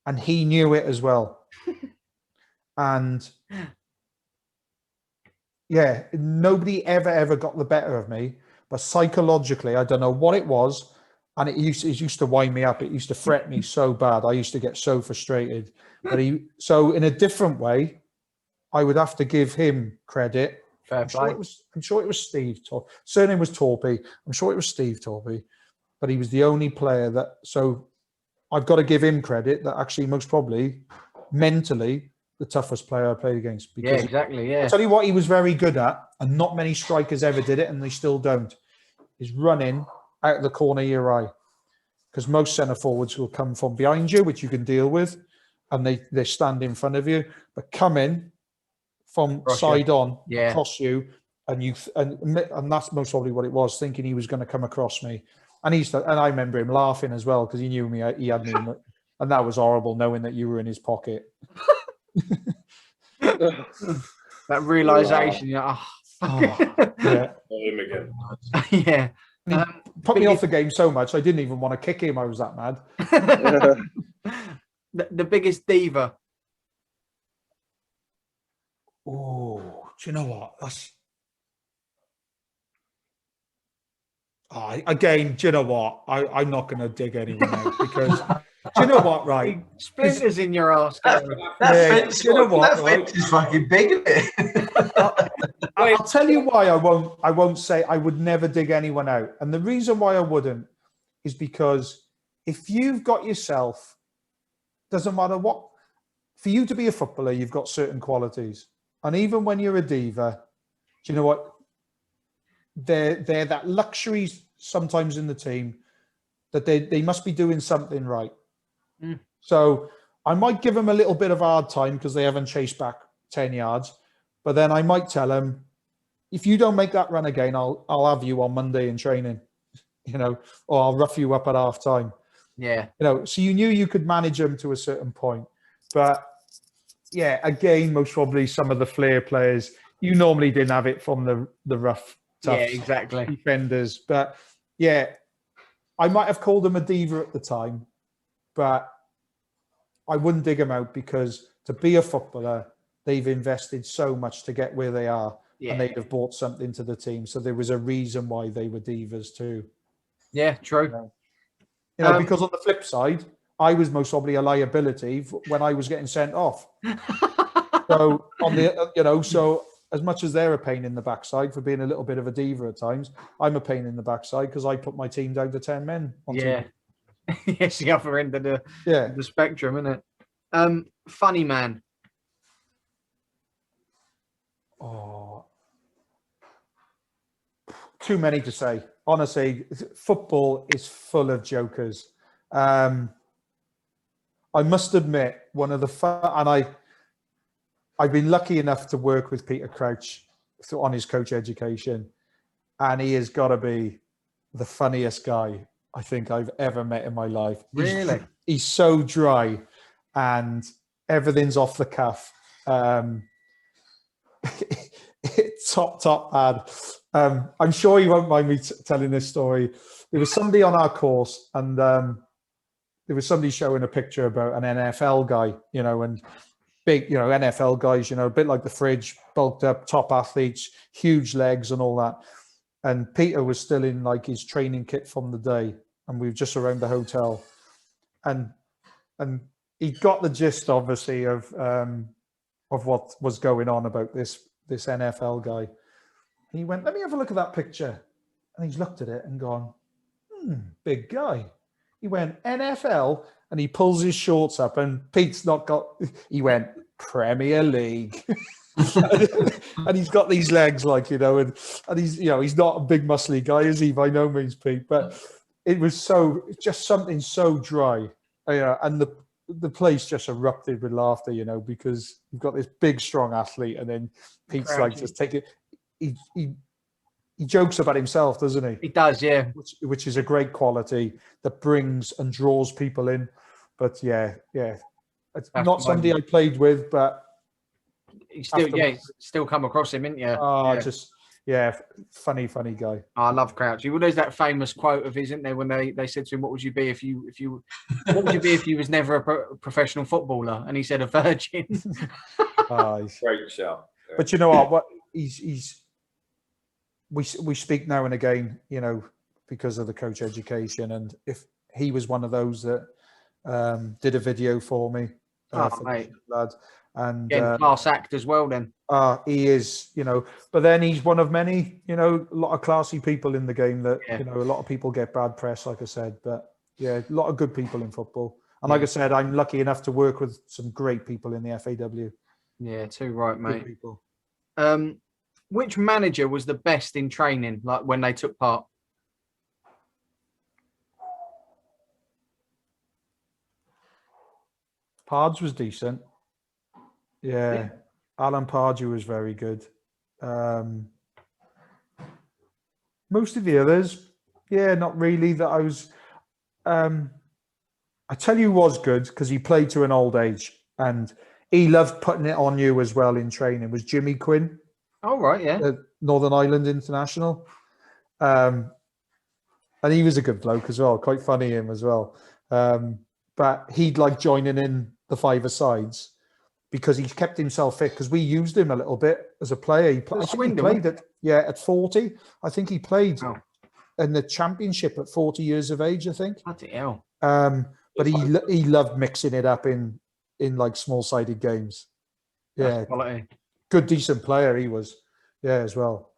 And he knew it as well. And yeah, nobody ever got the better of me. But psychologically, I don't know what it was. And it used to wind me up. It used to fret me so bad. I used to get so frustrated. But so in a different way, I would have to give him credit. Fair play. I'm sure it was Steve. Surname was Torpey. I'm sure it was Steve Torpey. But he was the only player that. So I've got to give him credit that actually most probably mentally the toughest player I played against. Because Yeah, exactly. Yeah. I'll tell you what he was very good at, and not many strikers ever did it, and they still don't, is running out of the corner of your eye. Because most centre forwards will come from behind you, which you can deal with, and they stand in front of you. But come in from side on, across you, and that's most probably what it was, thinking he was going to come across me. And I remember him laughing as well, because he knew me, he had me, and that was horrible, knowing that you were in his pocket. That realization, yeah. Him again. Yeah. Put me off the game so much, I didn't even want to kick him. I was that mad. The biggest diva. Oh, do you know what? Again, do you know what? I'm not going to dig anyone out, because do you know what, right? Splinters in your ass. Do you know what? That fence is fucking big, isn't it? I'll tell you why I won't say I would never dig anyone out. And the reason why I wouldn't is because if you've got yourself, doesn't matter what, for you to be a footballer, you've got certain qualities. And even when you're a diva, do you know what? They're that luxury sometimes in the team that they must be doing something right. So I might give them a little bit of hard time because they haven't chased back 10 yards. But then I might tell them, if you don't make that run again, I'll have you on Monday in training, you know, or I'll rough you up at half time. Yeah. You know, so you knew you could manage them to a certain point. But yeah, again, most probably some of the flair players, you normally didn't have it from the rough, tough exactly. defenders. But yeah, I might have called them a diva at the time, but I wouldn't dig them out, because to be a footballer, they've invested so much to get where they are, and they'd have brought something to the team. So there was a reason why they were divas too. Yeah, true. You know, because on the flip side, I was most probably a liability when I was getting sent off. So on the, so as much as they're a pain in the backside for being a little bit of a diva at times, I'm a pain in the backside because I put my team down to 10 men. It's the other end of the spectrum, isn't it? Funny man. Oh, too many to say. Honestly, football is full of jokers. I must admit, one of the fun, and I've been lucky enough to work with Peter Crouch on his coach education, and he has got to be the funniest guy I think I've ever met in my life. Really? He's so dry, and everything's off the cuff. Top bad. I'm sure you won't mind me telling this story. There was somebody on our course, and there was somebody showing a picture about an NFL guy, and big, NFL guys, a bit like the fridge, bulked up, top athletes, huge legs and all that. And Peter was still in like his training kit from the day, and we were just around the hotel, and he got the gist, obviously, of what was going on about this NFL guy. And he went, "Let me have a look at that picture." And he's looked at it and gone, big guy. He went, "NFL," and he pulls his shorts up, and Pete's not got, he went, "Premier League." And he's got these legs, like, and he's, he's not a big muscly guy, is he? By no means, Pete. But it was just something so dry. And the place just erupted with laughter, because you've got this big, strong athlete, and then Pete's like, just take it. He jokes about himself, doesn't he? He does, yeah. Which is a great quality that brings and draws people in. But yeah. It's not somebody I played with, but still come across him, isn't you? Funny guy. I love Crouchy. Well, there's that famous quote of his, isn't there, when they said to him, what would you be if you was never a professional footballer? And he said, a virgin. Great shout. Yeah. But you know what? We speak now and again, because of the coach education, and if he was one of those that did a video for me, mate. Lad, and class act as well. Then he is, but then he's one of many, a lot of classy people in the game that a lot of people get bad press, like I said, but a lot of good people in football. And like I said, I'm lucky enough to work with some great people in the FAW. Yeah, too right, mate. Good people. Which manager was the best in training, like when they took part? Pards was decent. Yeah. Alan Pardew was very good. Most of the others, not really. That I was. I tell you, was good because he played to an old age, and he loved putting it on you as well in training. Was Jimmy Quinn? Oh right, yeah. Northern Ireland International, and he was a good bloke as well. Quite funny him as well. But he'd like joining in the five-a-sides because he kept himself fit. Because we used him a little bit as a player. He played at 40. I think he played in the championship at 40 years of age. I think. Bloody hell. But he loved mixing it up in like small-sided games. That's quality. Good, decent player he was. Yeah, as well.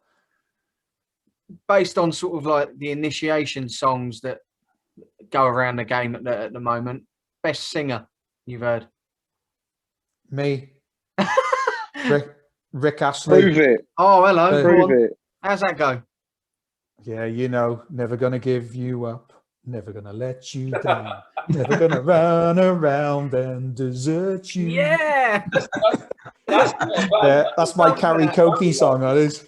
Based on sort of like the initiation songs that go around the game at the moment, best singer you've heard? Me. Rick Astley. Prove it. Oh, hello. Prove it. How's that go? Yeah, never gonna give you up. Never gonna let you down. Never gonna run around and desert you. Yeah. That's my karaoke song, that is.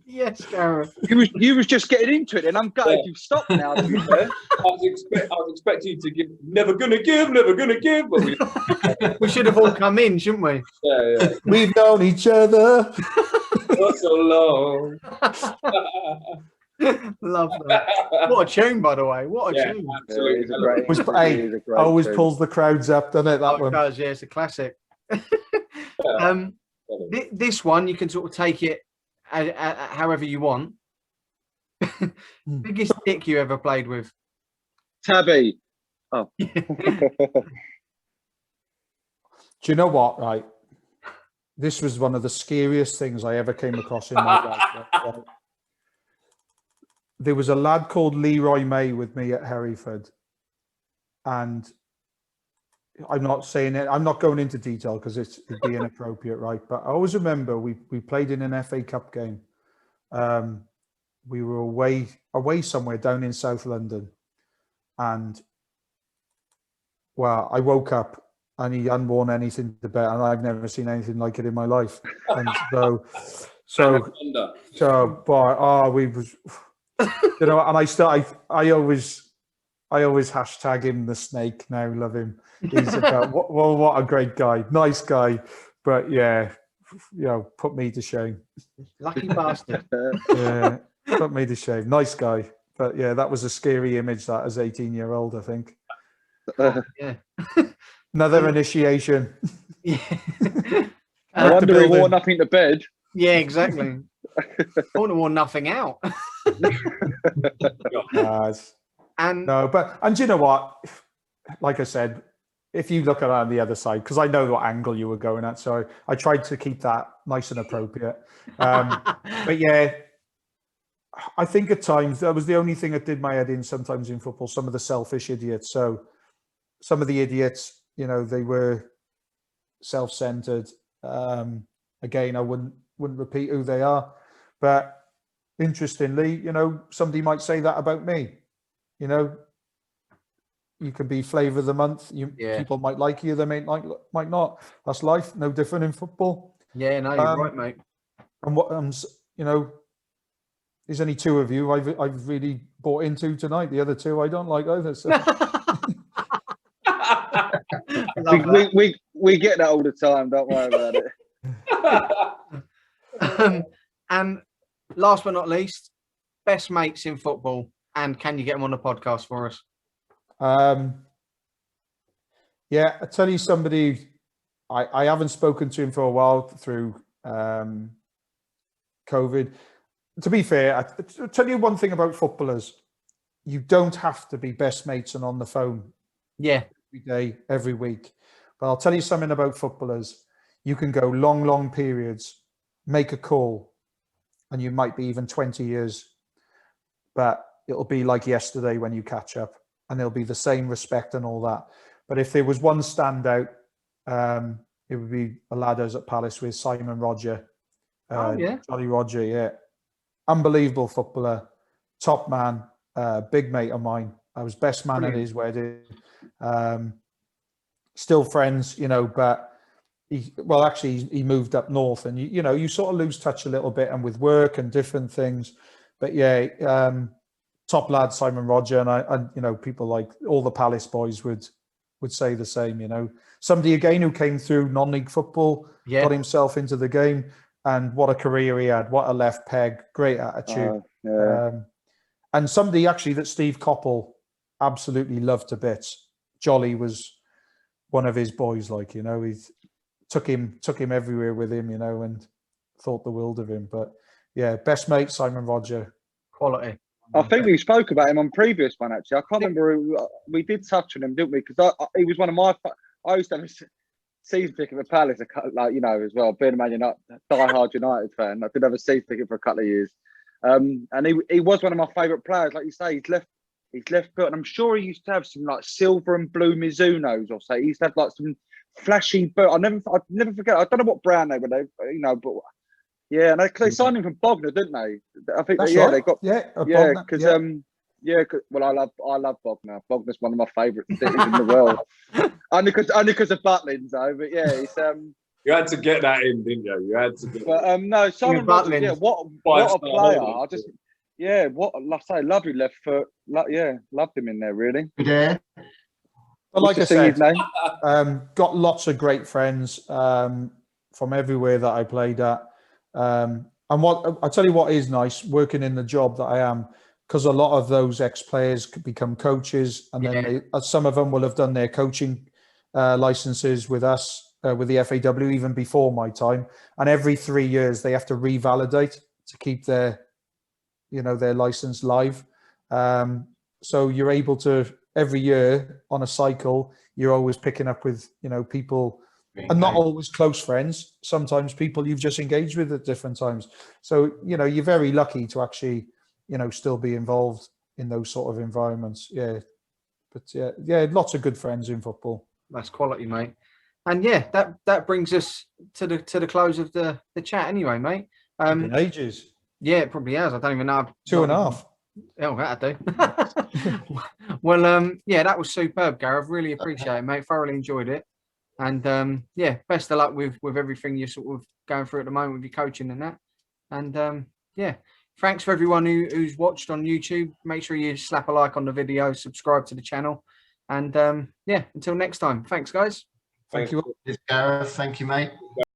Yes, Gareth. You was just getting into it, and I'm gutted you've stopped now. To be fair. I was expecting you to give never gonna give, but we should have all come in, shouldn't we? Yeah. We've known each other for so long. Love that. What a tune, by the way. What a tune. Absolutely. Always pulls the crowds up, doesn't it? That one. It does, yeah, it's a classic. This one, you can sort of take it however you want. Biggest dick you ever played with? Tabby. Oh. Do you know what? Right, this was one of the scariest things I ever came across in my life. Right? There was a lad called Leroy May with me at Hereford, and I'm not saying it. I'm not going into detail because it'd be inappropriate, right? But I always remember we played in an FA Cup game. We were away somewhere down in South London, and well, I woke up and he hadn't worn anything to bed, and I've never seen anything like it in my life. And we was, you know, and I always hashtag him the snake now. Love him. He's about what a great guy, nice guy, but yeah, you know, put me to shame. Lucky bastard. Yeah, put me to shame. Nice guy, but yeah, that was a scary image. That as 18-year-old, I think. Yeah. Another initiation. Yeah. I wonder he wore nothing to bed. Yeah, exactly. I wouldn't have worn nothing out. And you know what? Like I said, if you look at it on the other side, because I know what angle you were going at, so I tried to keep that nice and appropriate. But yeah, I think at times that was the only thing that did my head in sometimes in football, some of the selfish idiots. So some of the idiots, you know, they were self-centered. Again, I wouldn't repeat who they are, but interestingly, you know, somebody might say that about me. You know, you can be flavour of the month. People might like you, they might not. That's life. No different in football. Yeah, no, you're right, mate. And what you know, there's only two of you I've really bought into tonight. The other two I don't like either. So. we get that all the time. Don't worry about it. And last but not least, best mates in football, and can you get them on the podcast for us? Yeah, I tell you somebody. I haven't spoken to him for a while through COVID. To be fair, I'll tell you one thing about footballers: you don't have to be best mates and on the phone. Yeah. Every day, every week. But I'll tell you something about footballers. You can go long periods, make a call, and you might be even 20 years, but it'll be like yesterday when you catch up, and there'll be the same respect and all that. But if there was one standout, it would be a lad I was at Palace with, Simon Roger. Jolly Roger, yeah. Unbelievable footballer, top man, big mate of mine. I was best man at his wedding. Still friends, you know, but he moved up north, and you know, you sort of lose touch a little bit, and with work and different things. But yeah, top lad Simon Roger, and you know, people like all the Palace boys would say the same. You know, somebody again who came through non-league football, got himself into the game, and what a career he had! What a left peg, great attitude. And somebody actually that Steve Coppell absolutely loved to bits. Jolly was one of his boys, like, you know, he took him everywhere with him, you know, and thought the world of him. But yeah, best mate Simon Roger, quality. I think we spoke about him on previous one, actually. I can't remember. We did touch on him, didn't we? Because he was one of my. I used to have a season ticket for Palace, like, you know, as well. Being a Man United, die-hard United fan, I did have a season ticket for a couple of years. And he was one of my favourite players. Like you say, he's left foot, and I'm sure he used to have some like silver and blue Mizunos or so. He used to have like some flashy boot. I'll never forget. I don't know what brand they were, you know, but yeah, and they signed him from Bognor, didn't they? I think that's right. They got because well, I love Bognor. Bognor's one of my favourite cities in the world. only because of Butlins, though. But yeah, it's You had to get that in, didn't you? You had to. But no, Simon Roger, yeah, what a player! I just. Yeah, like I say, lovely left foot. Loved him in there, really. Yeah. But like I said, got lots of great friends from everywhere that I played at. And what I tell you, what is nice working in the job that I am, because a lot of those ex-players could become coaches, and then some of them will have done their coaching licenses with us, with the FAW, even before my time. And every 3 years they have to revalidate to keep their license live. So you're able to, every year on a cycle, you're always picking up with, people, and not always close friends. Sometimes people you've just engaged with at different times. So, you're very lucky to actually, still be involved in those sort of environments. Yeah. But yeah, lots of good friends in football. That's quality, mate. And yeah, that brings us to the close of the chat anyway, mate. Been ages. Yeah, it probably has. I don't even know. 2.5. Oh, that'd do. Well, yeah, that was superb, Gareth. Really appreciate it, mate. Thoroughly enjoyed it. And yeah, best of luck with everything you're sort of going through at the moment with your coaching and that. And yeah, thanks for everyone who's watched on YouTube. Make sure you slap a like on the video, subscribe to the channel. And yeah, until next time. Thanks, guys. Thank you. Gareth. Thank you, mate.